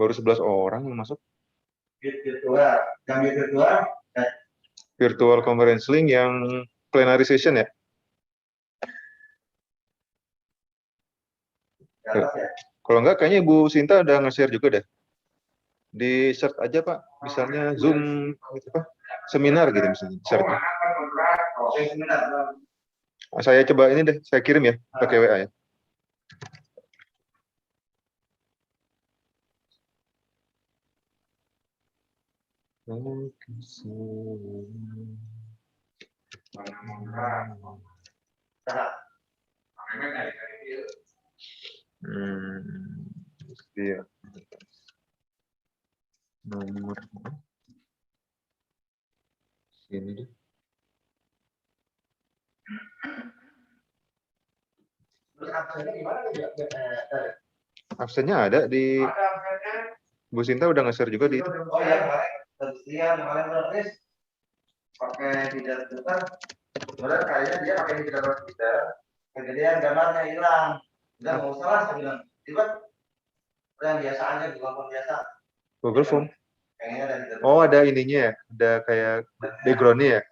Baru 11 orang yang masuk. Virtual, yang virtual, Virtual conference link yang plenary session ya? ya. Kalau enggak, kayaknya Ibu Sinta udah nge-share juga deh. Di search aja Pak, misalnya Zoom gitu Pak, seminar gitu misalnya. Search. Saya coba ini deh, saya kirim ya, pakai WA ya. Iya. Nomor ini deh. Absennya ada di Bu Sinta udah nge-share juga di itu. Oh ya, kemarin berarti pakai tidak tertukar. Sebenarnya kayaknya dia pakai tidak tertukar. Kegedean gambarnya hilang. Udah nggak usah lah, saya bilang. Tiba yang biasa aja, di telepon biasa. Google Form. Oh, ada ininya ya, ada kayak background-nya ya.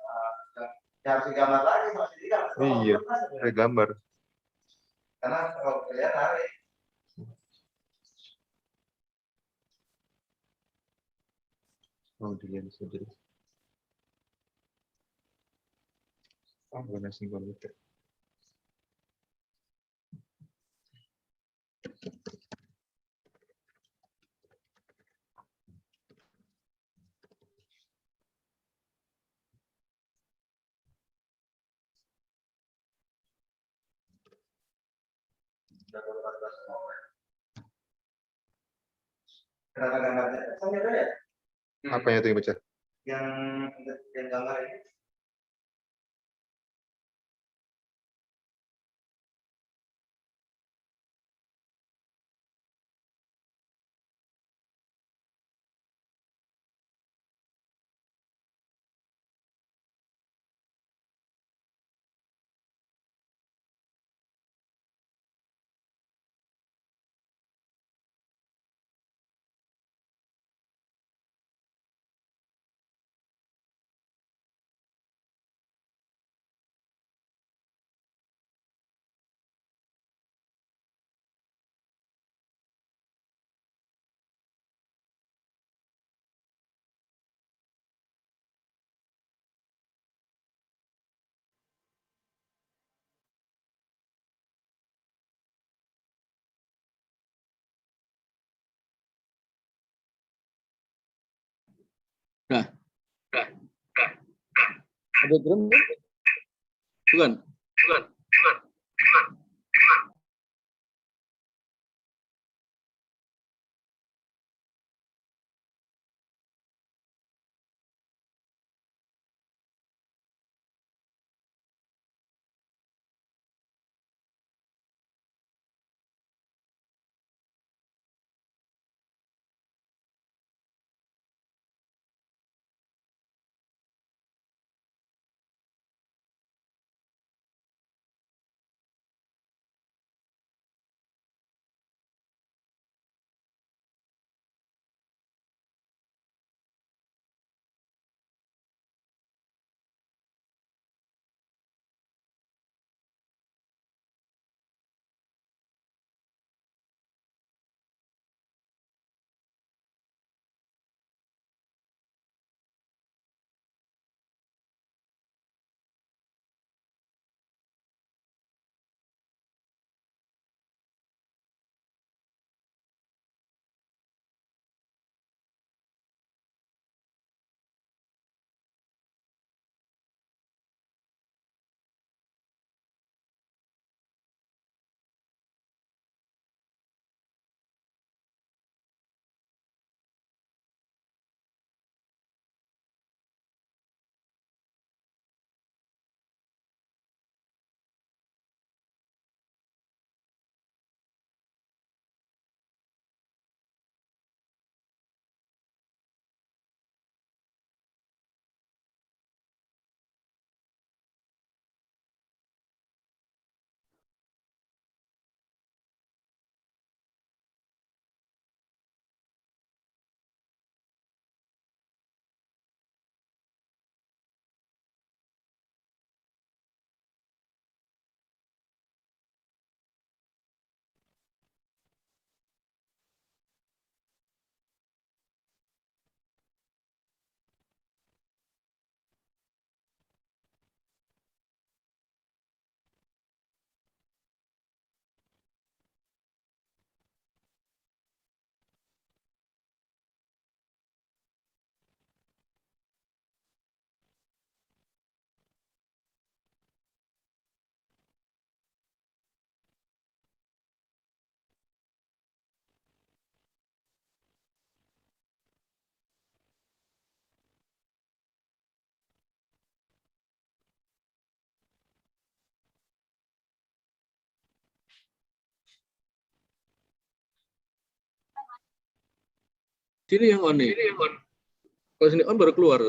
Ya harus digambar lagi, masih digambar. Iya, ada gambar. Karena kalau kalian tarik. Oh, dilihat saja. Oh, bukan asing komputer. Kenapa gambarnya? Saya ada ya? Apa yang itu yang baca? Yang gambar ini. Nah, ada drum? Bukan. Sini yang on nih. Kalau sini on baru keluar.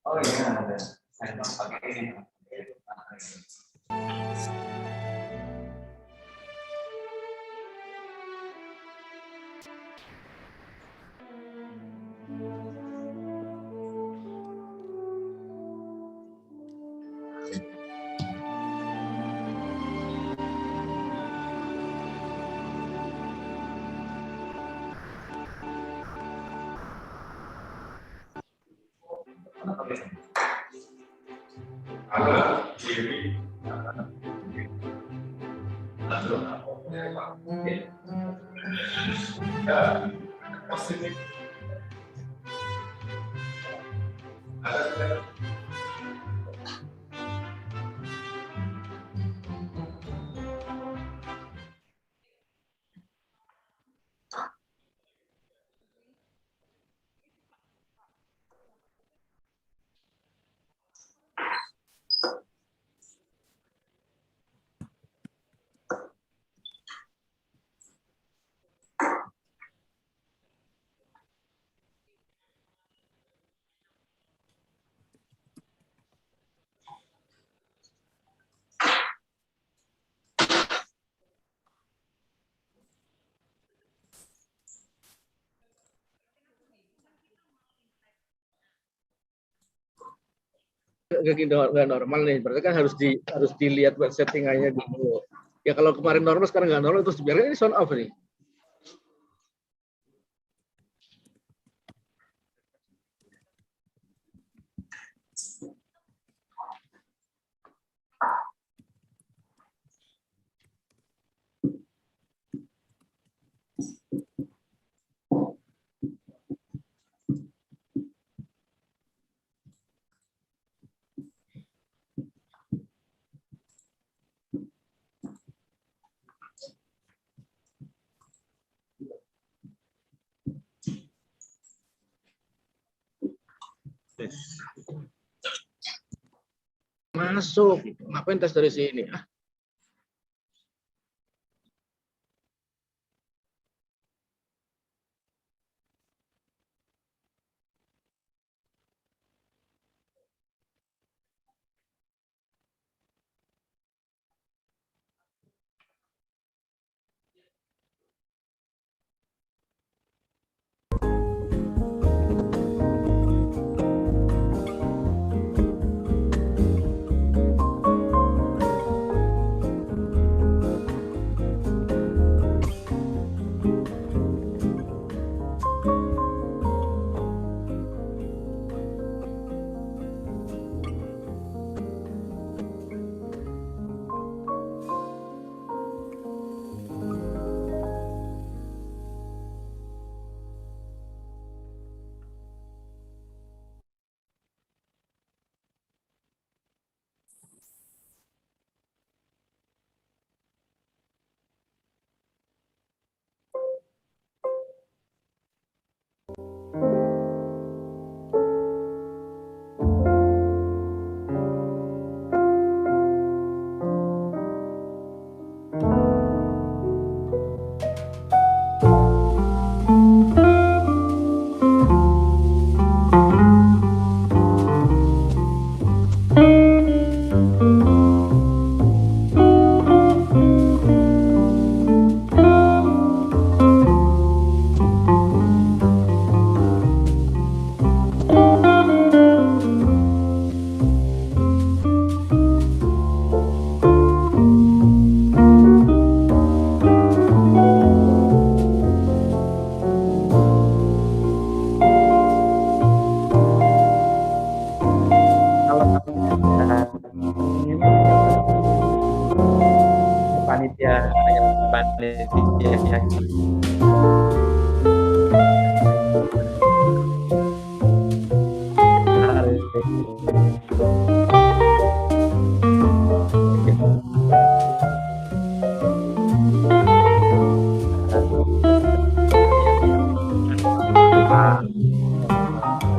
Oh iya, ada. Saya pakai ini. Nggak normal nih, berarti kan harus dilihat buat settingannya dulu. Ya kalau kemarin normal, sekarang nggak normal, terus dibiarkan ini sound off nih. Masuk, ngapain tes dari sini?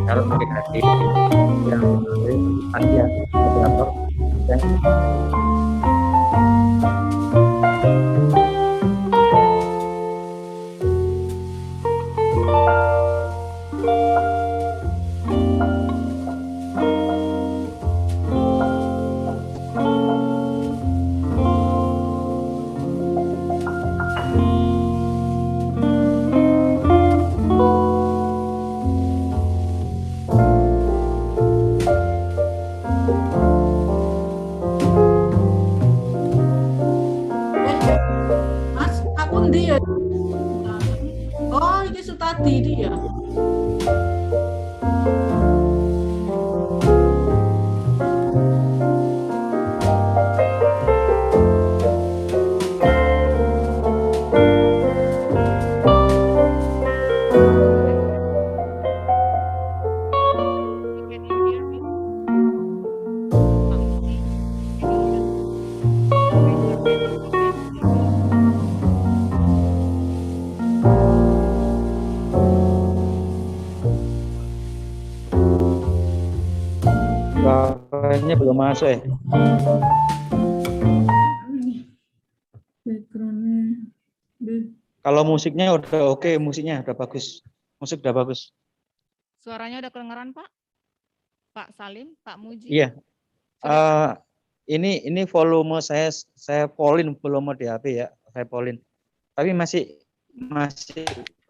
Kalau pakai hati yang panitia moderator Mas, aku dia. Oh, ini Sutadi dia. Suaranya belum masuk ya. Backgroundnya. Kalau musiknya udah oke, musiknya udah bagus. Musik udah bagus. Suaranya udah kedengeran, Pak? Pak Salim, Pak Muji? Iya. Sudah. Ini volume saya polin volume di HP ya, saya polin. Tapi masih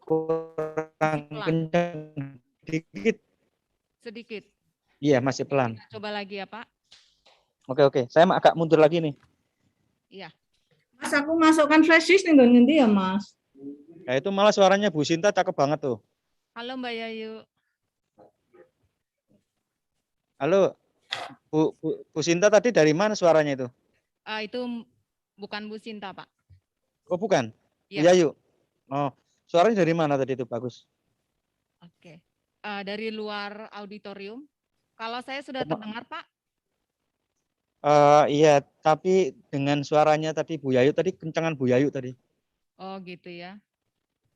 kurang Pelan. kencang dikit. Sedikit. Iya, masih pelan. Coba lagi ya, Pak. Oke. Saya agak mundur lagi nih. Iya. Mas, aku masukkan flash disk nih nanti ya, Mas. Nah, itu malah suaranya Bu Sinta cakep banget tuh. Halo Mbak Yayu. Halo, Bu Sinta tadi dari mana suaranya itu? Itu bukan Bu Sinta, Pak. Oh, bukan? Bu Iya. Yayu? Oh, suaranya dari mana tadi itu? Bagus. Oke. Dari luar auditorium. Kalau saya sudah terdengar, Pak? Iya, tapi dengan suaranya tadi Bu Yayu tadi kencangan Bu Yayu tadi. Oh, gitu ya.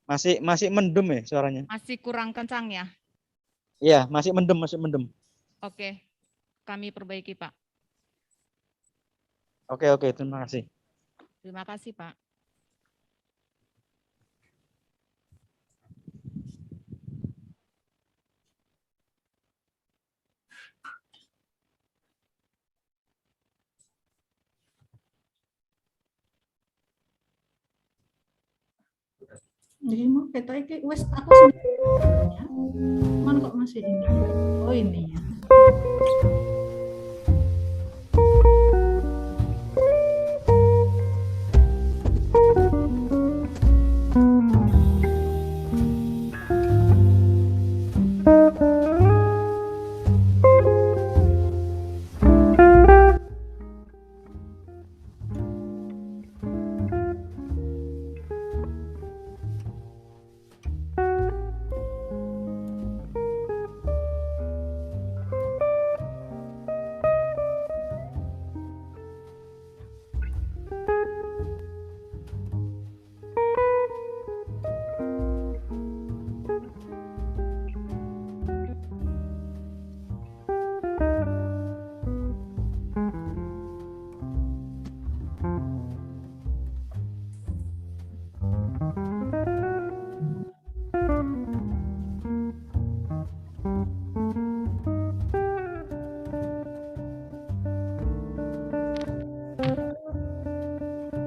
Masih mendem ya suaranya. Masih kurang kencang ya? Iya, masih mendem. Oke. Kami perbaiki, Pak. Oke, terima kasih. Terima kasih, Pak. Jadi mau kita iki wes aku sebenarnya. Cuman kok masih ini? Oh, ini ya.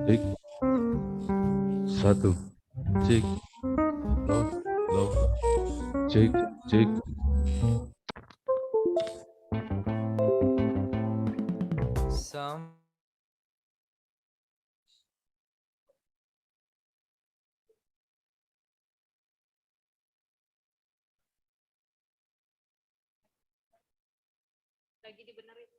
Cek. 1. Cek. Low. Cek. Lagi dibenerin.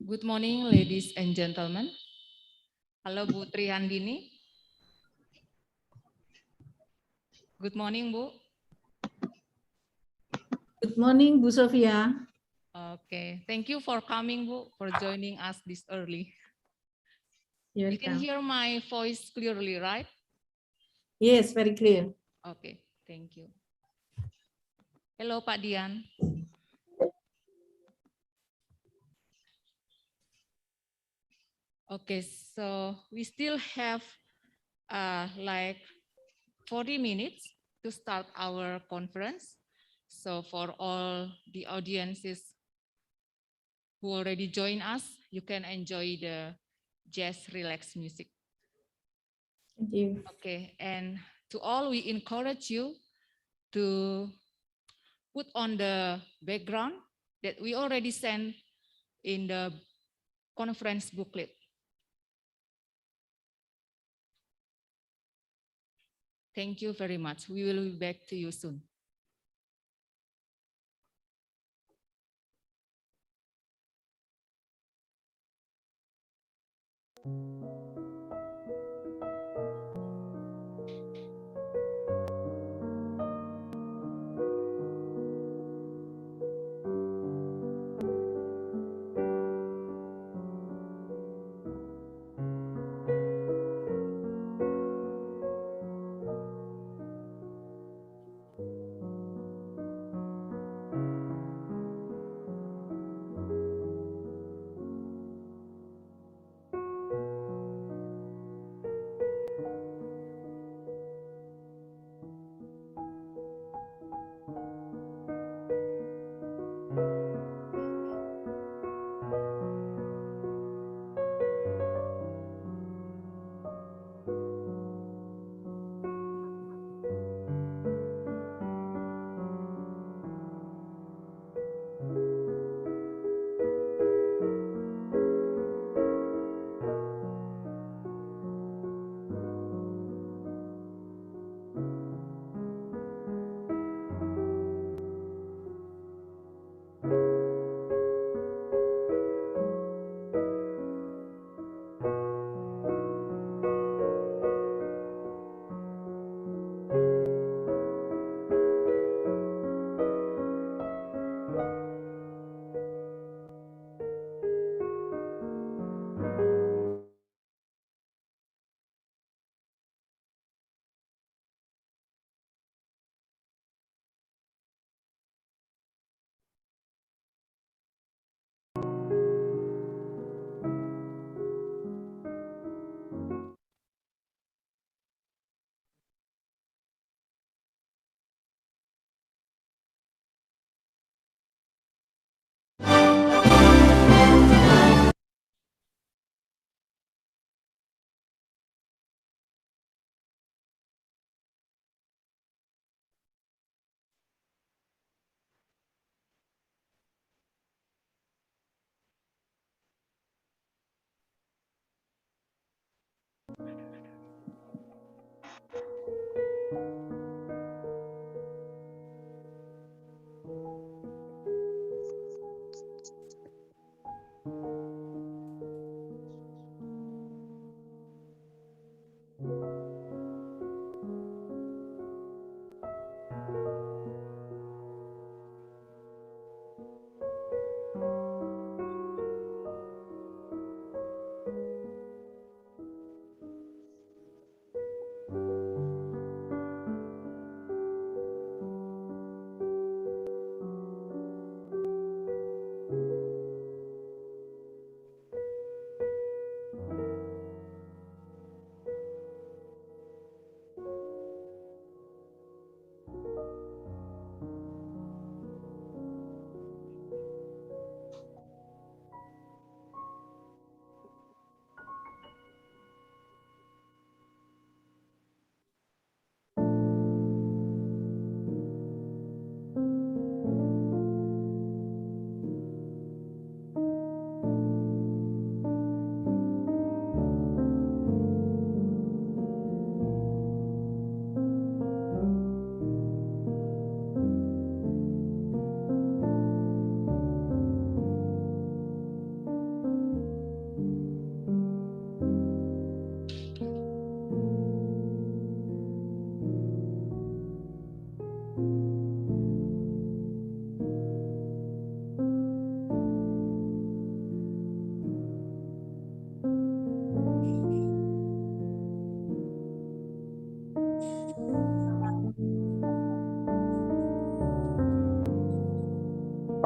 Good morning, ladies and gentlemen. Halo Bu Trihandini. Good morning Bu. Good morning, Bu Sofia. Okay, thank you for coming Bu, for joining us this early. You're You can welcome. hear my voice clearly, right? Yes, very clear. Okay, thank you. Hello Pak Dian. Okay, so we still have like 40 minutes to start our conference. So for all the audiences who already joined us, you can enjoy the jazz relaxed music. Thank you. Okay, and to all, we encourage you to put on the background that we already sent in the conference booklet. Thank you very much. We will be back to you soon.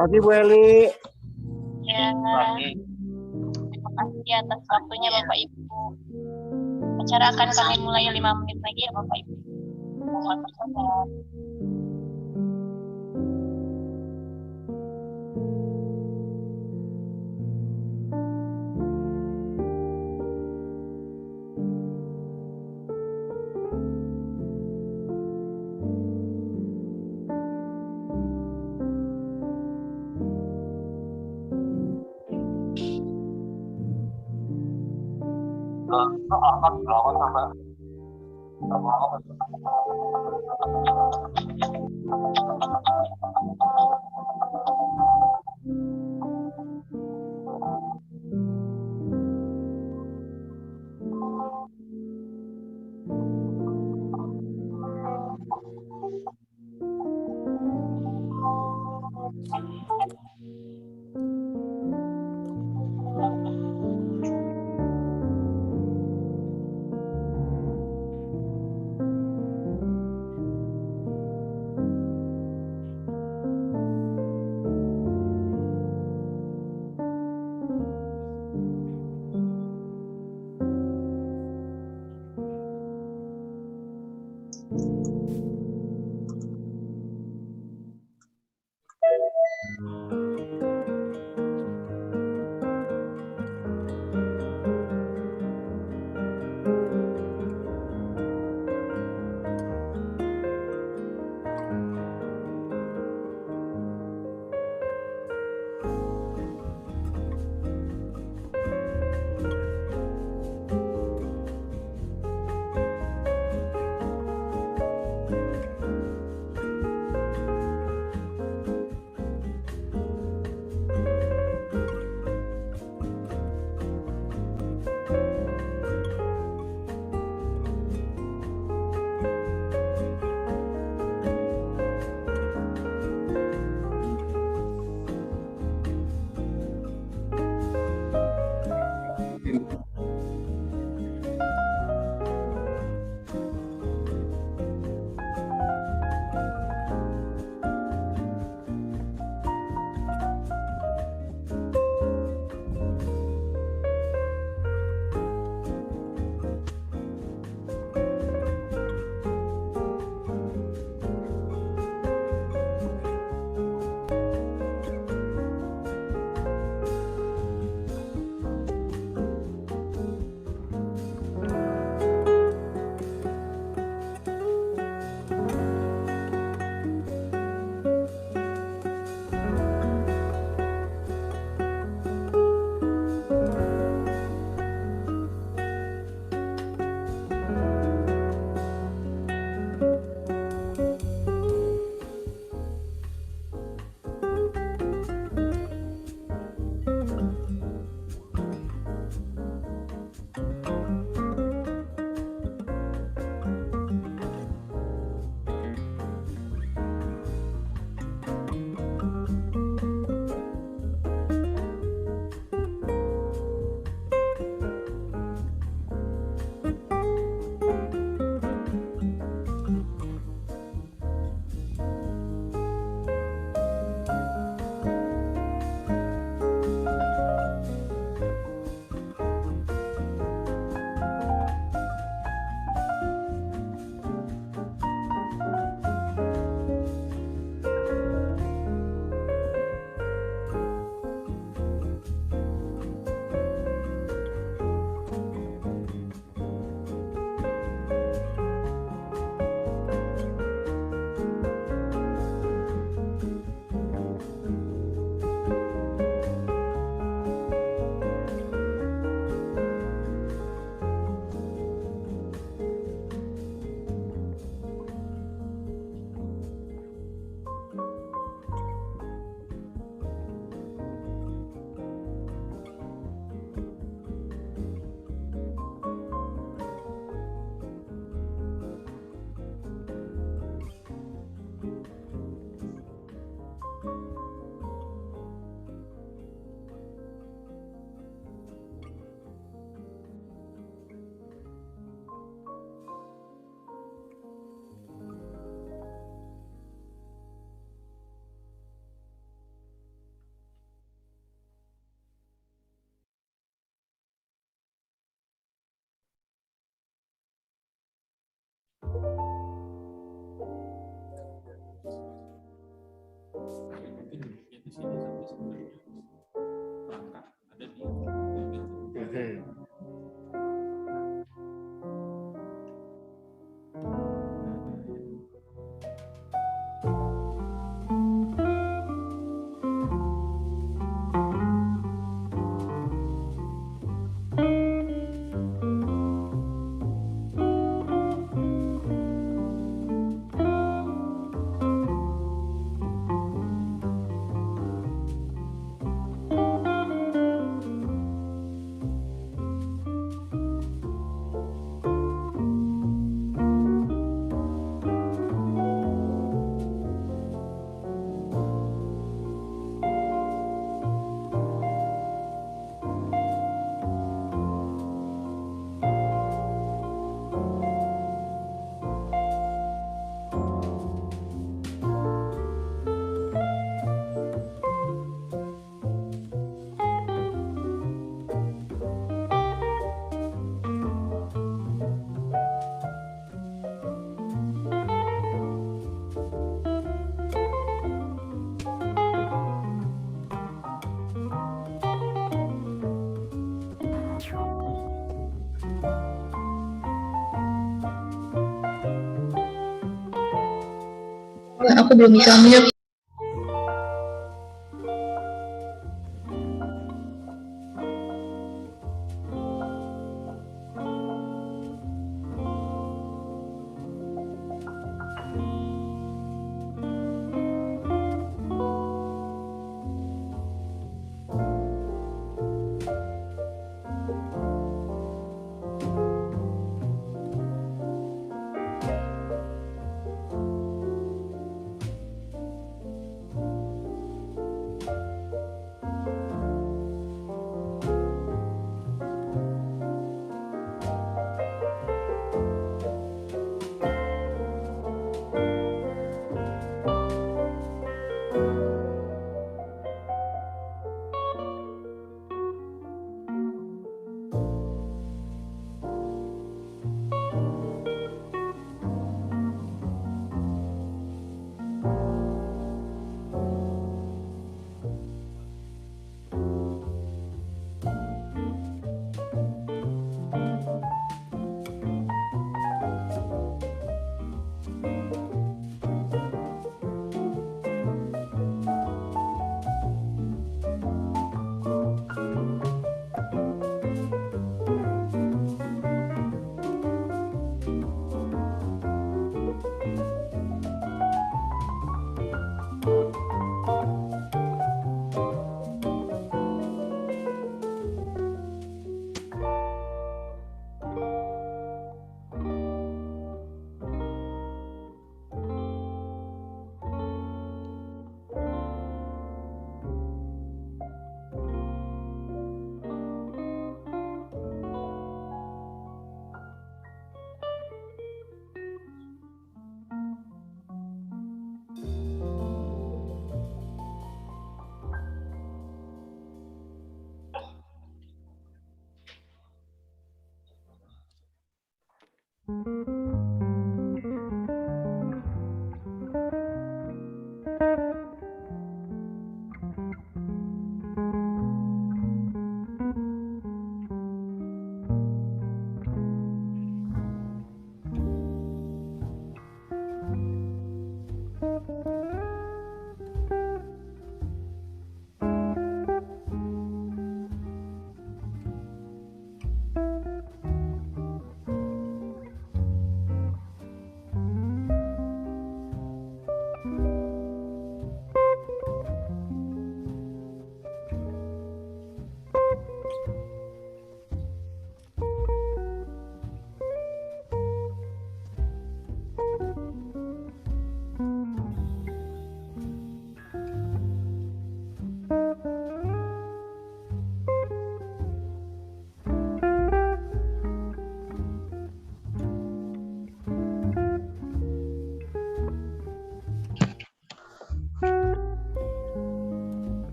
Pagi Bu Eli. Ya, terima kasih atas waktunya Bapak Ibu. Acara akan kami mulai 5 menit lagi ya Bapak Ibu. Mohon bersabar. Mungkin di sini sampai sebenarnya perangkat ada di komputer. Aku belum bisa mute.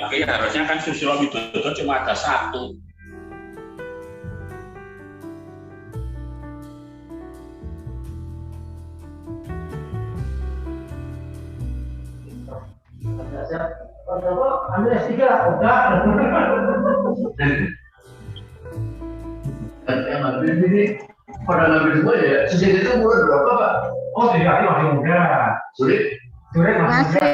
Tapi harusnya kan Susilo Widodo cuma ada satu. Ambil S3, udah. Yang ambil ini pada ngambil semua ya. Sejak itu umur berapa Pak? Oh, sejak itu masih muda. Sulit masih muda.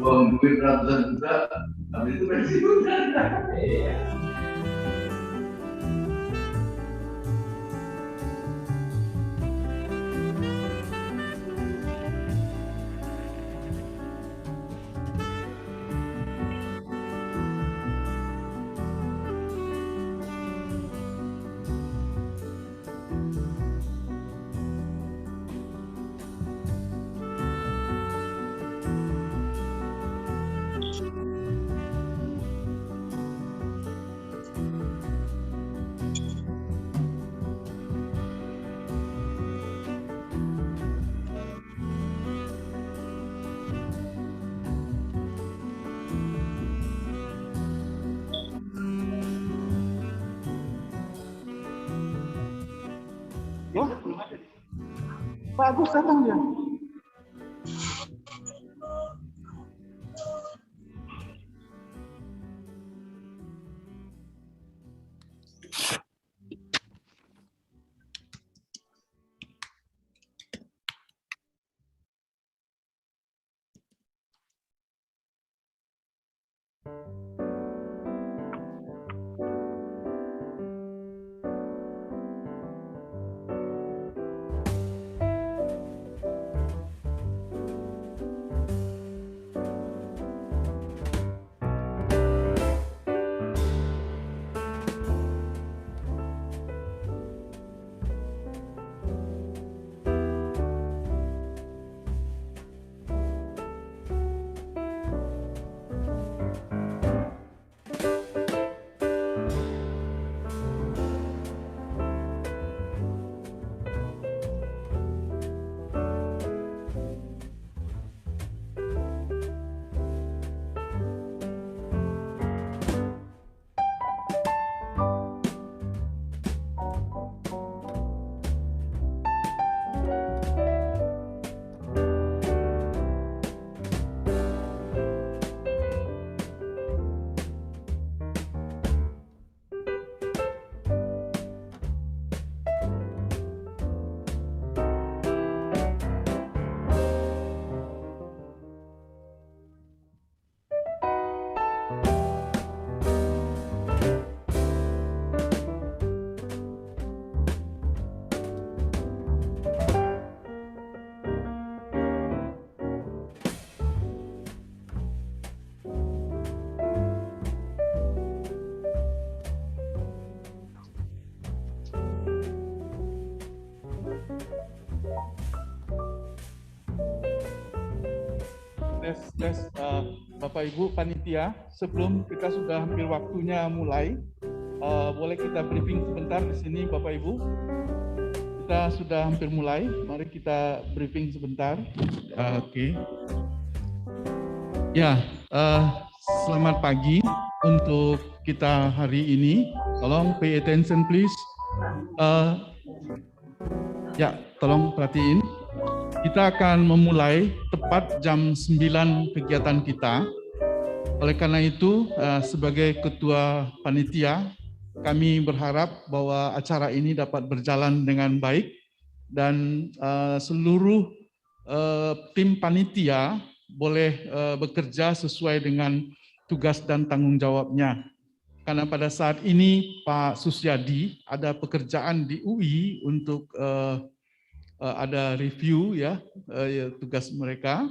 Buang duit ratusan juta, habis itu pensiunan. Iya. Pak Agus datang dia. Tes Bapak Ibu panitia, sebelum kita sudah hampir waktunya mulai, boleh kita briefing sebentar di sini Bapak Ibu. Kita sudah hampir mulai, mari kita briefing sebentar. Oke. Ya, selamat pagi untuk kita hari ini. Tolong pay attention please. Ya, tolong perhatiin. Kita akan memulai tepat jam 9 kegiatan kita. Oleh karena itu, sebagai ketua panitia, kami berharap bahwa acara ini dapat berjalan dengan baik dan seluruh tim panitia boleh bekerja sesuai dengan tugas dan tanggung jawabnya. Karena pada saat ini Pak Susyadi ada pekerjaan di UI untuk ada review ya tugas mereka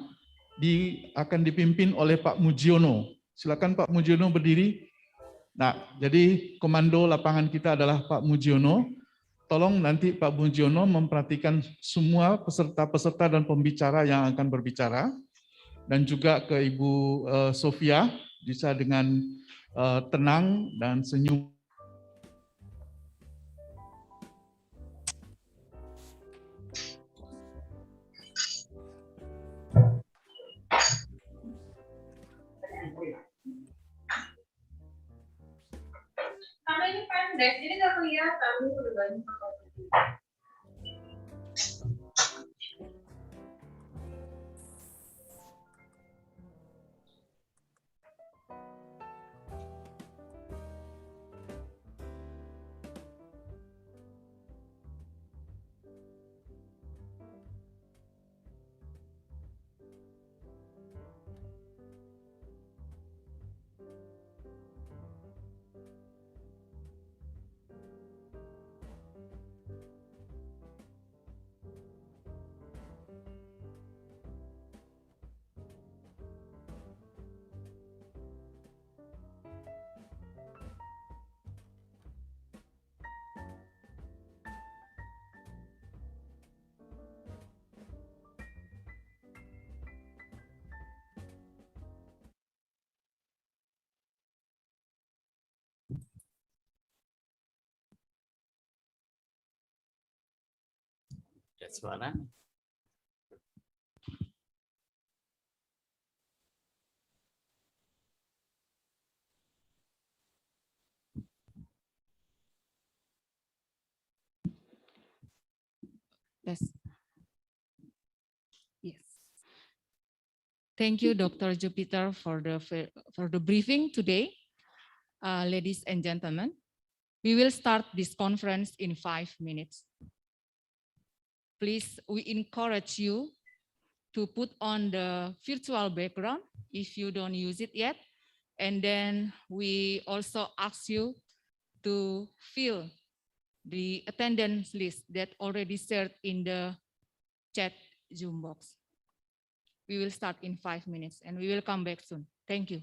akan dipimpin oleh Pak Mujiono. Silakan Pak Mujiono berdiri. Nah, jadi komando lapangan kita adalah Pak Mujiono. Tolong nanti Pak Mujiono memperhatikan semua peserta-peserta dan pembicara yang akan berbicara. Dan juga ke Ibu Sofia, bisa dengan tenang dan senyum. Karena ini pendek, jadi nggak kelihatan. Udah banyak. Ya, suara. Yes. Yes. Thank you, Dr. Jupiter, for the briefing today. Ladies and gentlemen, we will start this conference in 5 minutes. Please, we encourage you to put on the virtual background if you don't use it yet. And then we also ask you to fill the attendance list that already shared in the chat Zoom box. We will start in 5 minutes and we will come back soon. Thank you.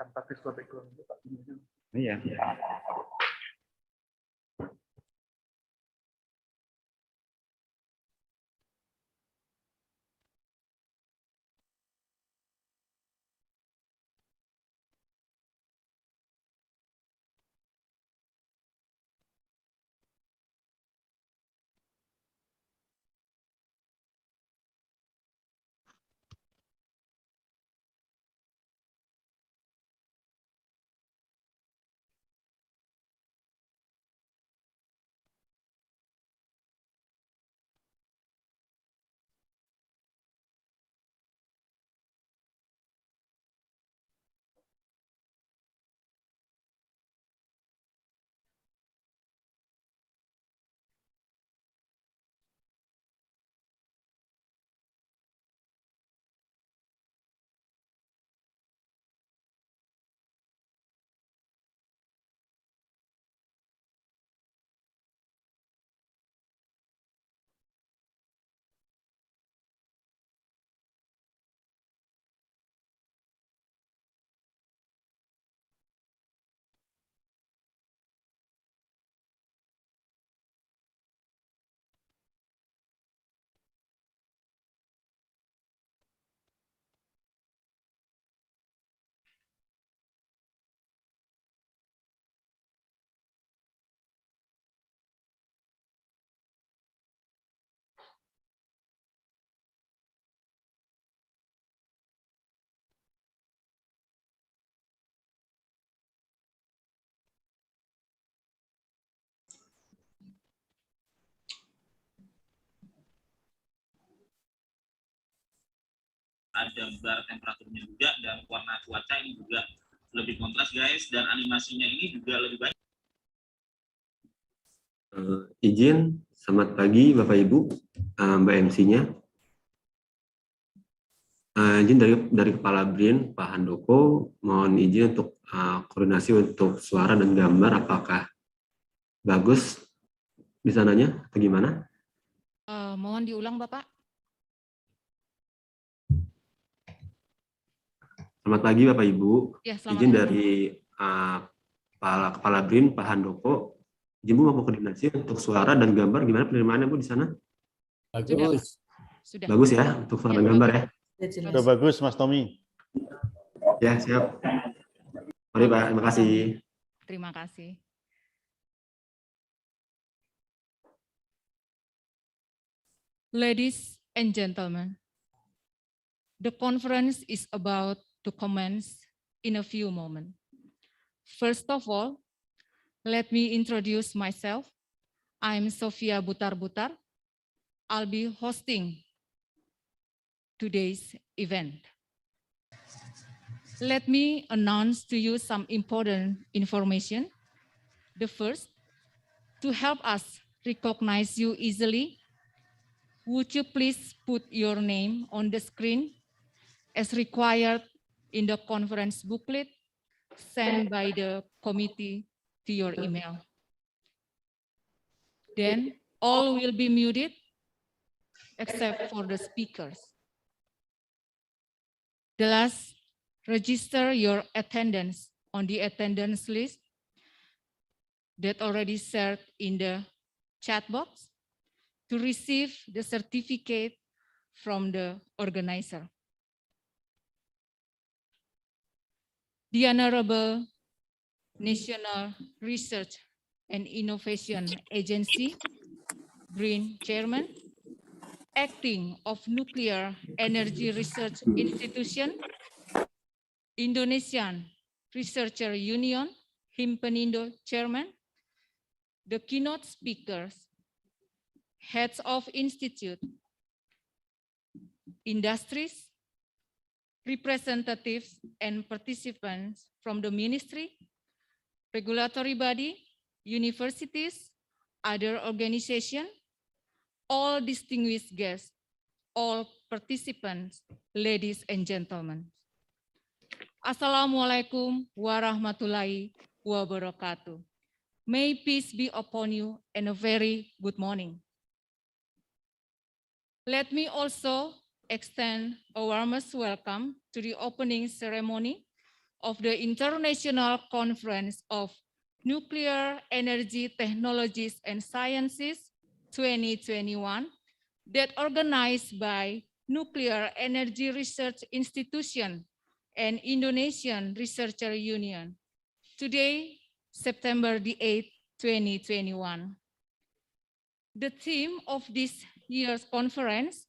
tanpa visual background. Iya. Ada bar temperaturnya juga, dan warna cuaca ini juga lebih kontras guys, dan animasinya ini juga lebih baik. Izin, selamat pagi Bapak Ibu, Mbak MC-nya. Izin dari Kepala BRIN Pak Handoko, mohon izin untuk koordinasi untuk suara dan gambar, apakah bagus di sananya atau gimana? Mohon diulang Bapak. Selamat pagi Bapak Ibu, Ya, selamat izin pagi. dari Kepala BRIN Pak Handoko, izin Bu mau koordinasi untuk suara dan gambar, gimana penerimaannya Bu di sana? Bagus. Sudah. Bagus ya untuk suara dan gambar ya? Sudah bagus Mas Tommy. Ya siap. Mari Pak, terima kasih. Terima kasih. Ladies and gentlemen, the conference is about to commence in a few moments. First of all, let me introduce myself. I'm Sofia Butar-Butar. I'll be hosting today's event. Let me announce to you some important information. The first, to help us recognize you easily, would you please put your name on the screen as required in the conference booklet sent by the committee to your email. Then all will be muted except for the speakers. The last, register your attendance on the attendance list that already shared in the chat box to receive the certificate from the organizer. The Honorable National Research and Innovation Agency, BRIN Chairman, Acting of Nuclear Energy Research Institution, Indonesian Researcher Union, Himpenindo Chairman, the keynote speakers, heads of institute, industries, representatives and participants from the ministry, regulatory body, universities, other organizations, all distinguished guests, all participants, ladies and gentlemen. Assalamualaikum warahmatullahi wabarakatuh. May peace be upon you and a very good morning. Let me also extend a warmest welcome to the opening ceremony of the International Conference of Nuclear Energy Technologies and Sciences 2021 that organized by Nuclear Energy Research Institution and Indonesian Researcher Union. Today, September the 8th, 2021. The theme of this year's conference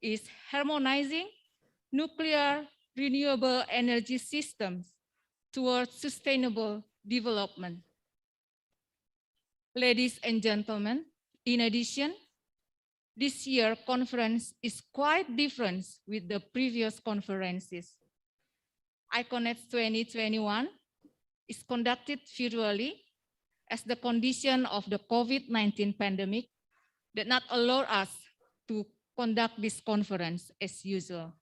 is harmonizing nuclear renewable energy systems towards sustainable development. Ladies and gentlemen, in addition, this year's conference is quite different with the previous conferences. ICONET 2021 is conducted virtually as the condition of the COVID-19 pandemic did not allow us to conduct this conference as usual.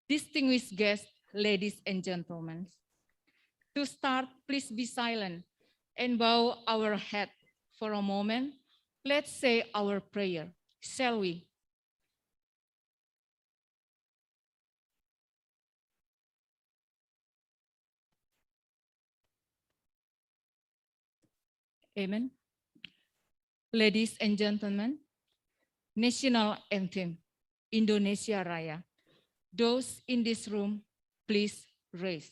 Distinguished guests, ladies and gentlemen, to start, please be silent and bow our head for a moment. Let's say our prayer, shall we? Amen. Ladies and gentlemen, national anthem, Indonesia Raya. Those in this room, please raise.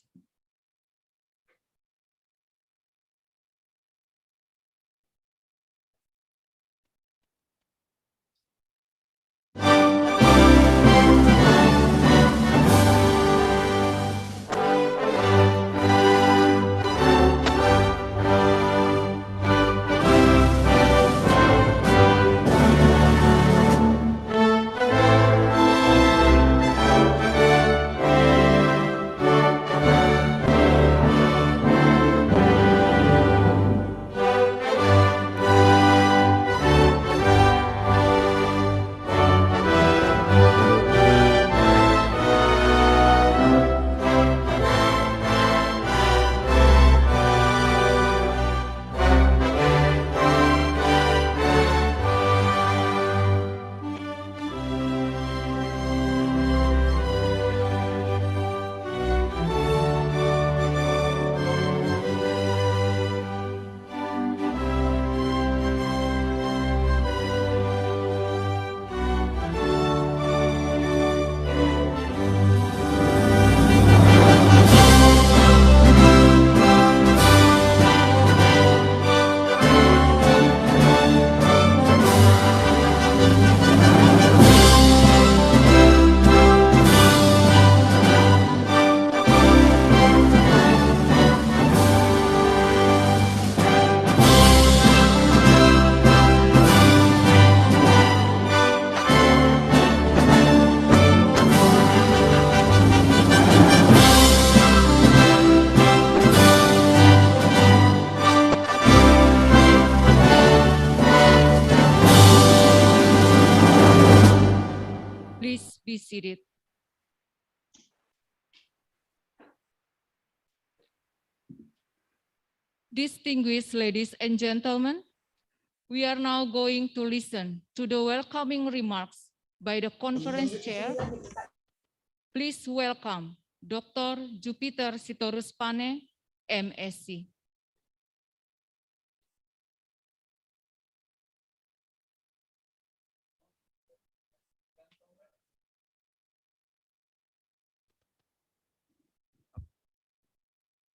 Please be seated. Distinguished ladies and gentlemen, we are now going to listen to the welcoming remarks by the conference chair. Please welcome Dr. Jupiter Sitorus Pane, MSc.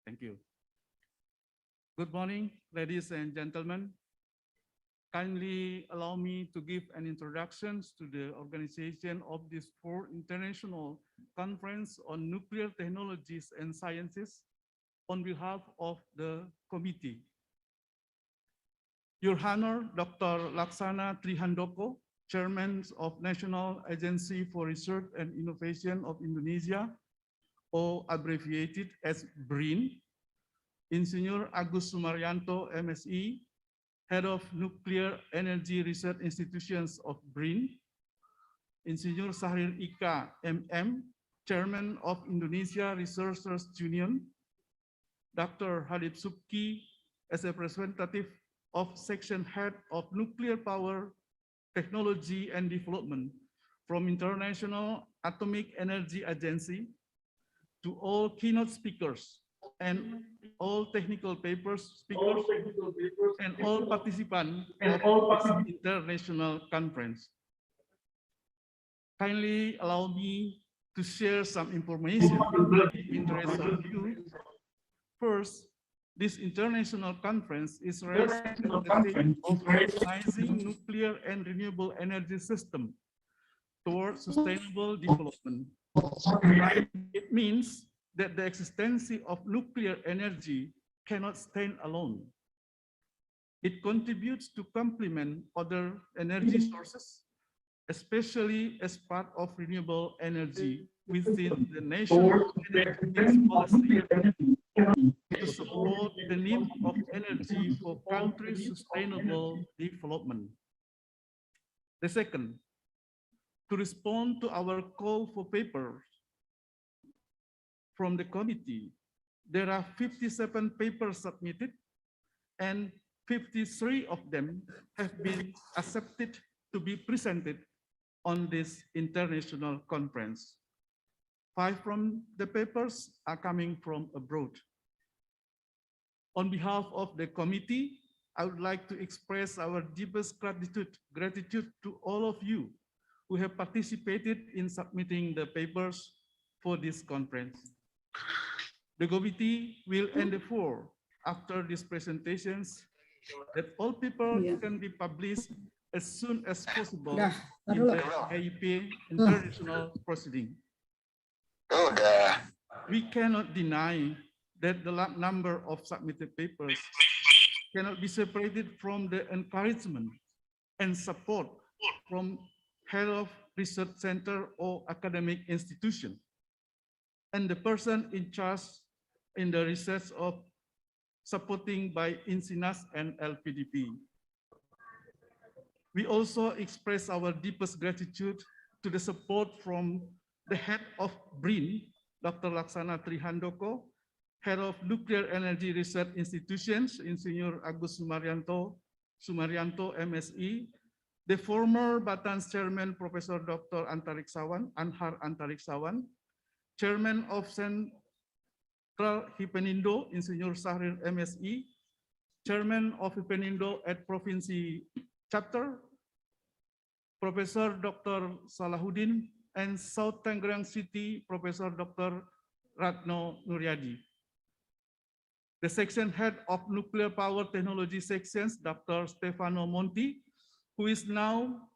Thank you. Good morning, ladies and gentlemen. Kindly allow me to give an introduction to the organization of this 4th International Conference on Nuclear Technologies and Sciences on behalf of the committee. Your Honor, Dr. Laksana Trihandoko, Chairman of National Agency for Research and Innovation of Indonesia, or abbreviated as BRIN, Insinyur Agus Sumaryanto, MSc, Head of Nuclear Energy Research Institutions of BRIN, Insinyur Sahrir Ika, MM, Chairman of Indonesia Researchers Union, Dr. Halid Subki, as a representative of Section Head of Nuclear Power Technology and Development from International Atomic Energy Agency, to all keynote speakers and all technical papers speakers and all participants of this international conference. Kindly allow me to share some information in the interest of you. First, this international conference is raised with the theme of optimizing nuclear and renewable energy system towards sustainable development. It means that the existence of nuclear energy cannot stand alone. It contributes to complement other energy sources, especially as part of renewable energy within the national energy mix policy to support the need of energy for countries' sustainable development. The second, to respond to our call for papers from the committee, there are 57 papers submitted and 53 of them have been accepted to be presented on this international conference. 5 from the papers are coming from abroad. On behalf of the committee, I would like to express our deepest gratitude to all of you who have participated in submitting the papers for this conference. The committee will endeavor after these presentations that all papers can be published as soon as possible in the IEP international proceeding. We cannot deny that the number of submitted papers cannot be separated from the encouragement and support from head of research center or academic institution and the person in charge in the research of supporting by INSINAS and LPDP. We also express our deepest gratitude to the support from the head of BRIN, Dr. Laksana Trihandoko, head of Nuclear Energy Research Institutions, Insinyur Agus Sumaryanto, MSI, the former Batan's chairman, Professor Dr. Anhar Antariksawan, chairman of Central Hipenindo, Insinyur Sahrir MSI, chairman of Hipenindo at Provinsi Chapter, Professor Dr. Salahuddin, and South Tangerang City, Professor Dr. Ratno Nuryadi. The section head of Nuclear Power Technology sections, Dr. Stefano Monti, who is now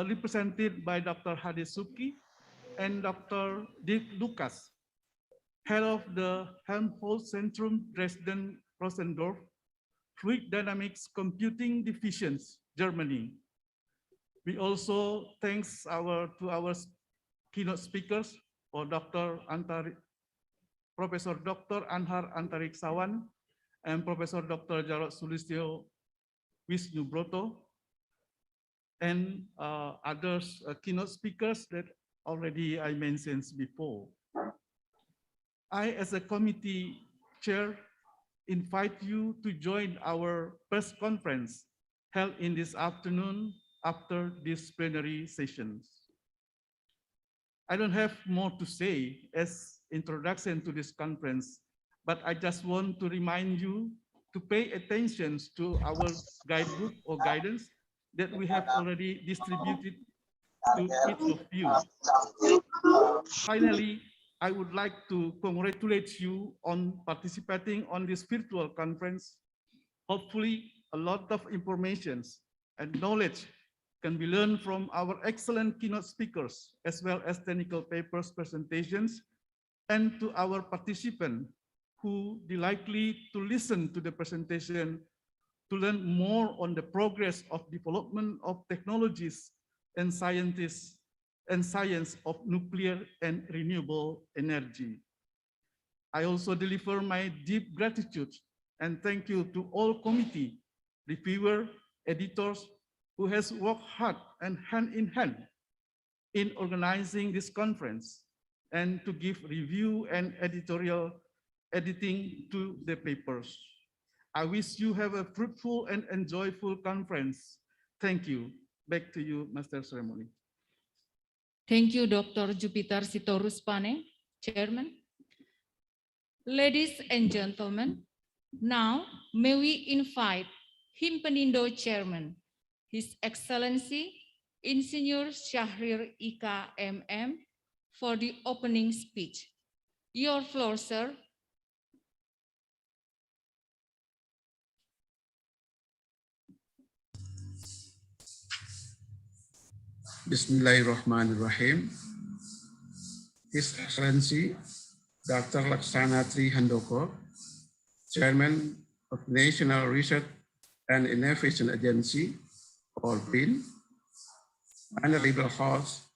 represented by Dr. Hadi Suki and Dr. Dirk Lucas, head of the Helmholtz Zentrum Dresden-Rosendorf, Fluid Dynamics Computing Divisions, Germany. We also thanks to our keynote speakers, for Professor Dr. Anhar Antariksawan and Professor Dr. Jarod Sulistyo Wisnubroto, and others keynote speakers that already I mentioned before. I, as a committee chair, invite you to join our press conference held in this afternoon after these plenary sessions. I don't have more to say as introduction to this conference, but I just want to remind you to pay attention to our guidebook or guidance that we have already distributed to each of you. Finally, I would like to congratulate you on participating on this virtual conference. Hopefully, a lot of information and knowledge can be learned from our excellent keynote speakers, as well as technical papers presentations, and to our participants who delightly to listen to the presentation to learn more on the progress of development of technologies and science of nuclear and renewable energy. I also deliver my deep gratitude and thank you to all committee, reviewer, editors, who has worked hard and hand in hand in organizing this conference and to give review and editorial editing to the papers. I wish you have a fruitful and enjoyable conference. Thank you. Back to you, Master Ceremony. Thank you, Dr. Jupiter Sitorus Pane, Chairman. Ladies and gentlemen, now may we invite Himpenindo Chairman, His Excellency Insinyur Syahrir Ika MM, for the opening speech. Your floor, sir. Bismillahirrahmanirrahim. His Excellency Dr. Laksana Tri Handoko, Chairman of National Research and Innovation Agency, or BRIN, Honorable Host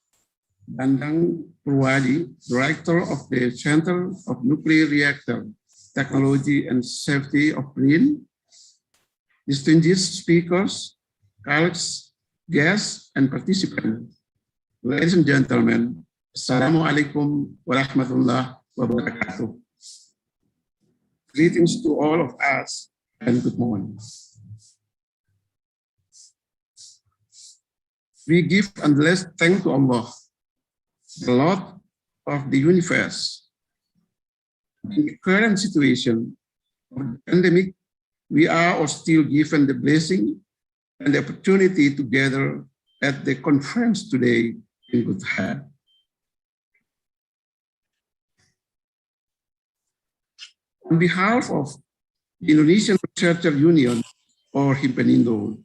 Dandang Purwadi, Director of the Center of Nuclear Reactor Technology and Safety of BRIN, distinguished speakers, colleagues, guests, and participants. Ladies and gentlemen, Assalamualaikum warahmatullahi wabarakatuh. Greetings to all of us and good morning. We give endless thanks to Allah, the Lord of the universe. In the current situation of the pandemic, we are all still given the blessing and the opportunity to gather at the conference today in good health. On behalf of the Indonesian Researcher Union, or Himpenindo,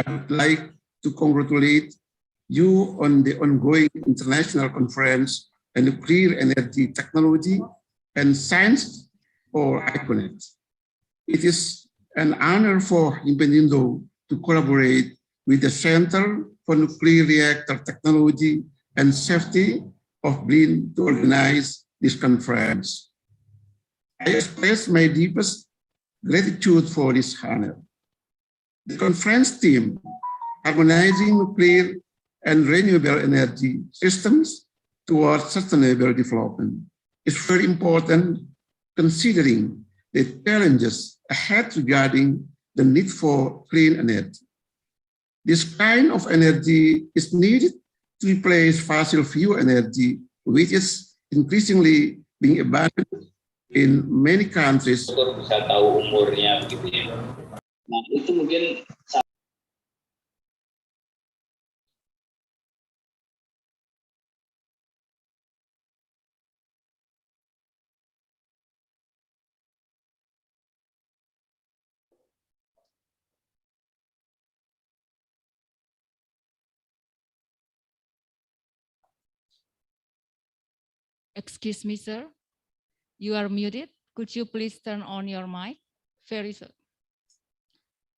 I would like to congratulate you on the ongoing international conference on nuclear energy technology and science, or ICONET. It is an honor for Himpenindo to collaborate with the Center for Nuclear Reactor Technology and Safety of BRIN to organize this conference. I express my deepest gratitude for this honor. The conference theme, Harmonizing Nuclear and Renewable Energy Systems towards Sustainable Development, is very important considering the challenges ahead regarding the need for clean energy. This kind of energy is needed to replace fossil fuel energy, which is increasingly being abandoned in many countries. Bisa tahu umurnya gitu ya. Nah, itu mungkin Excuse me, sir. You are muted. Could you please turn on your mic? Very so.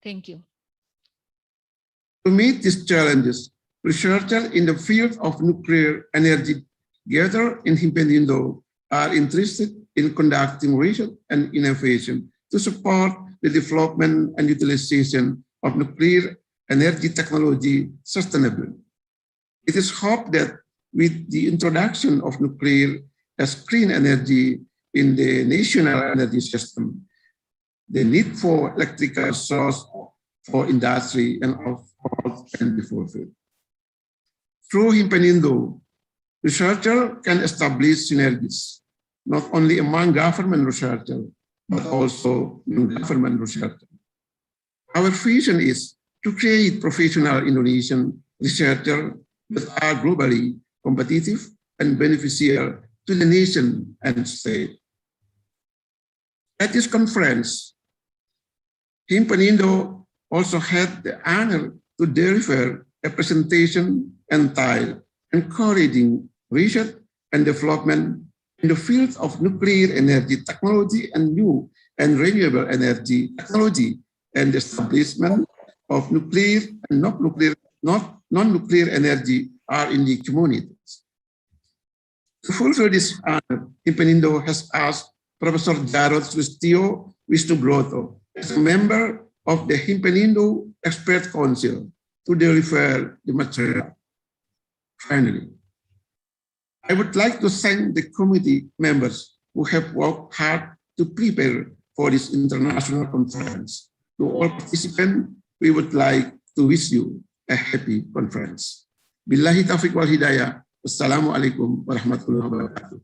Thank you. To meet these challenges, researchers in the field of nuclear energy gathered in Himpenindo are interested in conducting research and innovation to support the development and utilization of nuclear energy technology sustainably. It is hoped that with the introduction of nuclear as clean energy in the national energy system, the need for electrical source for industry and all can be fulfilled. Through Himpenindo, researchers can establish synergies, not only among government researchers, but also non-government researchers. Our vision is to create professional Indonesian researchers that are globally competitive and beneficial to the nation and state. At this conference, Himpenindo also had the honor to deliver a presentation entitled Encouraging Research and Development in the Field of Nuclear Energy Technology and New and Renewable Energy Technology and the Establishment of Nuclear and non-nuclear energy are in the communities. To fulfill this honor, Himpenindo has asked Professor Jarod Swistio Wisnubroto, as a member of the Himpenindo Expert Council, to deliver the material. Finally, I would like to thank the committee members who have worked hard to prepare for this international conference. To all participants, we would like to wish you a happy conference. Billahi taufiq wal hidayah. Wassalamualaikum warahmatullahi wabarakatuh.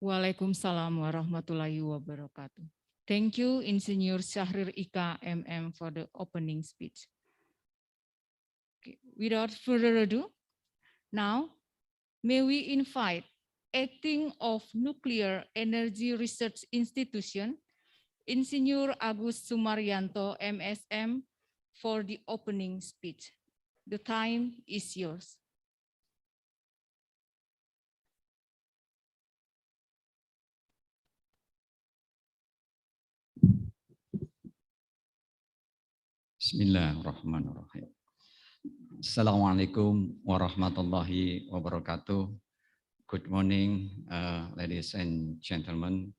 Waalaikumsalam warahmatullahi wabarakatuh. Thank you, Insinyur Syahrir Ika MM, for the opening speech. Okay. Without further ado, now may we invite Acting of Nuclear Energy Research Institution, Insinyur Agus Sumaryanto, MSM, for the opening speech. The time is yours. Bismillahirrahmanirrahim. Assalamualaikum warahmatullahi wabarakatuh. Good morning, ladies and gentlemen.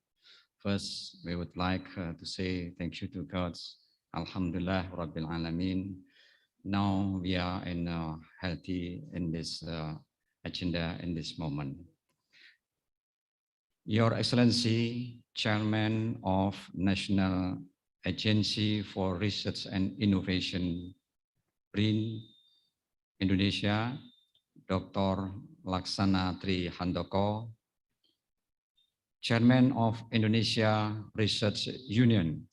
First, we would like to say thank you to God. Alhamdulillah Rabbil Alamin. Now we are healthy in this agenda in this moment. Your Excellency, Chairman of National Agency for Research and Innovation, BRIN, Indonesia, Dr. Laksana Tri Handoko, Chairman of Indonesia Research Union,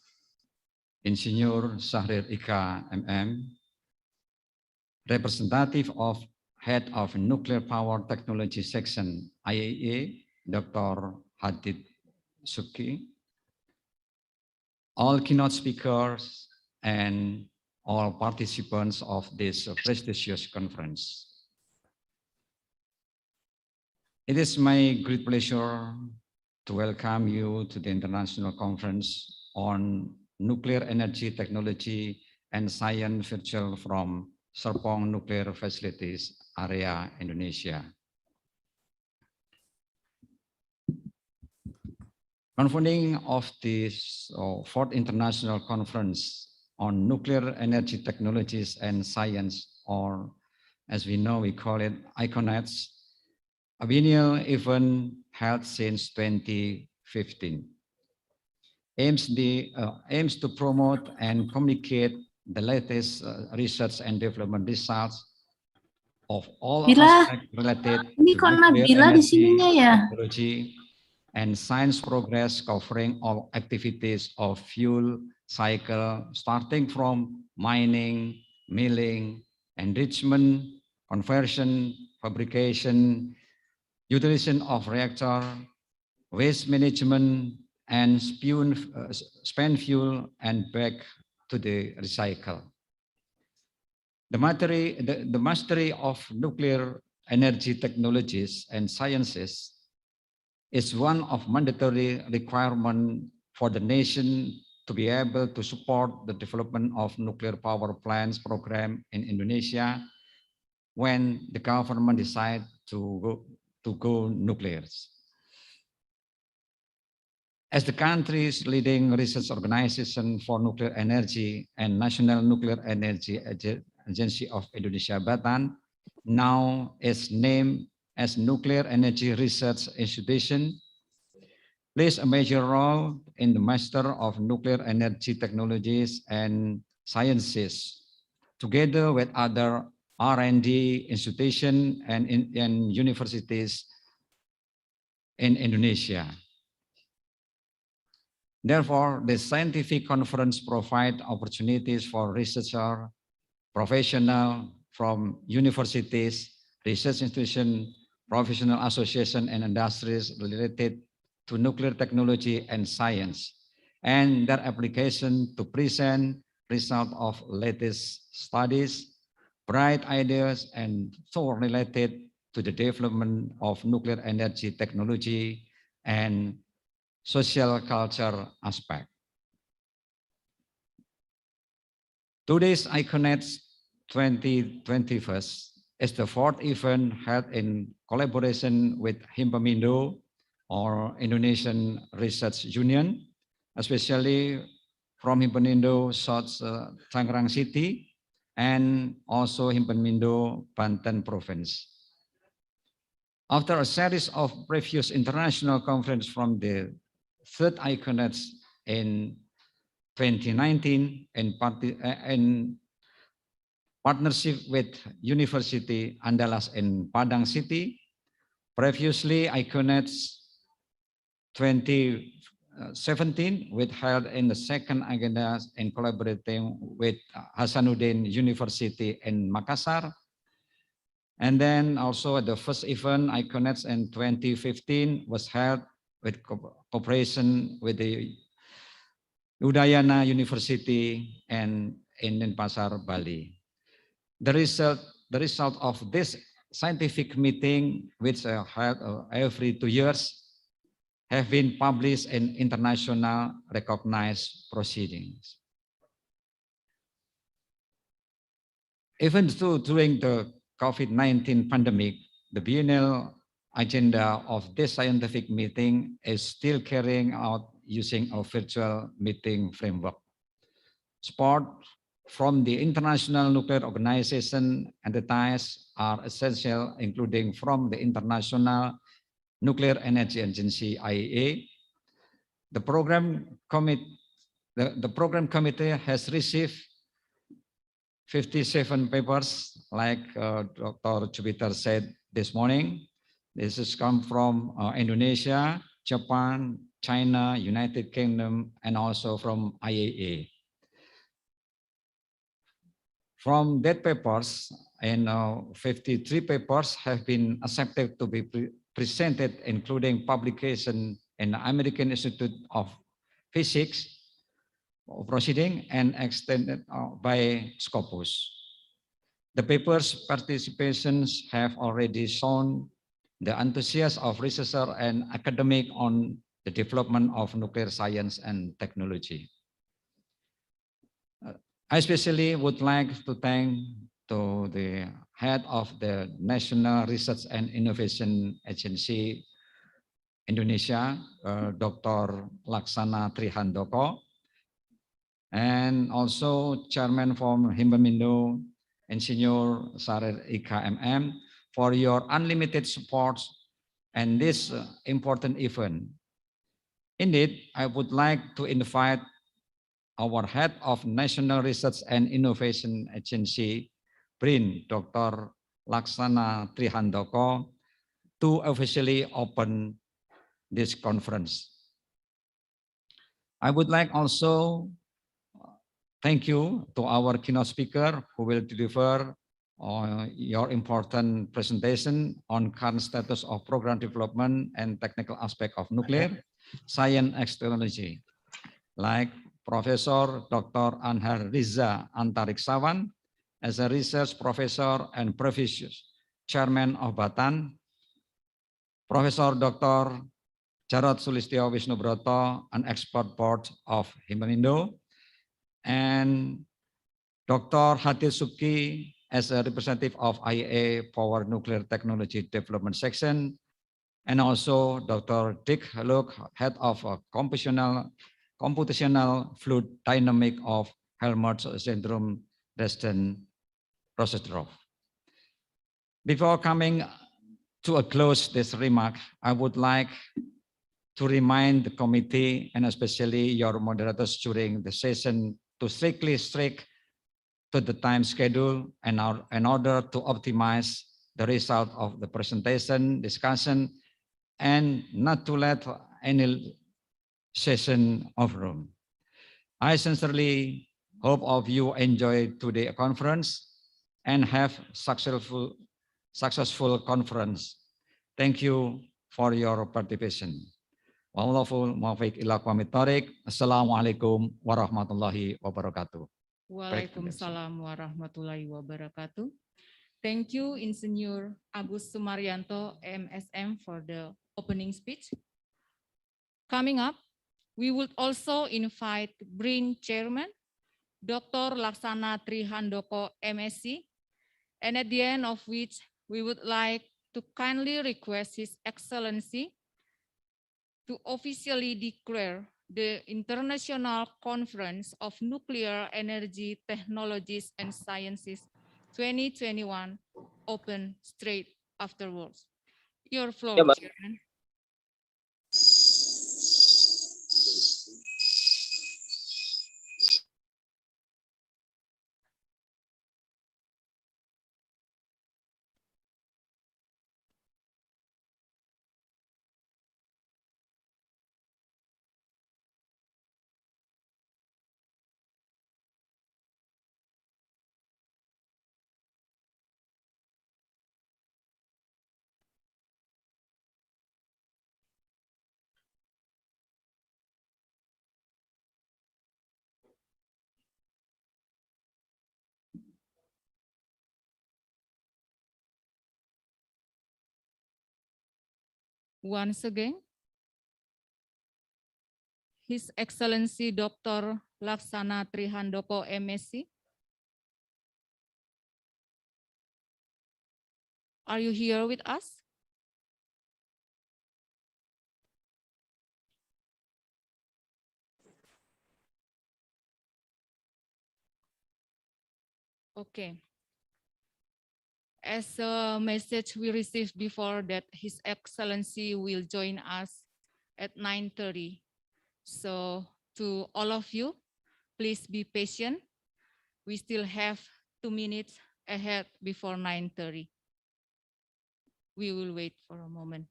Insinyur Syahrir Ika MM, Representative of Head of Nuclear Power Technology Section, IAEA, Dr. Hadid Suki, all keynote speakers, and all participants of this prestigious conference. It is my great pleasure to welcome you to the International Conference on Nuclear Energy Technology and Science virtual from Serpong Nuclear Facilities Area, Indonesia. Convening of this fourth International Conference on Nuclear Energy Technologies and Science, or as we know, we call it ICONETS, a biennial event held since 2015, aims to promote and communicate the latest research and development results of all aspects related to nuclear energy technology and science progress, covering all activities of fuel cycle, starting from mining, milling, enrichment, conversion, fabrication, utilization of reactor, waste management, and spent fuel and back to the recycle. The mastery of nuclear energy technologies and sciences is one of mandatory requirement for the nation to be able to support the development of nuclear power plants program in Indonesia when the government decide to go nuclear. As the country's leading research organization for nuclear energy and National Nuclear Energy Agency of Indonesia, Batan, now is named as Nuclear Energy Research Institution, plays a major role in the master of nuclear energy technologies and sciences, together with other R&D institutions and universities in Indonesia. Therefore, the scientific conference provides opportunities for researchers, professionals from universities, research institutions, professional associations, and industries related to nuclear technology and science, and their application to present results of latest studies, bright ideas, and so related to the development of nuclear energy technology and social culture aspect. Today's ICONETS 2021 is the fourth event held in collaboration with Himpamindo, or Indonesian Research Union, especially from Himpamindo South Tangerang City, and also Himpamindo Banten Province. After a series of previous international conferences from the third ICONETS in 2019 in partnership with University Andalas in Padang City, previously ICONETS 2017, which held in the second agenda in collaborating with Hasanuddin University in Makassar. And then also the first event, ICONETS in 2015, was held with cooperation with the Udayana University and in Denpasar, Bali. The result of this scientific meeting, which are held every 2 years, have been published in international recognized proceedings. Even though during the COVID-19 pandemic, the biennial agenda of this scientific meeting is still carrying out using a virtual meeting framework. Support from the International Nuclear Organization entities are essential, including from the International Nuclear Energy Agency, IAEA. The program committee has received 57 papers, like Dr. Jupiter said this morning. This has come from Indonesia, Japan, China, United Kingdom, and also from IAEA. From that papers, and 53 papers have been accepted to be presented, including publication in the American Institute of Physics proceeding and extended by Scopus. The papers' participations have already shown the enthusiasm of researchers and academic on the development of nuclear science and technology. I especially would like to thank to the head of the National Research and Innovation Agency Indonesia, Dr. Laksana Trihandoko, and also Chairman from Himbamindo, Engineer Sarir IKMM, for your unlimited support and this important event. Indeed, I would like to invite our head of National Research and Innovation Agency, BRIN, Dr. Laksana Trihandoko, to officially open this conference. I would like also thank you to our keynote speaker who will deliver your important presentation on current status of program development and technical aspect of nuclear science and technology, like Professor Dr. Anhar Riza Antariksawan as a research professor and previous chairman of Batan, Professor Dr. Jarod Sulistyo Wisnubroto, an expert board of Himbamindo, and Dr. Hadir Subki as a representative of IAEA Power Nuclear Technology Development Section, and also Dr. Dick Luke, head of computational fluid dynamic of Helmholtz syndrome Dresden Rosenstoff. Before coming to a close this remark, I would like to remind the committee and especially your moderators during the session to strictly stick to the time schedule and in order to optimize the result of the presentation, discussion, and not to let any session of room. I sincerely hope of you enjoy today's conference and have successful conference. Thank you for your participation. Assalamualaikum warahmatullahi wabarakatuh. Waalaikumsalam warahmatullahi wabarakatuh. Thank you, Insinyur Agus Sumaryanto, MSM, for the opening speech. Coming up, we would also invite BRIN Chairman, Dr. Laksana Trihandoko, MSc, and at the end of which we would like to kindly request His Excellency to officially declare the International Conference of Nuclear Energy Technologies and Sciences 2021 open straight afterwards. Your floor, Chairman. once again, His Excellency Dr. Laksana Trihandoko, MSc. Are you here with us? Okay. As a message we received before that His Excellency will join us at 9:30. So to all of you, please be patient. We still have 2 minutes ahead before 9:30. We will wait for a moment.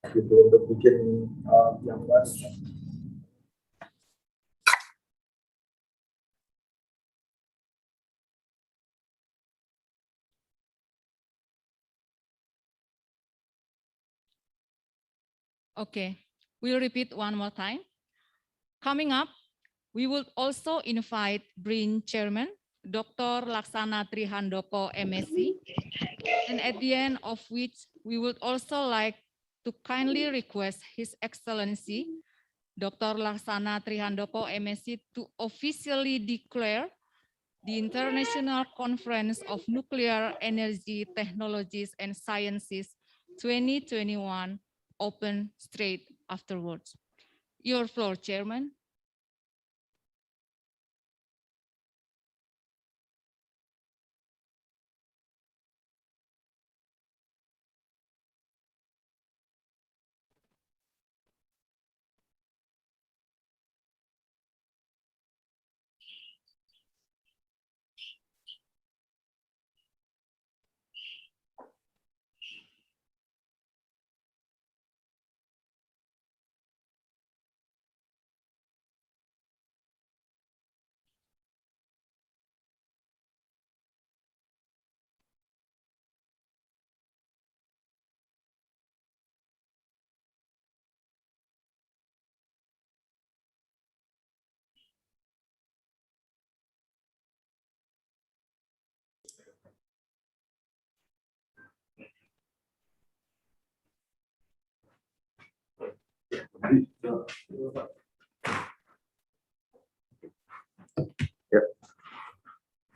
Gitu untuk bikin yang baru. Okay, we'll repeat one more time. Coming up, we will also invite BRIN Chairman, Dr. Laksana Trihandoko, MSc, and at the end of which we would also like to kindly request His Excellency, Dr. Laksana Trihandoko, MSc, to officially declare the International Conference of Nuclear Energy Technologies and Sciences 2021 open straight afterwards. Your floor, Chairman.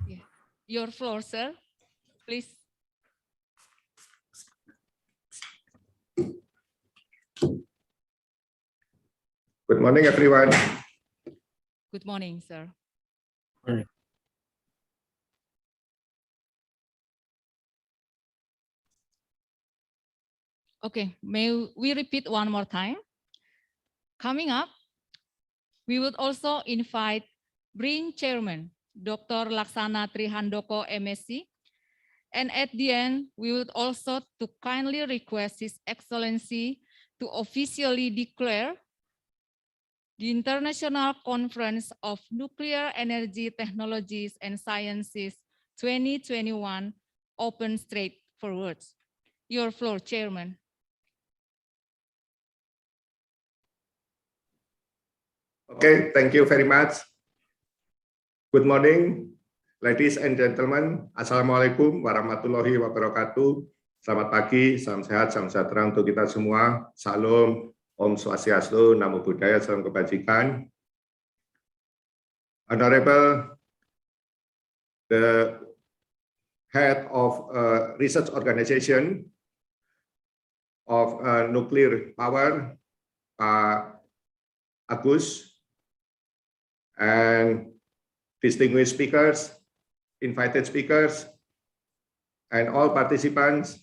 Yeah. Your floor, sir, please. Good morning, everyone. Good morning, sir. Okay, may we repeat one more time? Coming up, We would also invite BRIN Chairman, Dr. Laksana Trihandoko, MSc. And at the end, we would also to kindly request His Excellency to officially declare the International Conference of Nuclear Energy Technologies and Sciences 2021 open straightforward. Your floor, Chairman. Okay, thank you very much. Good morning, ladies and gentlemen. Assalamualaikum warahmatullahi wabarakatuh. Selamat pagi, salam sehat, salam sejahtera untuk kita semua. Salam, Om Swastiastu, Namo Buddhaya, salam kebajikan. Honorable, the head of a research organization of nuclear power, Pak Agus, and distinguished speakers, invited speakers, and all participants.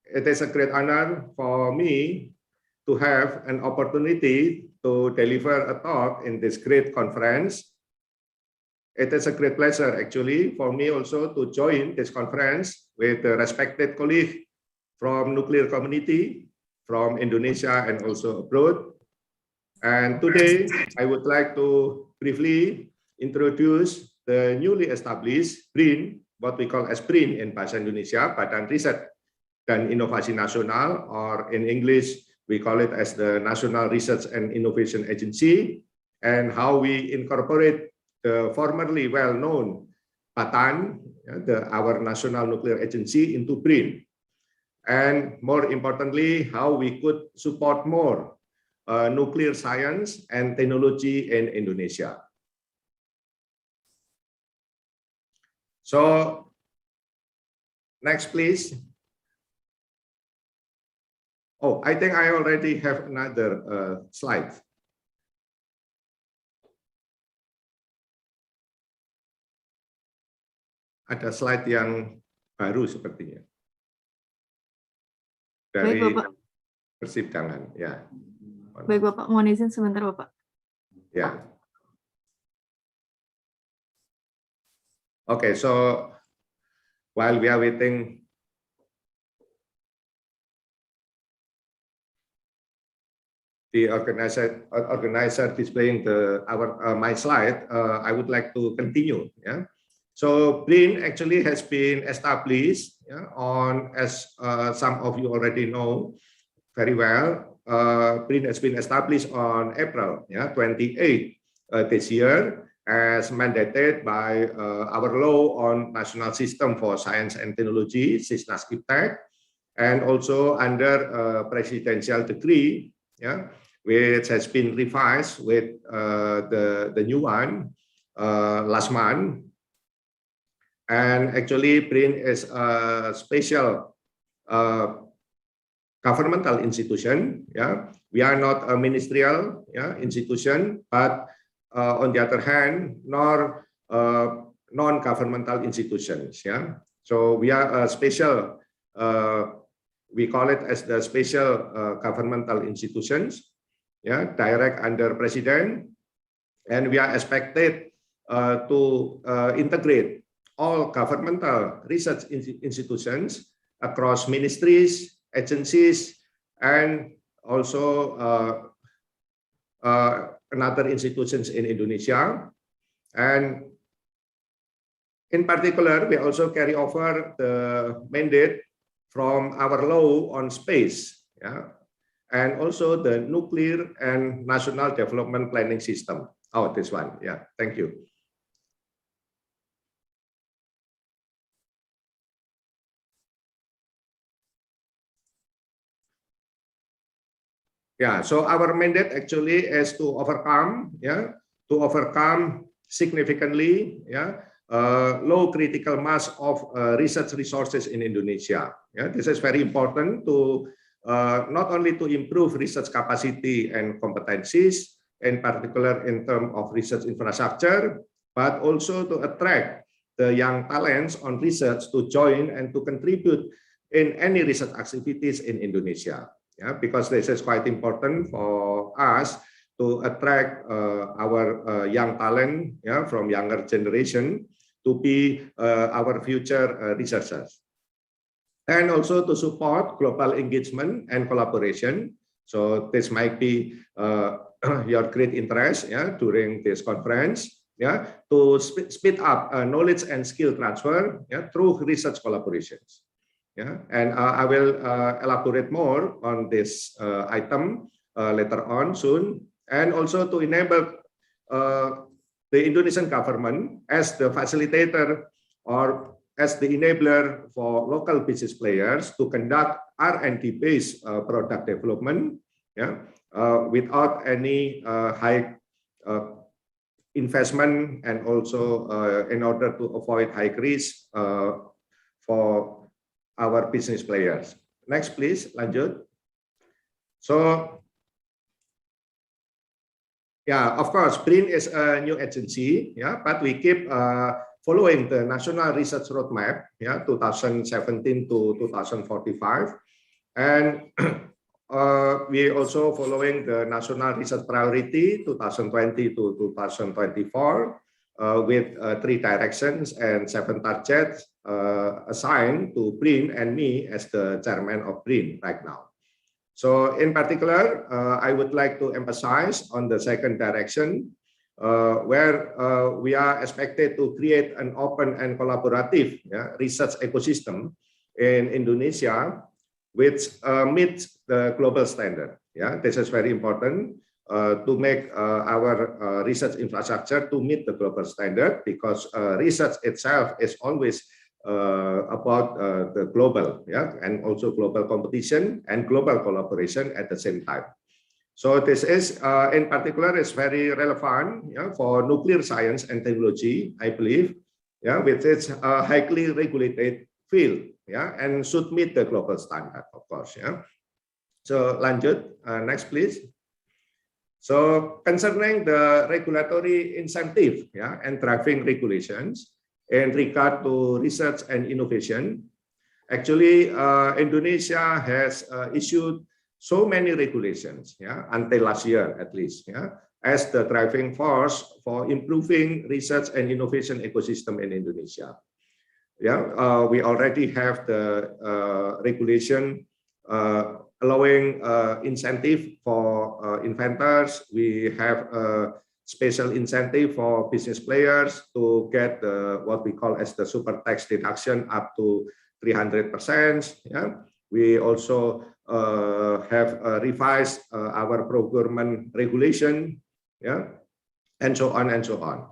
It is a great honor for me to have an opportunity to deliver a talk in this great conference. It is a great pleasure actually for me also to join this conference with the respected colleague from nuclear community from Indonesia and also abroad. And today, I would like to briefly introduce the newly established BRIN, what we call as BRIN in Bahasa Indonesia, Badan Riset dan Inovasi Nasional, or in English, we call it as the National Research and Innovation Agency, and how we incorporate the formerly well-known Batan, our National Nuclear Agency, into BRIN. And more importantly, how we could support more nuclear science and technology in Indonesia. So, next please. Oh, I think I already have another slide. Ada slide yang baru sepertinya. Dari persidangan, ya. Baik Bapak, mohon izin sebentar Bapak. Ya. Okay, so while we are waiting, the organizer displaying my slide, I would like to continue. Yeah. So BRIN actually has been established on, as some of you already know very well. BRIN has been established on April 28 this year, as mandated by our law on National System for Science and Technology, SISNAS-IPTEK, and also under a presidential decree, which has been revised with the new one last month. And actually, BRIN is a special governmental institution. We are not a ministerial institution, but on the other hand, nor non-governmental institutions. So we are a special, we call it as the special governmental institutions, direct under president, and we are expected to integrate all governmental research institutions across ministries, agencies, and also another institutions in Indonesia. And in particular, we also carry over the mandate from our law on space, and also the nuclear and national development planning system. Oh, this one, thank you. So our mandate actually is to overcome, significantly, low critical mass of research resources in Indonesia. This is very important to not only to improve research capacity and competencies, in particular in terms of research infrastructure, but also to attract the young talents on research to join and to contribute in any research activities in Indonesia. Because this is quite important for us to attract our young talent, from younger generation to be our future researchers. And also to support global engagement and collaboration. So this might be your great interest during this conference, to speed up knowledge and skill transfer through research collaborations. And I will elaborate more on this item later on soon, and also to enable the Indonesian government as the facilitator or as the enabler for local business players to conduct R&D based product development, without any high investment, and also in order to avoid high risk for our business players. Next, please, lanjut. So, yeah, of course, BRIN is a new agency, but we keep following the National Research Roadmap, 2017 to 2045, and we also following the National Research Priority 2020 to 2024 with 3 directions and 7 targets assigned to BRIN and me as the chairman of BRIN right now. So in particular, I would like to emphasize on the second direction, where we are expected to create an open and collaborative research ecosystem in Indonesia, which meets the global standard. This is very important to make our research infrastructure to meet the global standard, because research itself is always about the global, and also global competition and global collaboration at the same time. So this is in particular is very relevant for nuclear science and technology, I believe, which is a highly regulated field, and should meet the global standard, of course. So lanjut, next please. So concerning the regulatory incentive, and driving regulations in regard to research and innovation, actually Indonesia has issued so many regulations, until last year at least, as the driving force for improving research and innovation ecosystem in Indonesia. We already have the regulation allowing incentive for inventors. We have a special incentive for business players to get what we call as the super tax deduction up to 300%. We also have revised our procurement regulation, and so on and so on.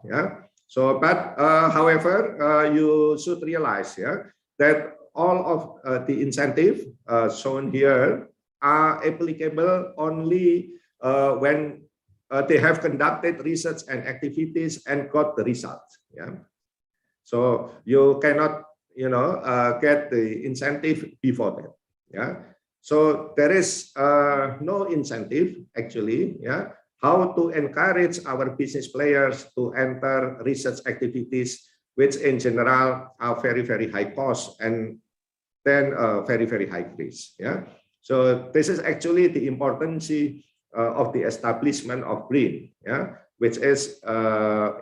So, but however, you should realize that all of the incentive shown here are applicable only when they have conducted research and activities and got the results. So you cannot, get the incentive before that. So there is no incentive actually. How to encourage our business players to enter research activities, which in general are very, very high cost and then very, very high risk. So this is actually the importance of the establishment of BRIN, which is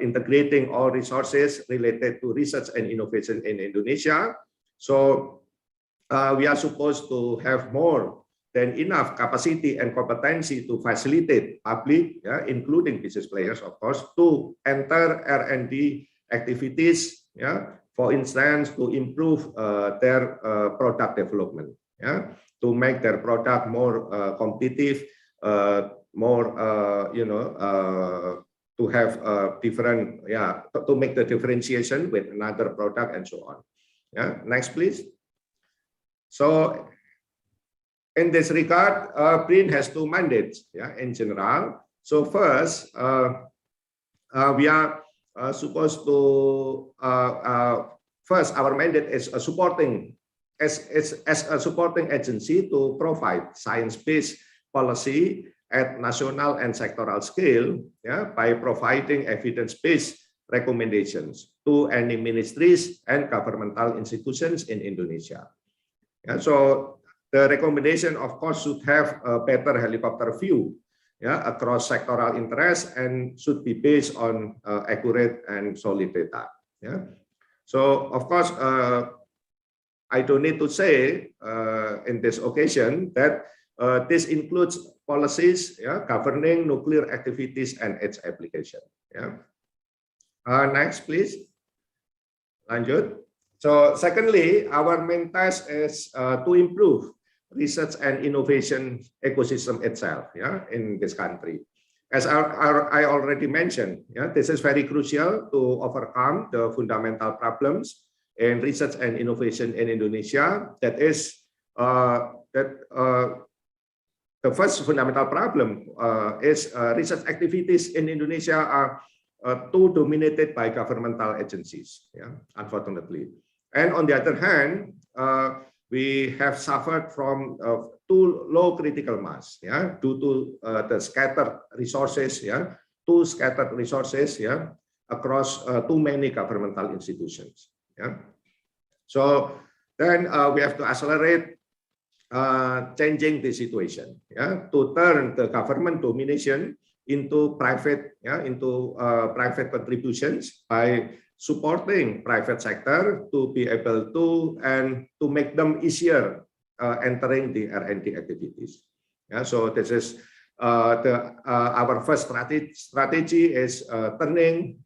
integrating all resources related to research and innovation in Indonesia. So we are supposed to have more than enough capacity and competency to facilitate public, including business players, of course, to enter R&D activities, for instance, to improve their product development, to make their product more competitive, more, to have different, to make the differentiation with another product and so on. Next, please. So in this regard, BRIN has 2 mandates, in general. So first, we are supposed to first, our mandate is supporting as a supporting agency to provide science-based policy at national and sectoral scale, by providing evidence-based recommendations to any ministries and governmental institutions in Indonesia. So the recommendation, of course, should have a better helicopter view across sectoral interests and should be based on accurate and solid data. So of course, I don't need to say in this occasion that this includes policies governing nuclear activities and its application. Next, please. Lanjut. So secondly, our main task is to improve research and innovation ecosystem itself in this country. As I already mentioned, this is very crucial to overcome the fundamental problems in research and innovation in Indonesia. That is the first fundamental problem is research activities in Indonesia are too dominated by governmental agencies, unfortunately. And on the other hand, we have suffered from too low critical mass, due to the scattered resources, across too many governmental institutions. So then we have to accelerate changing the situation, to turn the government domination into private, private contributions by supporting private sector to be able to make them easier entering the R&D activities. So this is our first strategy is turning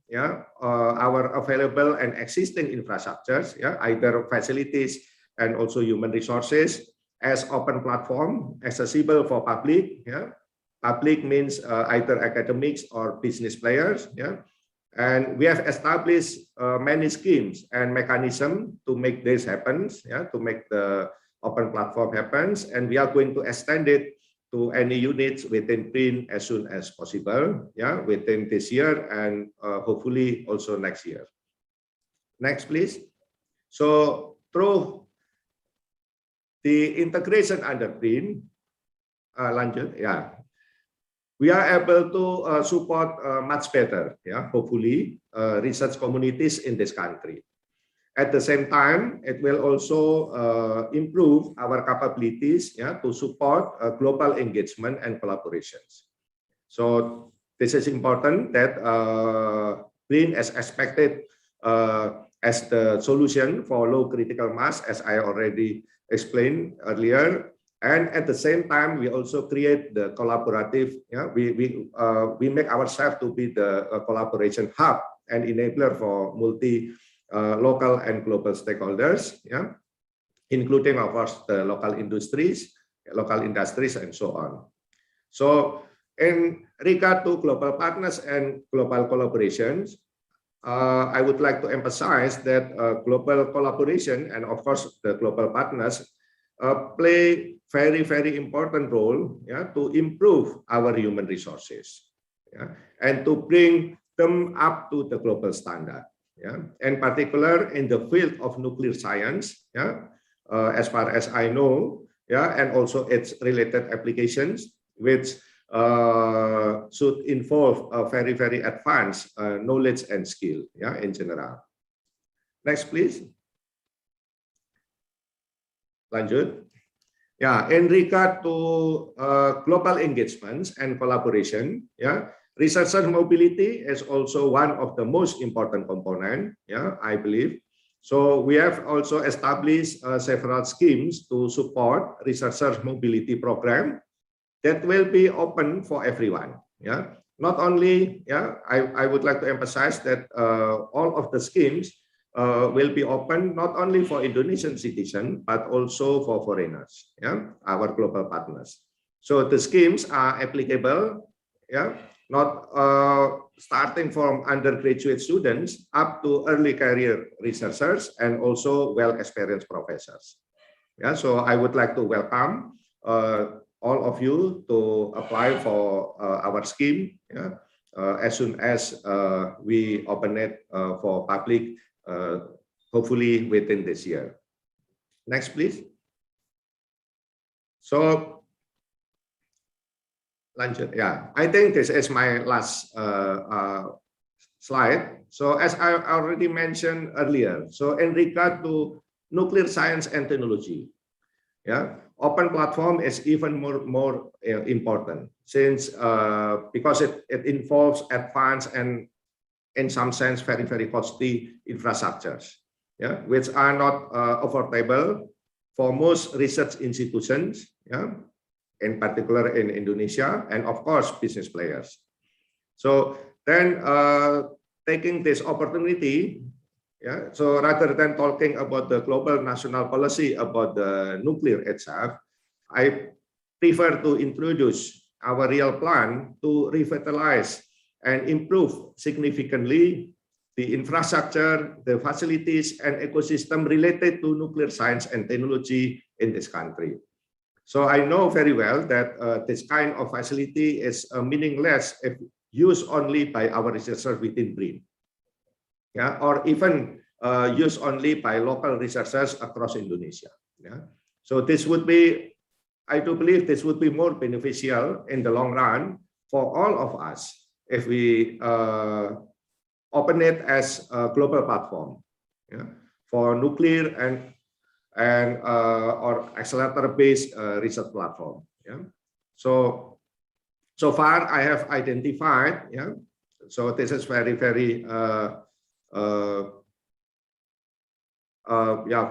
our available and existing infrastructures, either facilities and also human resources, as open platform, accessible for public. Public means either academics or business players. And we have established many schemes and mechanisms to make this happen, to make the open platform happen. And we are going to extend it to any units within BRIN as soon as possible, within this year and hopefully also next year. Next, please. So through the integration under BRIN, lanjut, we are able to support much better, hopefully, research communities in this country. At the same time, it will also improve our capabilities to support global engagement and collaborations. So this is important that BRIN is expected as the solution for low critical mass, as I already explained earlier. And at the same time, we also create the collaborative, we make ourselves to be the collaboration hub and enabler for local and global stakeholders, including, of course, the local industries, and so on. So in regard to global partners and global collaborations, I would like to emphasize that global collaboration and, of course, the global partners play very, very important role to improve our human resources and to bring them up to the global standard. In particular, in the field of nuclear science, as far as I know, and also its related applications, which should involve a very, very advanced knowledge and skill, in general. Next, please. Lanjut. In regard to global engagements and collaboration, researcher mobility is also one of the most important component, I believe. So we have also established several schemes to support researcher mobility program that will be open for everyone. Not only, I would like to emphasize that all of the schemes will be open not only for Indonesian citizens, but also for foreigners, our global partners. So the schemes are applicable, not starting from undergraduate students up to early career researchers and also well-experienced professors. So I would like to welcome all of you to apply for our scheme as soon as we open it for public, hopefully within this year. Next, please. So, lanjut. I think this is my last slide. So as I already mentioned earlier, so in regard to nuclear science and technology, open platform is even more important, since because it involves advanced and in some sense very costly infrastructures, yeah, which are not affordable for most research institutions, yeah, in particular in Indonesia, and of course business players. So then taking this opportunity, yeah, so rather than talking about the global national policy about the nuclear itself, I prefer to introduce our real plan to revitalize and improve significantly the infrastructure, the facilities, and ecosystem related to nuclear science and technology in this country. So I know very well that this kind of facility is meaningless if used only by our researchers within BRIN, yeah, or even used only by local researchers across Indonesia. Yeah. So this would be, I do believe this would be more beneficial in the long run for all of us if we open it as a global platform, yeah, for nuclear and or accelerator-based research platform. Yeah. So far I have identified, yeah. So this is very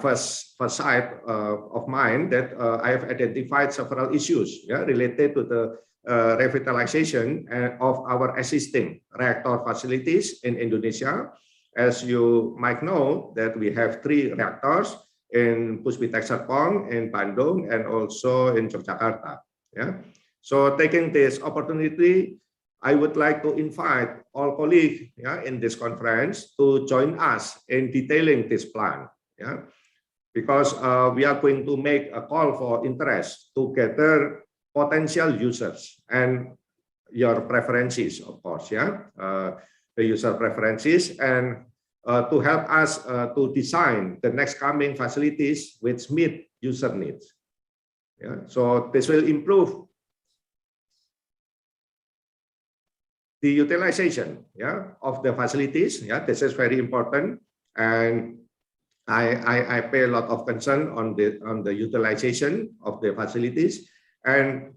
first sight of mine that I have identified several issues, yeah, related to the revitalization of our existing reactor facilities in Indonesia. As you might know, that we have 3 reactors in Puspitek Serpong, in Bandung, and also in Yogyakarta. Yeah. So taking this opportunity, I would like to invite all colleagues, yeah, in this conference to join us in detailing this plan. Yeah. Because we are going to make a call for interest to gather potential users and your preferences, of course, yeah, the user preferences, and to help us to design the next coming facilities which meet user needs. Yeah. So this will improve the utilization, yeah, of the facilities. Yeah, this is very important, and I pay a lot of concern on the utilization of the facilities, and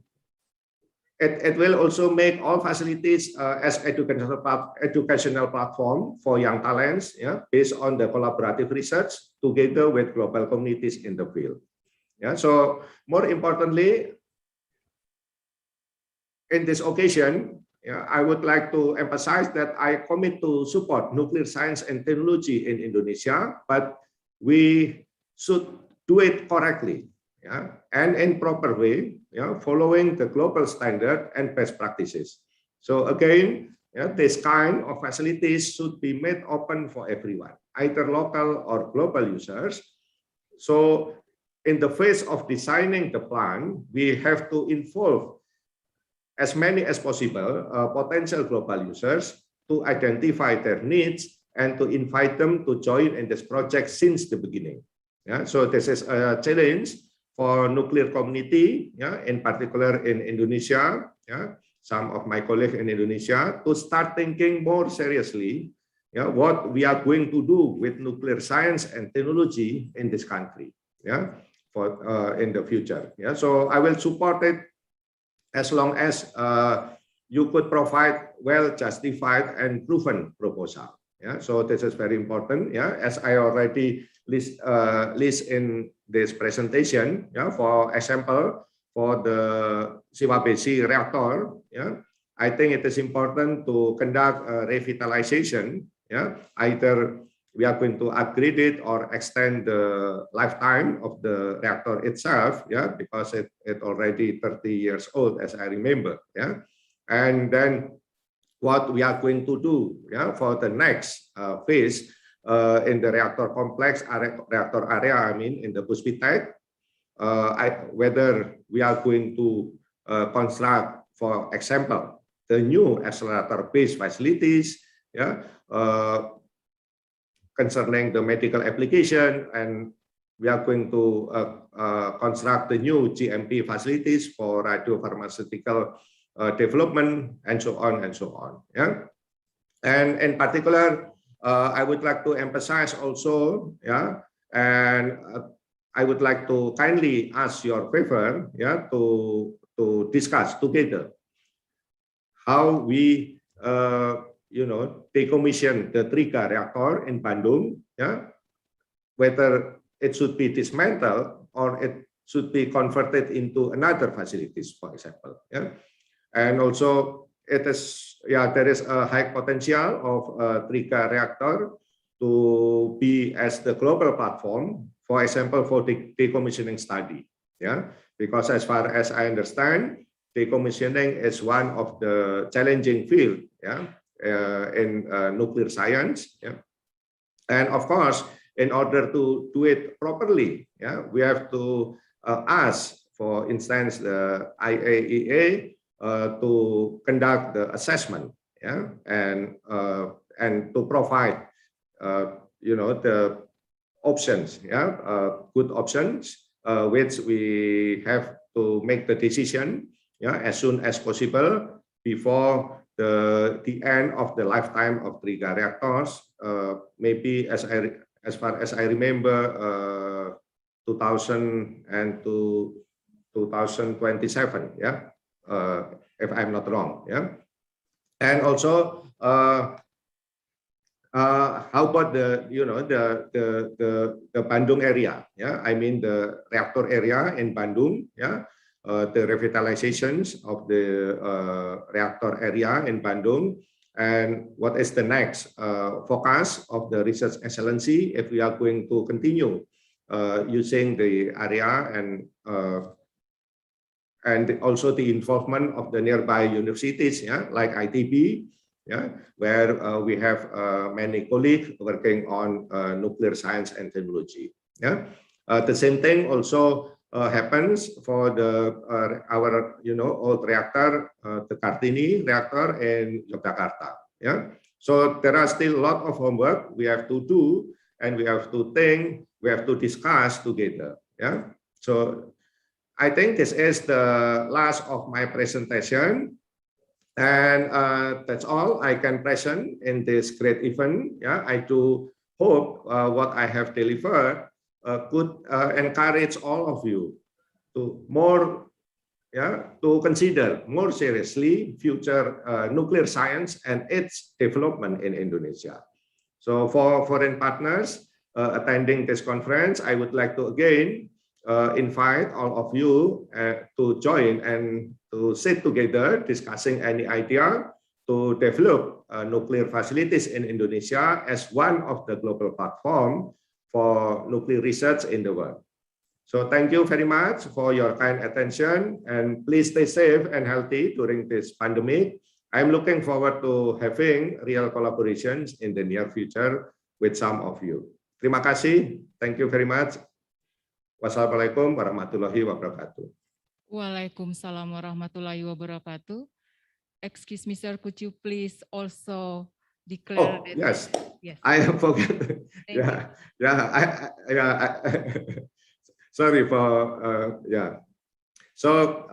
it will also make all facilities as educational platform for young talents, yeah, based on the collaborative research together with global communities in the field. Yeah. So more importantly, in this occasion, yeah, I would like to emphasize that I commit to support nuclear science and technology in Indonesia, but we should do it correctly, yeah, and in proper way, yeah, following the global standard and best practices. So again, yeah, this kind of facilities should be made open for everyone, either local or global users. So in the phase of designing the plan, we have to involve as many as possible potential global users to identify their needs and to invite them to join in this project since the beginning. Yeah, so this is a challenge for nuclear community, yeah, in particular in Indonesia, yeah, some of my colleagues in Indonesia, to start thinking more seriously, yeah, what we are going to do with nuclear science and technology in this country, yeah, for in the future. Yeah, so I will support it as long as you could provide well justified and proven proposal. Yeah, so this is very important. Yeah, as I already list in this presentation. Yeah, for example, for the Siwabesi reactor. Yeah, I think it is important to conduct a revitalization. Yeah, either we are going to upgrade it or extend the lifetime of the reactor itself. Yeah, because it already 30 years old, as I remember. Yeah, and then what we are going to do, yeah, for the next phase in the reactor complex, reactor area, I mean, in the Puspitek, whether we are going to construct, for example, the new accelerator-based facilities, yeah, concerning the medical application, and we are going to construct the new GMP facilities for radiopharmaceutical development, and so on and so on. Yeah, and in particular, I would like to emphasize also, yeah, and I would like to kindly ask your favor, yeah, to discuss together how we, decommission the 3K reactor in Bandung, yeah, whether it should be dismantled or it should be converted into another facilities, for example, yeah, and also it is, yeah, there is a high potential of a 3K reactor to be as the global platform, for example, for the decommissioning study, yeah, because as far as I understand, decommissioning is one of the challenging field, yeah, in nuclear science, yeah, and of course, in order to do it properly, yeah, we have to ask, for instance, the IAEA to conduct the assessment, yeah, and to provide, the options, yeah, good options, which we have to make the decision, yeah, as soon as possible before the end of the lifetime of 3K reactors, maybe as far as I remember, 2000 and to 2027, yeah, if I'm not wrong, yeah, and also how about the Bandung area, yeah, I mean the reactor area in Bandung, yeah, the revitalizations of the reactor area in Bandung, and what is the next focus of the research excellency if we are going to continue using the area, and also the involvement of the nearby universities, yeah, like ITB, yeah, where we have many colleagues working on nuclear science and technology, yeah. The same thing also happens for the our old reactor, the Kartini reactor in Yogyakarta, yeah. So there are still a lot of homework we have to do, and we have to think, we have to discuss together, yeah. So I think this is the last of my presentation, and that's all I can present in this great event, yeah. I do hope what I have delivered could encourage all of you to consider more seriously future nuclear science and its development in Indonesia. So for foreign partners attending this conference, I would like to again invite all of you to join and to sit together discussing any idea to develop nuclear facilities in Indonesia as one of the global platform for nuclear research in the world. So thank you very much for your kind attention, and please stay safe and healthy during this pandemic. I'm looking forward to having real collaborations in the near future with some of you. Terima kasih. Thank you very much. Wassalamualaikum warahmatullahi wabarakatuh. Waalaikumsalam warahmatullahi wabarakatuh. Excuse me, sir, could you please also declare that? Yes. Yes. I forgot. Sorry for So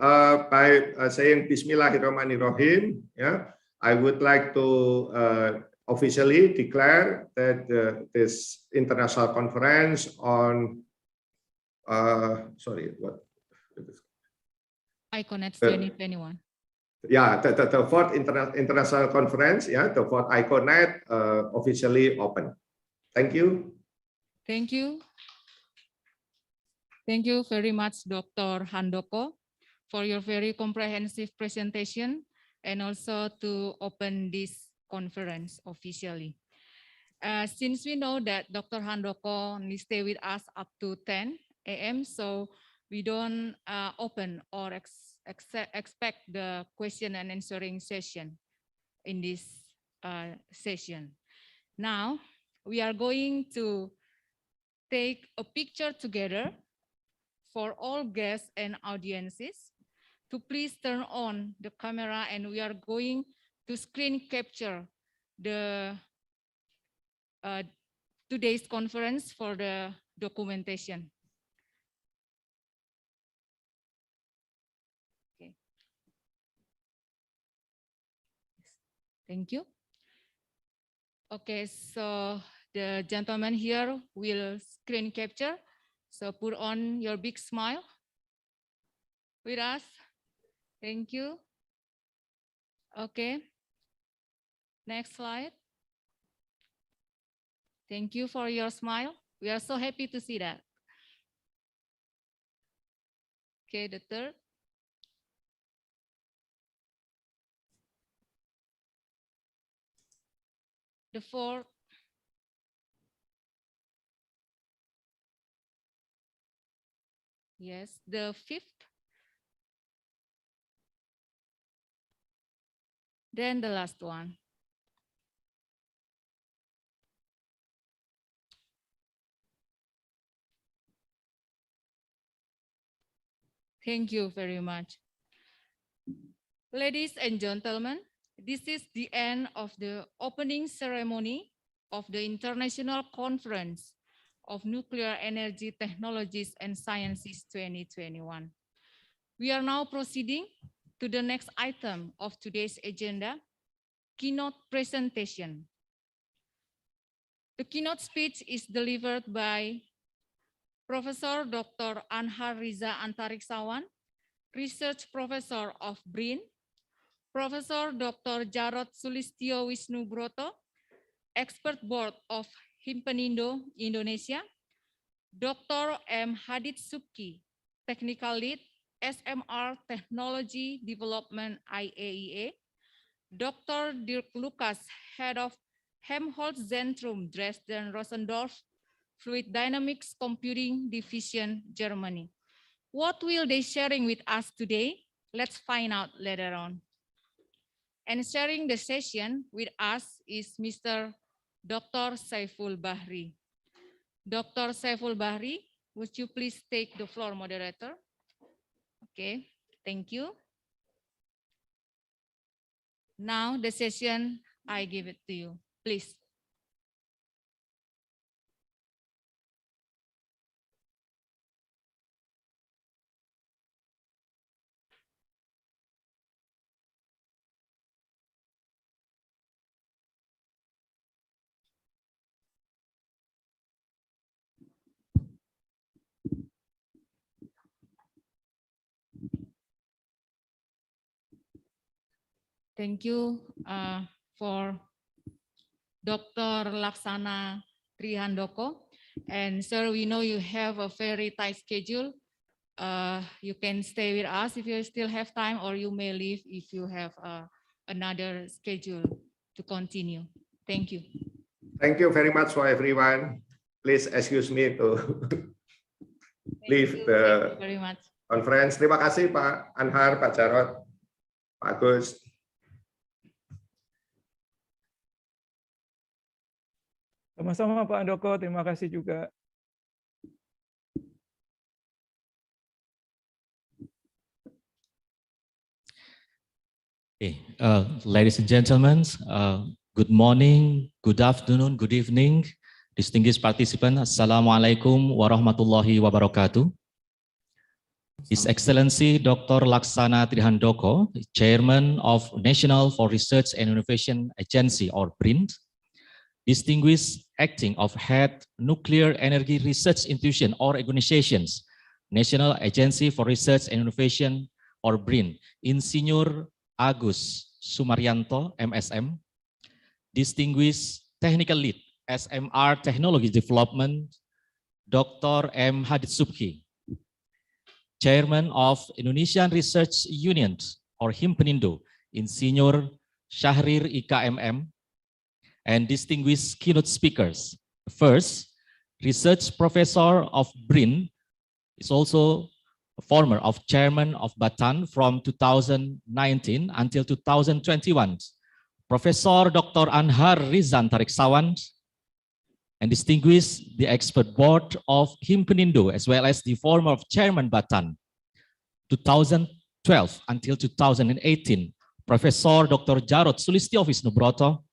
by saying Bismillahirrahmanirrahim, yeah, I would like to officially declare that this international conference on ICONET 2021. Yeah, the fourth international conference, yeah, the fourth ICONET officially open. Thank you. Thank you. Thank you very much, Dr. Handoko, for your very comprehensive presentation and also to open this conference officially. Since we know that Dr. Handoko only stay with us up to 10 a.m., so we don't open or expect the question and answering session in this session. Now, we are going to take a picture together for all guests and audiences to please turn on the camera, and we are going to screen capture the today's conference for the documentation. Okay. Thank you. Okay, so the gentleman here will screen capture So put on your big smile with us. Thank you. Okay. Next slide. Thank you for your smile. We are so happy to see that. Okay, the third. The fourth. Yes, the fifth. Then the last one. Thank you very much. Ladies and gentlemen, this is the end of the opening ceremony of the International Conference of Nuclear Energy Technologies and Sciences 2021. We are now proceeding to the next item of today's agenda, keynote presentation. The keynote speech is delivered by Professor Dr. Anhar Riza Antariksawan, Research Professor of BRIN, Professor Dr. Jarod Sulistyo Wisnubroto, Expert Board of Himpenindo Indonesia, Dr. M. Hadid Subki, Technical Lead, SMR Technology Development IAEA, Dr. Dirk Lucas, Head of Helmholtz Zentrum Dresden-Rossendorf, Fluid Dynamics Computing Division, Germany. What will they sharing with us today? Let's find out later on. And sharing the session with us is Mr. Dr. Saiful Bahri. Dr. Saiful Bahri, would you please take the floor, moderator? Okay, thank you. Now the session, I give it to you, please. Thank you for Dr. Laksana Trihandoko. And sir, we know you have a very tight schedule. You can stay with us if you still have time, or you may leave if you have another schedule to continue. Thank you. Thank you very much for everyone. Please excuse me to leave the very much. conference. Terima kasih Pak Anhar, Pak Jarod, Pak Agus. Sama-sama Pak Andoko, terima kasih juga. Okay, ladies and gentlemen, good morning, good afternoon, good evening, distinguished participants. Assalamualaikum warahmatullahi wabarakatuh. His Excellency Dr. Laksana Trihandoko, Chairman of National for Research and Innovation Agency or BRIN, distinguished acting of head Nuclear Energy Research Institution or organizations, National Agency for Research and Innovation or BRIN, Insinyur Agus Sumaryanto, MSM, distinguished technical lead, SMR Technology Development, Dr. M. Hadid Subki, Chairman of Indonesian Research Union or Himpenindo, Insinyur Syahrir IKMM, and distinguished keynote speakers. First, research professor of BRIN is also a former of chairman of Batan from 2019 until 2021, Professor Dr. Anhar Riza Antariksawan, and distinguished the expert board of Himpenindo as well as the former of chairman Batan 2012 until 2018, Professor Dr. Jarod Sulistyo Wisnubroto.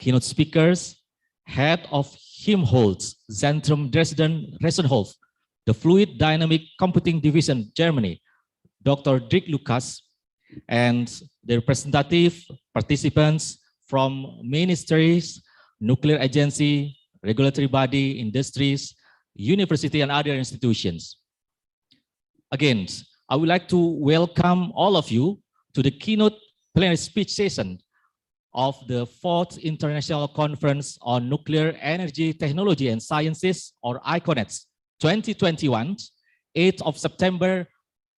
Keynote speakers, head of Helmholtz Zentrum Dresden-Rossendorf, the Fluid Dynamic Computing Division, Germany, Dr. Dirk Lucas, and the representative participants from ministries, nuclear agency, regulatory body, industries, university, and other institutions. Again, I would like to welcome all of you to the keynote plenary speech session of the 4th International Conference on Nuclear Energy Technology and Sciences, or ICONET 2021, 8th of September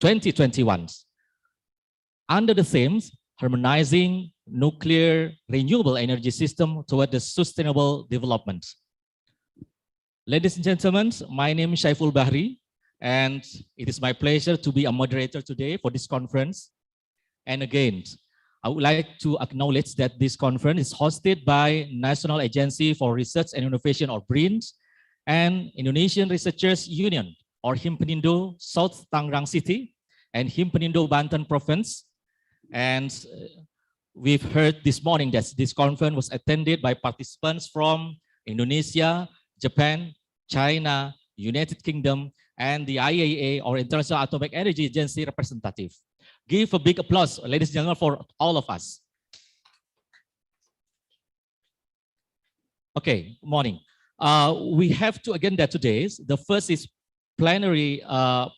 2021. Under the theme, Harmonizing Nuclear Renewable Energy System toward the Sustainable Development. Ladies and gentlemen, my name is Syaiful Bahri, and it is my pleasure to be a moderator today for this conference. And again, I would like to acknowledge that this conference is hosted by National Agency for Research and Innovation, or BRIN, and Indonesian Researchers Union, or Himpenindo South Tangerang City, and Himpenindo Banten Province. And we've heard this morning that this conference was attended by participants from Indonesia, Japan, China, United Kingdom, and the IAEA, or International Atomic Energy Agency representative. Give a big applause, ladies and gentlemen, for all of us. Okay, morning. We have two agenda today. The first is plenary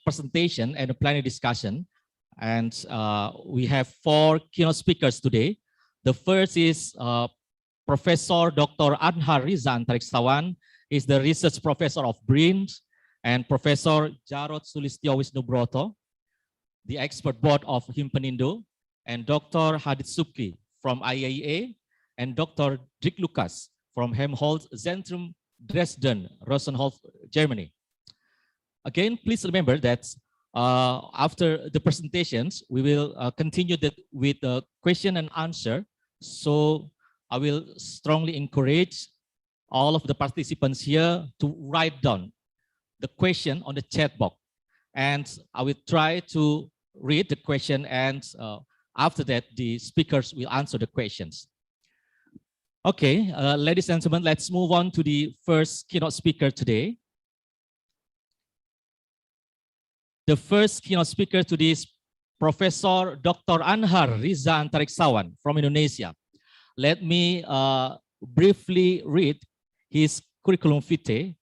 presentation and a plenary discussion. And we have 4 keynote speakers today. The first is Professor Dr. Anhar Riza Antariksawan. He's the research professor of BRIN, and Professor Jarod Sulistyo Wisnubroto, the expert board of Himpenindo, and Dr. Hadid Subki from IAEA, and Dr. Dick Lucas from Helmholtz Zentrum Dresden, Rosenhof, Germany. Again, please remember that after the presentations, we will continue with the question and answer. So I will strongly encourage all of the participants here to write down the question on the chat box. And I will try to read the question, and after that, the speakers will answer the questions. Okay, ladies and gentlemen, let's move on to the first keynote speaker today. The first keynote speaker today is Professor Dr. Anhar Riza Antariksawan from Indonesia. Let me briefly read his curriculum vitae.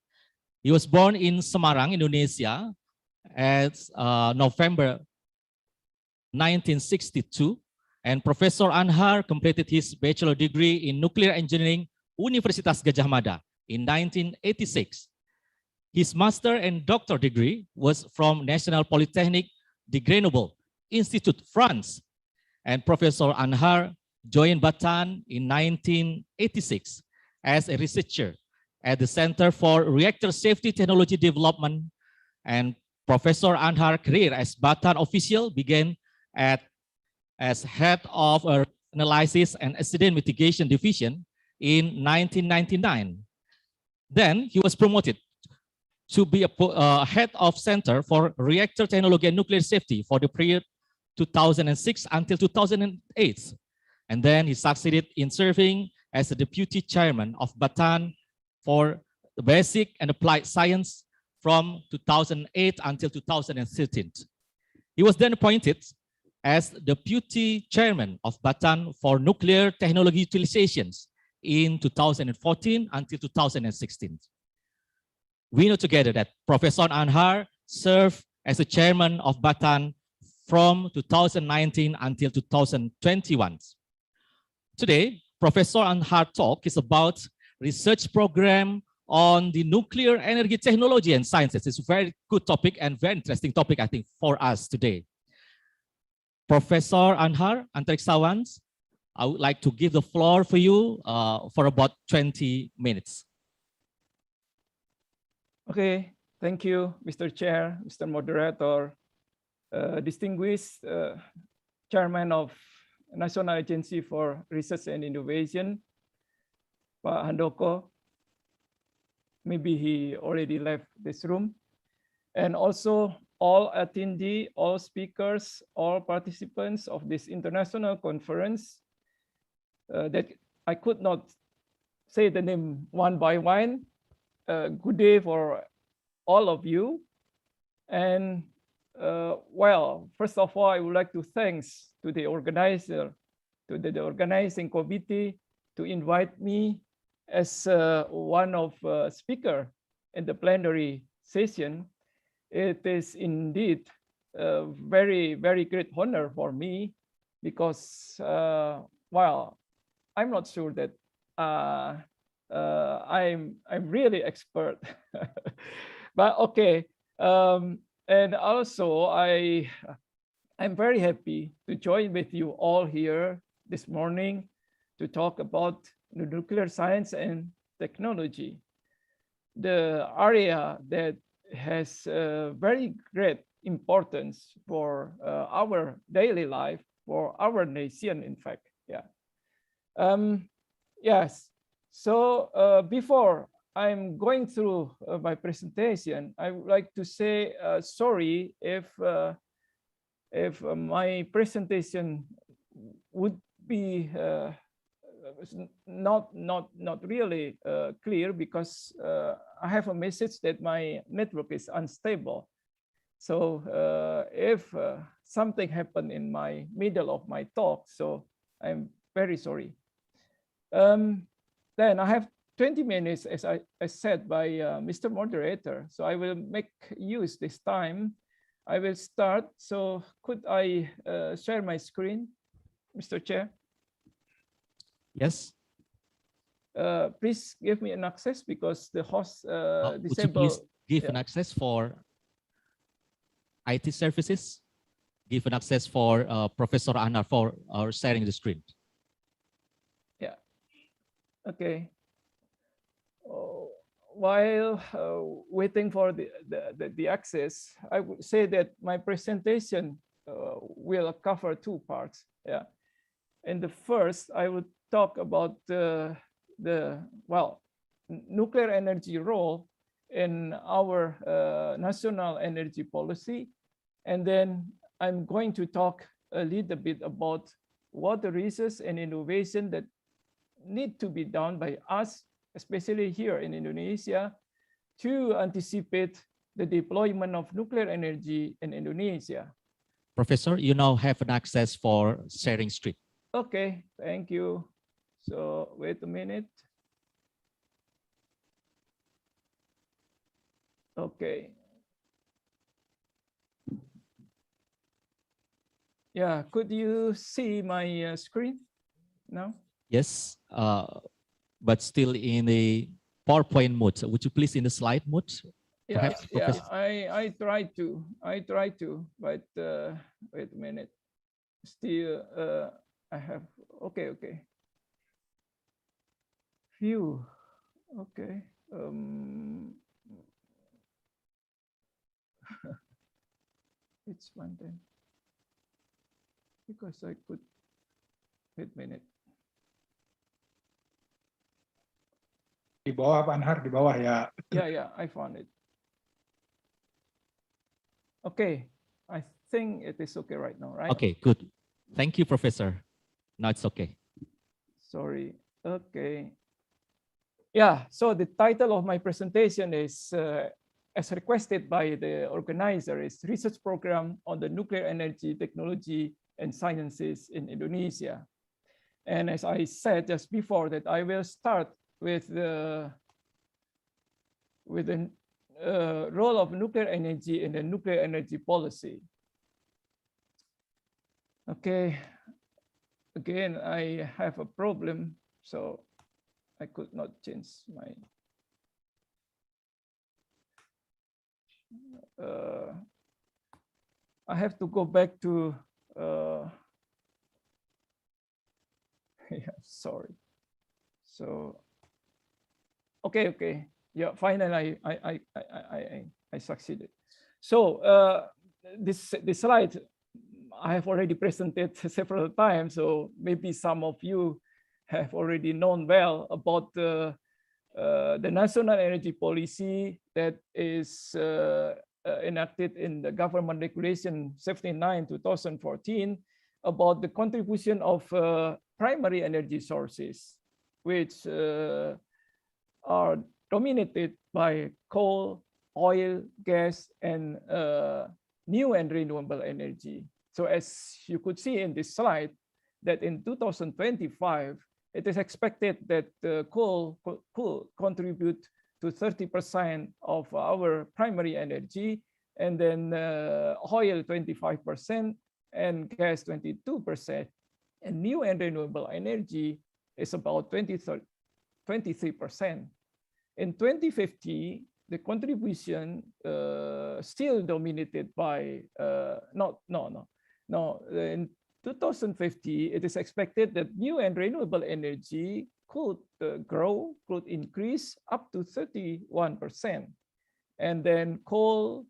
He was born in Semarang, Indonesia, at November 1962, and Professor Anhar completed his bachelor degree in nuclear engineering Universitas Gadjah Mada in 1986. His master and doctor degree was from National Polytechnic de Grenoble Institute, France, and Professor Anhar joined Batan in 1986 as a researcher at the Center for Reactor Safety Technology Development, and Professor Anhar's career as Batan official began as head of a analysis and accident mitigation division in 1999. Then he was promoted to be a head of Center for Reactor Technology and Nuclear Safety for the period 2006 until 2008. And then he succeeded in serving as the deputy chairman of Batan for the basic and applied science from 2008 until 2013. He was then appointed as deputy chairman of Batan for nuclear technology utilizations in 2014 until 2016. We know together that Professor Anhar served as the chairman of Batan from 2019 until 2021. Today, Professor Anhar's talk is about research program on the nuclear energy technology and sciences. It's a very good topic and very interesting topic, I think, for us today. Professor Anhar Antariksawan, I would like to give the floor for you for about 20 minutes. Okay, thank you, Mr. Chair, Mr. Moderator, distinguished Chairman of National Agency for Research and Innovation, Pak Handoko. Maybe he already left this room. And also all attendees, all speakers, all participants of this international conference that I could not say the name one by one. Good day for all of you. And well, first of all, I would like to thanks to the organizer, to the organizing committee to invite me as one of speaker in the plenary session. It is indeed a very, very great honor for me because, well, I'm not sure that I'm really expert, but okay. And also I'm very happy to join with you all here this morning to talk about the nuclear science and technology, the area that has very great importance for our daily life, for our nation, in fact. Yeah. Yes. So before I'm going through my presentation, I would like to say sorry if my presentation would be not really clear because I have a message that my network is unstable. So if something happened in my middle of my talk, so I'm very sorry. Then I have 20 minutes, as I said by Mr. Moderator. So I will make use this time. I will start. So could I share my screen, Mr. Chair? Yes. Please give me an access because the host Would you disabled. please give an access for IT services? Give an access for Professor Anna for sharing the screen. Yeah. Okay. While waiting for the access, I would say that my presentation will cover two parts. Yeah. In the first, I would talk about the nuclear energy role in our national energy policy. And then I'm going to talk a little bit about what the research and innovation that need to be done by us, especially here in Indonesia, to anticipate the deployment of nuclear energy in Indonesia. Professor, you now have an access for sharing screen. Okay, thank you. So wait a minute. Okay. Yeah, could you see my screen now? Yes, but still in the PowerPoint mode. So would you please in the slide mode? Yeah, Perhaps, yeah. Professor? I try to, but wait a minute. Still, I have. Okay. Phew. Okay. It's one then. Because I could. Wait a minute. Di bawah Pak Anhar, di bawah ya. Yeah, I found it. Okay, I think it is okay right now, right? Okay, good. Thank you, Professor. Now it's okay. Sorry. Okay. Yeah, so the title of my presentation is, as requested by the organizer, is Research Program on the Nuclear Energy Technology and Sciences in Indonesia. And as I said just before, that I will start with the role of nuclear energy in the nuclear energy policy. Okay, again, I have a problem, so I could not change my I have to go back to yeah, sorry. So okay. Yeah, finally I succeeded. So this slide I have already presented several times, so maybe some of you have already known well about the national energy policy that is enacted in the Government Regulation 79/2014 about the contribution of primary energy sources, which are dominated by coal, oil, gas, and new and renewable energy. So as you could see in this slide, that in 2025, it is expected that coal contribute to 30% of our primary energy, and then oil 25%, and gas 22%, and new and renewable energy is about 23%. In 2050, the contribution still dominated by in 2050, it is expected that new and renewable energy could grow, could increase up to 31%. And then coal,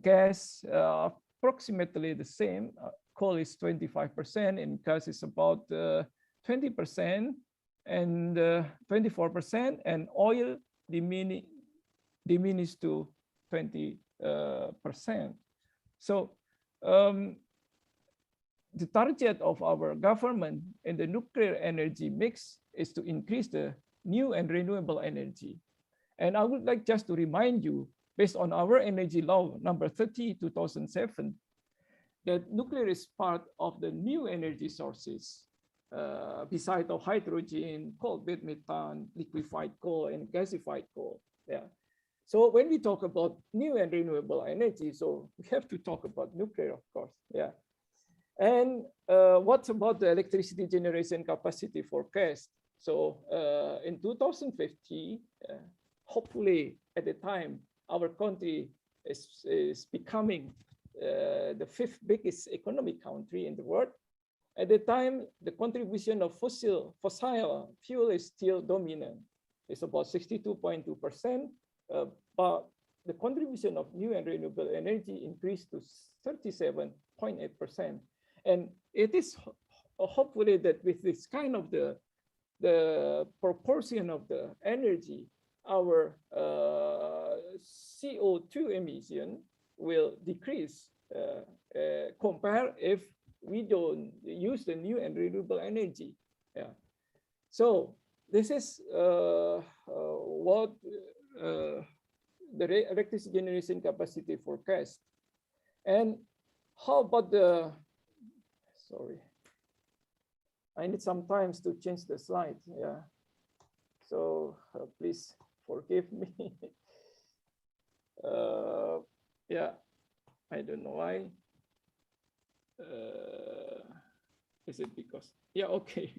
gas, approximately the same. Coal is 25%, and gas is about 20% and 24%, and oil diminished to 20%. So the target of our government in the nuclear energy mix is to increase the new and renewable energy. And I would like just to remind you, based on our energy law number 30, 2007, that nuclear is part of the new energy sources, beside of hydrogen, coal-bed methane, liquefied coal, and gasified coal. Yeah. So when we talk about new and renewable energy, so we have to talk about nuclear, of course. Yeah. And what about the electricity generation capacity forecast? So in 2050, hopefully at the time, our country is becoming the 5th biggest economic country in the world. At the time, the contribution of fossil fuel is still dominant. It's about 62.2%, but the contribution of new and renewable energy increased to 37.8%. And it is hopefully that with this kind of the proportion of the energy, our CO2 emission will decrease compared if we don't use the new and renewable energy. Yeah. So this is what the electricity generation capacity forecast. And how about the, sorry, I need some time to change the slide. Yeah. So please forgive me. Yeah, I don't know why. Is it because? Yeah, okay.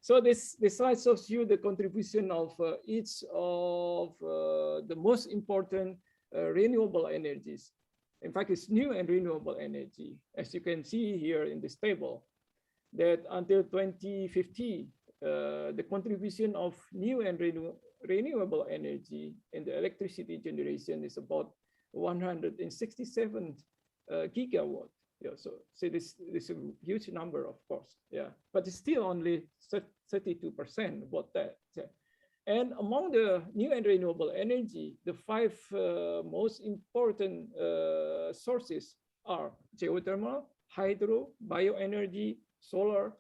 So this slide shows you the contribution of each of the most important renewable energies. In fact, it's new and renewable energy. As you can see here in this table, that until 2050, the contribution of new and renewable energy in the electricity generation is about 167 gigawatt. Yeah, so this is a huge number, of course. Yeah, but it's still only 32% about that. Yeah. And among the new and renewable energy, the 5 most important sources are geothermal, hydro, bioenergy, solar,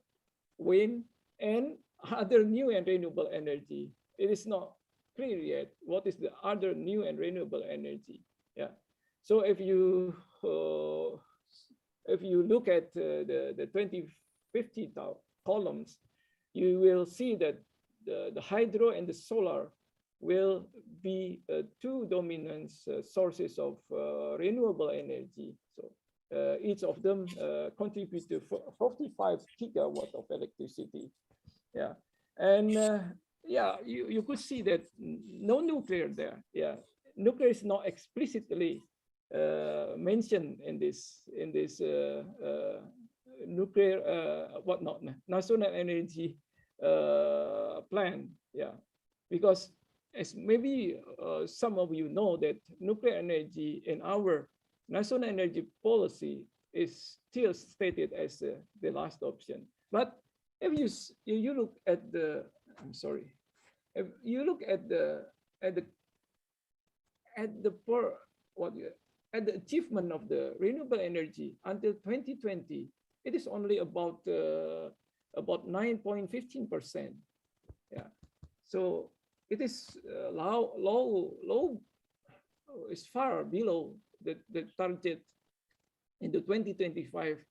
wind, and other new and renewable energy. It is not clear yet what is the other new and renewable energy. Yeah. So if you look at the 2050 columns, you will see that the hydro and the solar will be 2 dominant sources of renewable energy. So each of them contributes to 45 gigawatt of electricity. Yeah, and yeah, you could see that no nuclear there. Yeah, nuclear is not explicitly mentioned in this nuclear national energy plan. Yeah, because as maybe some of you know that nuclear energy in our national energy policy is still stated as the last option. But if you look at the, I'm sorry, if you look at the achievement of the renewable energy until 2020, it is only about 9.15%. Yeah, so it is low. It's far below the target in the 2025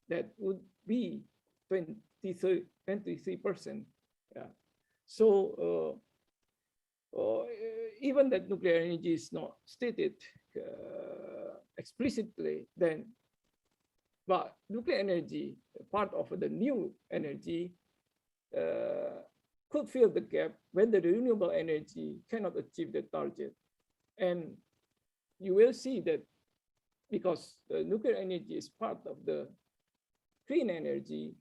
that would be 23%. Yeah. So even that nuclear energy is not stated explicitly, then, but nuclear energy, part of the new energy, could fill the gap when the renewable energy cannot achieve the target. And you will see that because the nuclear energy is part of the green energy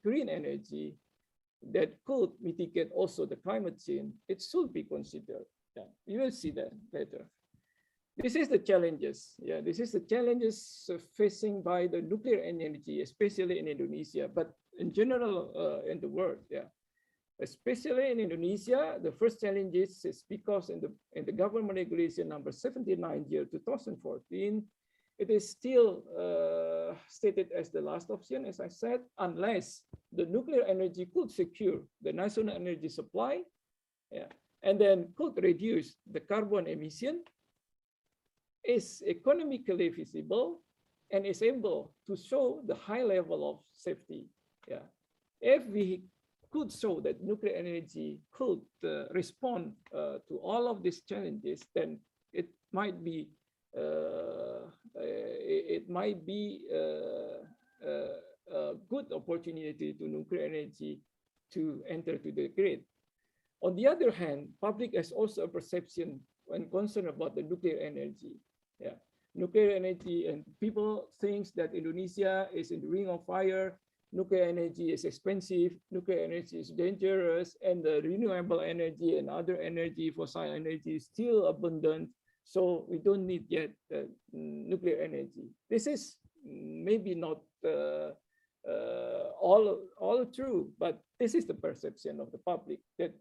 that could mitigate also the climate change, it should be considered. Yeah, you will see that later. This is the challenges. Yeah, this is the challenges facing by the nuclear energy, especially in Indonesia, but in general in the world. Yeah, especially in Indonesia, the first challenge is because in the government regulation number 79 year 2014, it is still stated as the last option, as I said, unless the nuclear energy could secure the national energy supply, yeah, and then could reduce the carbon emission, is economically feasible, and is able to show the high level of safety. Yeah, if we could show that nuclear energy could respond to all of these challenges, then it might be a good opportunity to nuclear energy to enter to the grid. On the other hand, public has also a perception when concerned about the nuclear energy. Yeah, nuclear energy, and people think that Indonesia is in the ring of fire. Nuclear energy is expensive. Nuclear energy is dangerous, and the renewable energy and other energy, fossil energy, is still abundant. So we don't need yet nuclear energy. This is maybe not all true, but this is the perception of the public, that